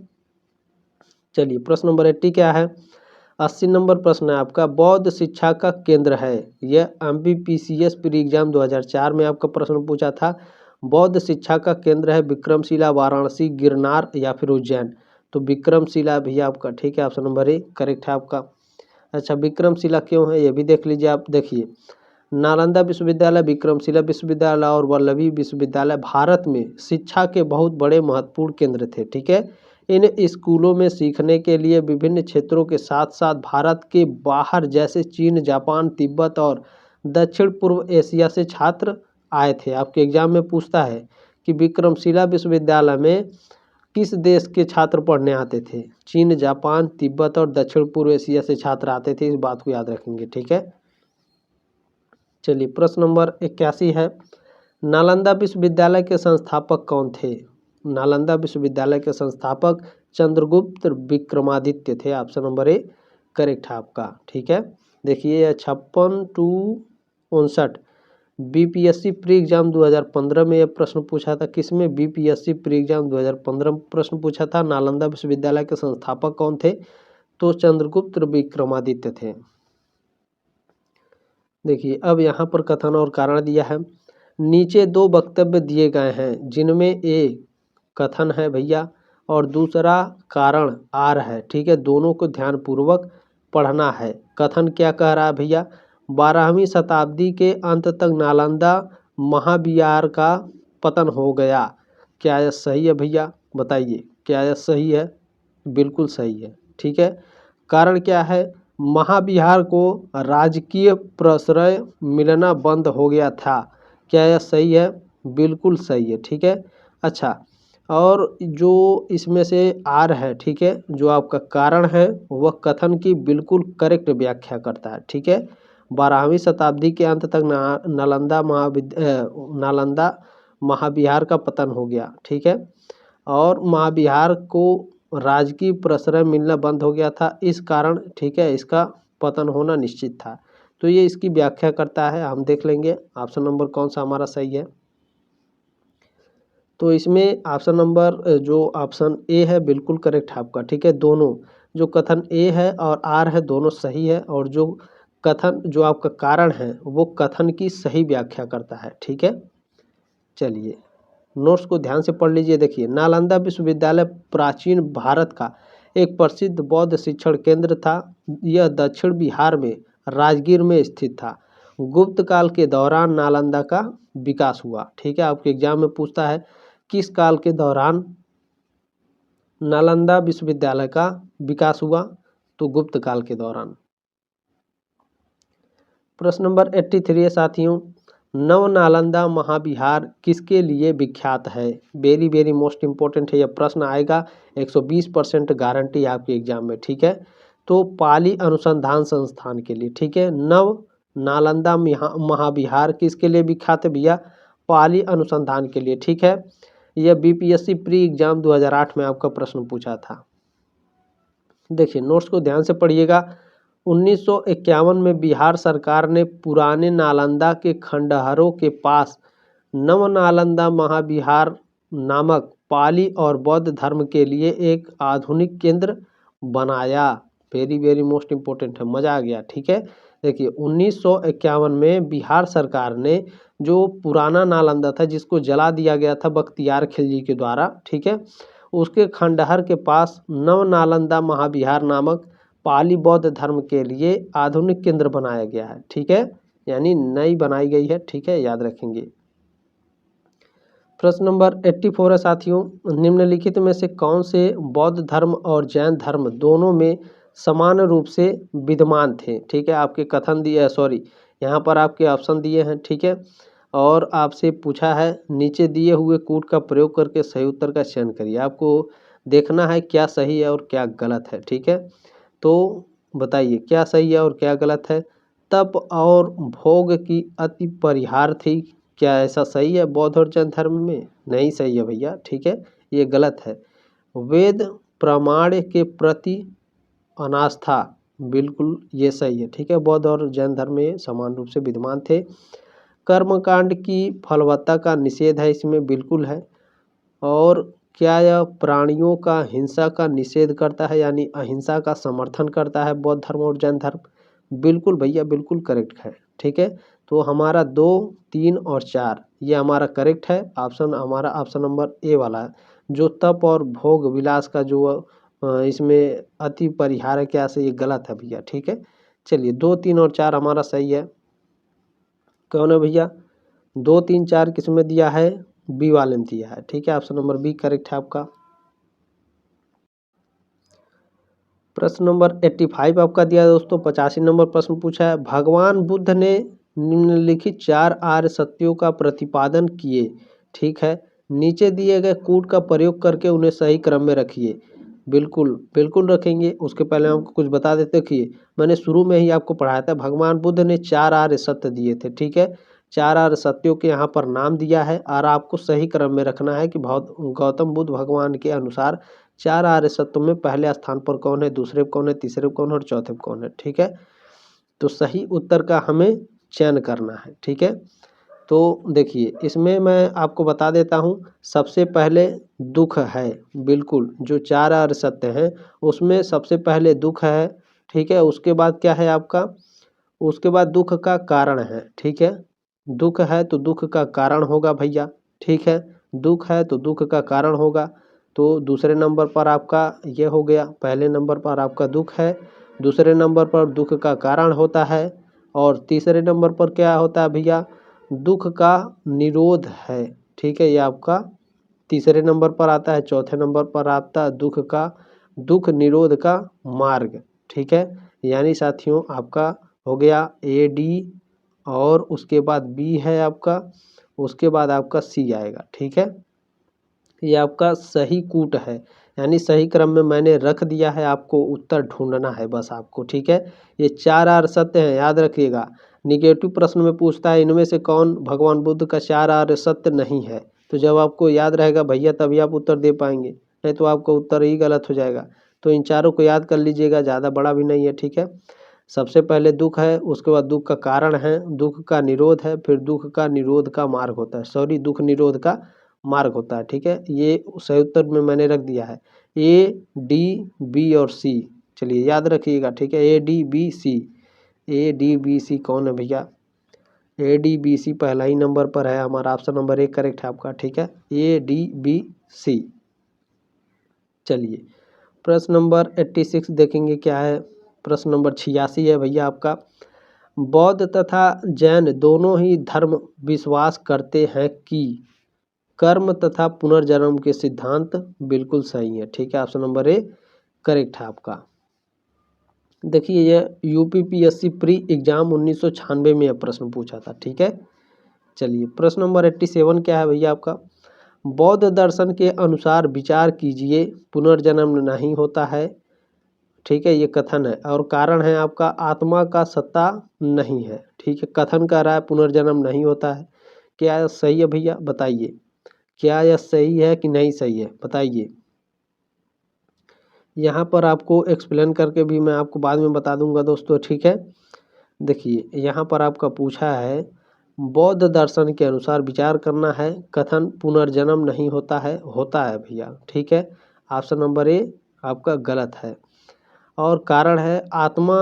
चलिए प्रश्न नंबर 80 क्या है? 80 नंबर प्रश्न है आपका, बौद्ध शिक्षा का केंद्र है। यह एमपीपीसीएस प्री एग्जाम 2004 में आपका प्रश्न पूछा था। बौद्ध शिक्षा का केंद्र है विक्रमशिला, वाराणसी, गिरनार या फिर उज्जैन? तो विक्रमशिला भैया आपका, ठीक है। ऑप्शन नंबर ए करेक्ट है आपका। अच्छा, विक्रमशिला क्यों है ये भी देख लीजिए आप। देखिए, नालंदा विश्वविद्यालय, विक्रमशिला विश्वविद्यालय और वल्लभी विश्वविद्यालय भारत में शिक्षा के बहुत बड़े महत्वपूर्ण केंद्र थे, ठीक है। इन स्कूलों में सीखने के लिए विभिन्न क्षेत्रों के साथ साथ भारत के बाहर जैसे चीन, जापान, तिब्बत और दक्षिण पूर्व एशिया से छात्र आए थे। आपके एग्जाम में पूछता है कि विक्रमशिला विश्वविद्यालय में किस देश के छात्र पढ़ने आते थे? चीन, जापान, तिब्बत और दक्षिण पूर्व एशिया से छात्र आते थे, इस बात को याद रखेंगे, ठीक है। चलिए प्रश्न नंबर 81 है, नालंदा विश्वविद्यालय के संस्थापक कौन थे? नालंदा विश्वविद्यालय के संस्थापक चंद्रगुप्त विक्रमादित्य थे। ऑप्शन नंबर ए करेक्ट है आपका, ठीक है। देखिए 56 टू 59 बीपीएससी प्री एग्जाम 2015 में यह प्रश्न पूछा था। किसमें? बीपीएससी प्री एग्जाम 2015 में प्रश्न पूछा था, नालंदा विश्वविद्यालय के संस्थापक कौन थे? तो चंद्रगुप्त विक्रमादित्य थे। देखिए अब यहाँ पर कथन और कारण दिया है, नीचे दो वक्तव्य दिए गए हैं जिनमें ए कथन है भैया, और दूसरा कारण आर है, ठीक है। दोनों को ध्यानपूर्वक पढ़ना है। कथन क्या कह रहा है भैया, 12वीं शताब्दी के अंत तक नालंदा महाविहार का पतन हो गया। क्या यह सही है भैया, बताइए क्या यह सही है? बिल्कुल सही है, ठीक है। कारण क्या है, महाविहार को राजकीय प्रश्रय मिलना बंद हो गया था। क्या यह सही है? बिल्कुल सही है, ठीक है। अच्छा, और जो इसमें से आर है, ठीक है, जो आपका कारण है वह कथन की बिल्कुल करेक्ट व्याख्या करता है, ठीक है। 12वीं शताब्दी के अंत तक नालंदा महाविहार का पतन हो गया, ठीक है। और महाविहार को राजकीय प्रश्रय मिलना बंद हो गया था, इस कारण, ठीक है, इसका पतन होना निश्चित था। तो ये इसकी व्याख्या करता है। हम देख लेंगे ऑप्शन नंबर कौन सा हमारा सही है। तो इसमें ऑप्शन नंबर जो ऑप्शन ए है बिल्कुल करेक्ट है आपका, ठीक है। दोनों जो कथन ए है और आर है दोनों सही है, और जो कथन जो आपका कारण है वो कथन की सही व्याख्या करता है, ठीक है। चलिए नोट्स को ध्यान से पढ़ लीजिए। देखिए, नालंदा विश्वविद्यालय प्राचीन भारत का एक प्रसिद्ध बौद्ध शिक्षण केंद्र था। यह दक्षिण बिहार में राजगीर में स्थित था। गुप्त काल के दौरान नालंदा का विकास हुआ, ठीक है। आपके एग्जाम में पूछता है किस काल के दौरान नालंदा विश्वविद्यालय का विकास हुआ, तो गुप्त काल के दौरान। प्रश्न नंबर 83 है साथियों, नव नालंदा महाविहार किसके लिए विख्यात है? वेरी वेरी मोस्ट इंपॉर्टेंट है, यह प्रश्न आएगा, 120% गारंटी है आपके एग्जाम में, ठीक है। तो पाली अनुसंधान संस्थान के लिए, ठीक है। नव नालंदा महाविहार किसके लिए विख्यात है भैया? पाली अनुसंधान के लिए, ठीक है। यह बीपीएससी प्री एग्जाम 2008 में आपका प्रश्न पूछा था। देखिए नोट्स को ध्यान से पढ़िएगा। 1951 में बिहार सरकार ने पुराने नालंदा के खंडहरों के पास नव नालंदा महाविहार नामक पाली और बौद्ध धर्म के लिए एक आधुनिक केंद्र बनाया। वेरी वेरी मोस्ट इम्पोर्टेंट है, मजा आ गया, ठीक है। देखिए 1951 में बिहार सरकार ने जो पुराना नालंदा था जिसको जला दिया गया था बख्तियार खिलजी के द्वारा, ठीक है, उसके खंडहर के पास नव नालंदा महाविहार नामक पाली बौद्ध धर्म के लिए आधुनिक केंद्र बनाया गया है, ठीक है, यानी नई बनाई गई है, ठीक है, याद रखेंगे। प्रश्न नंबर 84 है साथियों, निम्नलिखित में से कौन से बौद्ध धर्म और जैन धर्म दोनों में समान रूप से विद्यमान थे? ठीक है, आपके कथन दिए, सॉरी यहाँ पर आपके ऑप्शन दिए हैं, ठीक है, और आपसे पूछा है नीचे दिए हुए कूट का प्रयोग करके सही उत्तर का चयन करिए। आपको देखना है क्या सही है और क्या गलत है, ठीक है। तो बताइए क्या सही है और क्या गलत है। तप और भोग की अति परिहार थी, क्या ऐसा सही है बौद्ध और जैन धर्म में? नहीं सही है भैया, ठीक है, ये गलत है। वेद प्रमाण के प्रति अनास्था, बिल्कुल ये सही है, ठीक है, बौद्ध और जैन धर्म में समान रूप से विद्यमान थे। कर्मकांड की फलवत्ता का निषेध है, इसमें बिल्कुल है। और क्या यह प्राणियों का हिंसा का निषेध करता है, यानी अहिंसा का समर्थन करता है बौद्ध धर्म और जैन धर्म? बिल्कुल भैया, बिल्कुल करेक्ट है, ठीक है। तो हमारा 2, 3 और 4 ये हमारा करेक्ट है। ऑप्शन हमारा ऑप्शन नंबर ए वाला है, जो तप और भोग विलास का जो इसमें अति परिहार है, क्या से ये गलत है भैया, ठीक है। चलिए 2, 3 और 4 हमारा सही है। कौन है भैया? 2, 3, 4 किस में दिया है? बी वाले में दिया है, ठीक है, ऑप्शन नंबर बी करेक्ट है आपका। प्रश्न नंबर 85 आपका दिया है दोस्तों, 85 नंबर प्रश्न पूछा है, भगवान बुद्ध ने निम्नलिखित 4 आर्य सत्यों का प्रतिपादन किए, ठीक है, नीचे दिए गए कूट का प्रयोग करके उन्हें सही क्रम में रखिए। बिल्कुल बिल्कुल रखेंगे। उसके पहले आपको कुछ बता देते, देखिए मैंने शुरू में ही आपको पढ़ाया था, भगवान बुद्ध ने 4 आर्य सत्य दिए थे, ठीक है, 4 आर्य सत्यों के यहाँ पर नाम दिया है, और आपको सही क्रम में रखना है कि गौतम बुद्ध भगवान के अनुसार 4 आर्य सत्यों में पहले स्थान पर कौन है, दूसरे पे कौन है, तीसरे पे कौन है और चौथे पे कौन है, ठीक है। तो सही उत्तर का हमें चयन करना है, ठीक है। तो देखिए इसमें मैं आपको बता देता हूँ, सबसे पहले दुख है, बिल्कुल जो 4 आर्य सत्य हैं उसमें सबसे पहले दुख है, ठीक है। उसके बाद क्या है आपका, उसके बाद दुख का कारण है, ठीक है, दुख है तो दुख का कारण होगा भैया, ठीक है। दुख है तो दुख का कारण होगा, तो दूसरे नंबर पर आपका ये हो गया। पहले नंबर पर आपका दुख है, दूसरे नंबर पर दुख का कारण होता है, और तीसरे नंबर पर क्या होता है भैया, दुख का निरोध है। ठीक है, ये आपका तीसरे नंबर पर आता है। चौथे नंबर पर आता है दुख निरोध का मार्ग। ठीक है, यानी साथियों आपका हो गया ए डी, और उसके बाद बी है आपका, उसके बाद आपका सी आएगा। ठीक है, ये आपका सही कूट है, यानी सही क्रम में मैंने रख दिया है, आपको उत्तर ढूंढना है बस आपको। ठीक है, ये 4 आर्य सत्य हैं, याद रखिएगा। निगेटिव प्रश्न में पूछता है इनमें से कौन भगवान बुद्ध का 4 आर्य सत्य नहीं है, तो जब आपको याद रहेगा भैया तभी आप उत्तर दे पाएंगे, नहीं तो आपका उत्तर ही गलत हो जाएगा। तो इन चारों को याद कर लीजिएगा, ज़्यादा बड़ा भी नहीं है। ठीक है, सबसे पहले दुख है, उसके बाद दुख का कारण है, दुख का निरोध है, फिर दुख का निरोध का मार्ग होता है, सॉरी दुख निरोध का मार्ग होता है। ठीक है, ये सही उत्तर में मैंने रख दिया है, ए डी बी और सी। चलिए याद रखिएगा। ठीक है, A D B C, A D B C कौन है भैया, ए डी बी सी पहला ही नंबर पर है हमारा, ऑप्शन नंबर 1 करेक्ट है आपका। ठीक है, ए डी बी सी। चलिए प्रश्न नंबर 86 देखेंगे क्या है। प्रश्न नंबर 86 है भैया आपका, बौद्ध तथा जैन दोनों ही धर्म विश्वास करते हैं कि कर्म तथा पुनर्जन्म के सिद्धांत बिल्कुल सही है। ठीक है, ऑप्शन नंबर 1 करेक्ट है आपका। देखिए यह यूपीपीएससी प्री एग्जाम 1996 में यह प्रश्न पूछा था। ठीक है, चलिए प्रश्न नंबर 87 क्या है भैया आपका, बौद्ध दर्शन के अनुसार विचार कीजिए पुनर्जन्म नहीं होता है। ठीक है, ये कथन है, और कारण है आपका आत्मा का सत्ता नहीं है। ठीक है, कथन कर रहा है पुनर्जन्म नहीं होता है, क्या यह सही है भैया बताइए, क्या यह सही है कि नहीं सही है बताइए। यहाँ पर आपको एक्सप्लेन करके भी मैं आपको बाद में बता दूंगा दोस्तों। ठीक है, देखिए यहाँ पर आपका पूछा है बौद्ध दर्शन के अनुसार विचार करना है, कथन पुनर्जन्म नहीं होता है भैया। ठीक है, ऑप्शन नंबर ए आपका गलत है, और कारण है आत्मा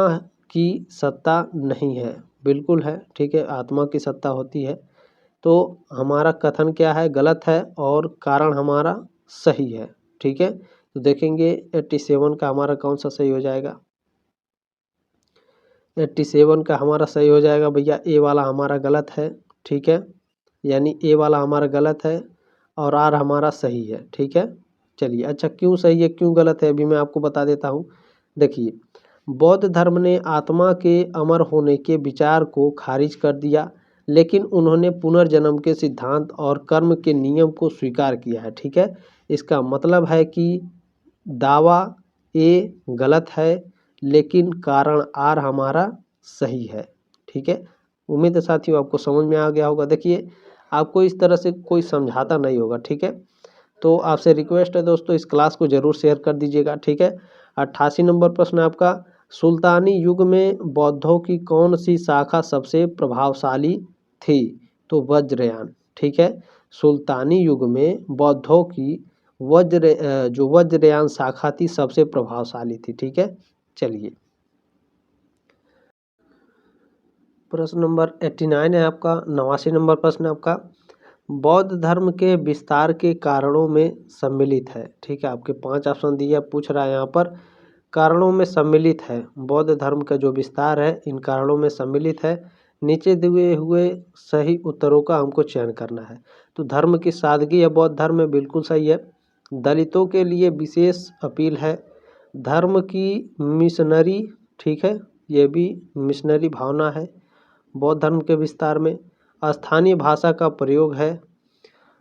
की सत्ता नहीं है, बिल्कुल है। ठीक है, आत्मा की सत्ता होती है, तो हमारा कथन क्या है, गलत है, और कारण हमारा सही है। ठीक है, तो देखेंगे 87 का हमारा कौन सा सही हो जाएगा। 87 का हमारा सही हो जाएगा भैया, ए वाला हमारा गलत है। ठीक है, यानी ए वाला हमारा गलत है और आर हमारा सही है। ठीक है, चलिए अच्छा क्यों सही है क्यों गलत है अभी मैं आपको बता देता हूँ। देखिए बौद्ध धर्म ने आत्मा के अमर होने के विचार को खारिज कर दिया, लेकिन उन्होंने पुनर्जन्म के सिद्धांत और कर्म के नियम को स्वीकार किया है। ठीक है, इसका मतलब है कि दावा ए गलत है, लेकिन कारण आर हमारा सही है। ठीक है, उम्मीद है साथियों आपको समझ में आ गया होगा। देखिए आपको इस तरह से कोई समझाता नहीं होगा। ठीक है, तो आपसे रिक्वेस्ट है दोस्तों इस क्लास को जरूर शेयर कर दीजिएगा। ठीक है, 88 नंबर प्रश्न आपका, सुल्तानी युग में बौद्धों की कौन सी शाखा सबसे प्रभावशाली थी, तो वज्रयान। ठीक है, सुल्तानी युग में बौद्धों की जो वज्रयान शाखा थी सबसे प्रभावशाली थी। ठीक है, चलिए प्रश्न नंबर 89 है आपका, 89 नंबर प्रश्न आपका, बौद्ध धर्म के विस्तार के कारणों में सम्मिलित है। ठीक है, आपके 5 ऑप्शन दिए, पूछ रहा है यहाँ पर कारणों में सम्मिलित है, बौद्ध धर्म का जो विस्तार है इन कारणों में सम्मिलित है, नीचे दिए हुए सही उत्तरों का हमको चयन करना है। तो धर्म की सादगी है बौद्ध धर्म में, बिल्कुल सही है। दलितों के लिए विशेष अपील है, धर्म की मिशनरी। ठीक है, ये भी मिशनरी भावना है बौद्ध धर्म के विस्तार में। स्थानीय भाषा का प्रयोग है,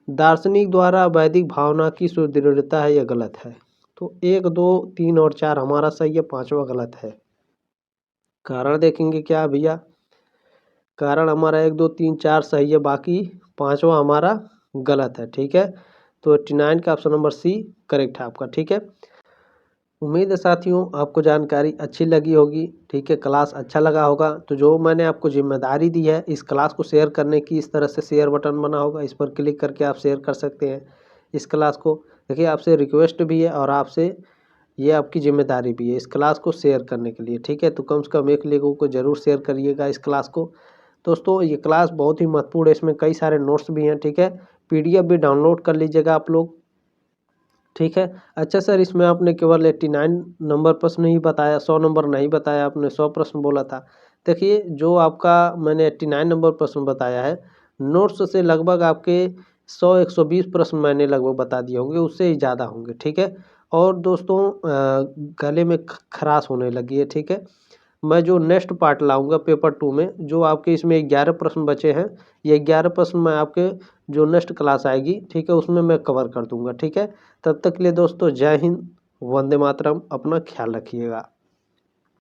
दार्शनिक द्वारा वैदिक भावना की सुदृढ़ता है, यह गलत है। तो 1, 2, 3 और 4 हमारा सही है, 5वां गलत है। कारण देखेंगे क्या भैया, कारण हमारा 1, 2, 3, 4 सही है, बाकी 5वां हमारा गलत है। ठीक है, तो 89 का ऑप्शन नंबर सी करेक्ट है आपका। ठीक है, उम्मीद है साथियों आपको जानकारी अच्छी लगी होगी। ठीक है, क्लास अच्छा लगा होगा, तो जो मैंने आपको जिम्मेदारी दी है इस क्लास को शेयर करने की, इस तरह से शेयर बटन बना होगा, इस पर क्लिक करके आप शेयर कर सकते हैं इस क्लास को। देखिए आपसे रिक्वेस्ट भी है और आपसे ये आपकी जिम्मेदारी भी है इस क्लास को शेयर करने के लिए। ठीक है, तो कम से कम 1 लोगों को ज़रूर शेयर करिएगा इस क्लास को। दोस्तों ये क्लास बहुत ही महत्वपूर्ण है, इसमें कई सारे नोट्स भी हैं। ठीक है, PDF भी डाउनलोड कर लीजिएगा आप लोग, ठीक है। अच्छा सर, इसमें आपने केवल 89 नंबर प्रश्न ही बताया, 100 नंबर नहीं बताया, आपने 100 प्रश्न बोला था। देखिए, जो आपका मैंने 89 नंबर प्रश्न बताया है, नोट्स से लगभग आपके 100-120 प्रश्न मैंने लगभग बता दिए होंगे, उससे ही ज़्यादा होंगे, ठीक है। और दोस्तों गले में खराश होने लगी है, ठीक है। मैं जो नेक्स्ट पार्ट लाऊंगा पेपर 2 में, जो आपके इसमें 11 प्रश्न बचे हैं, ये 11 प्रश्न मैं आपके जो नेक्स्ट क्लास आएगी, ठीक है, उसमें मैं कवर कर दूंगा, ठीक है। तब तक के लिए दोस्तों जय हिंद, वंदे मातरम, अपना ख्याल रखिएगा।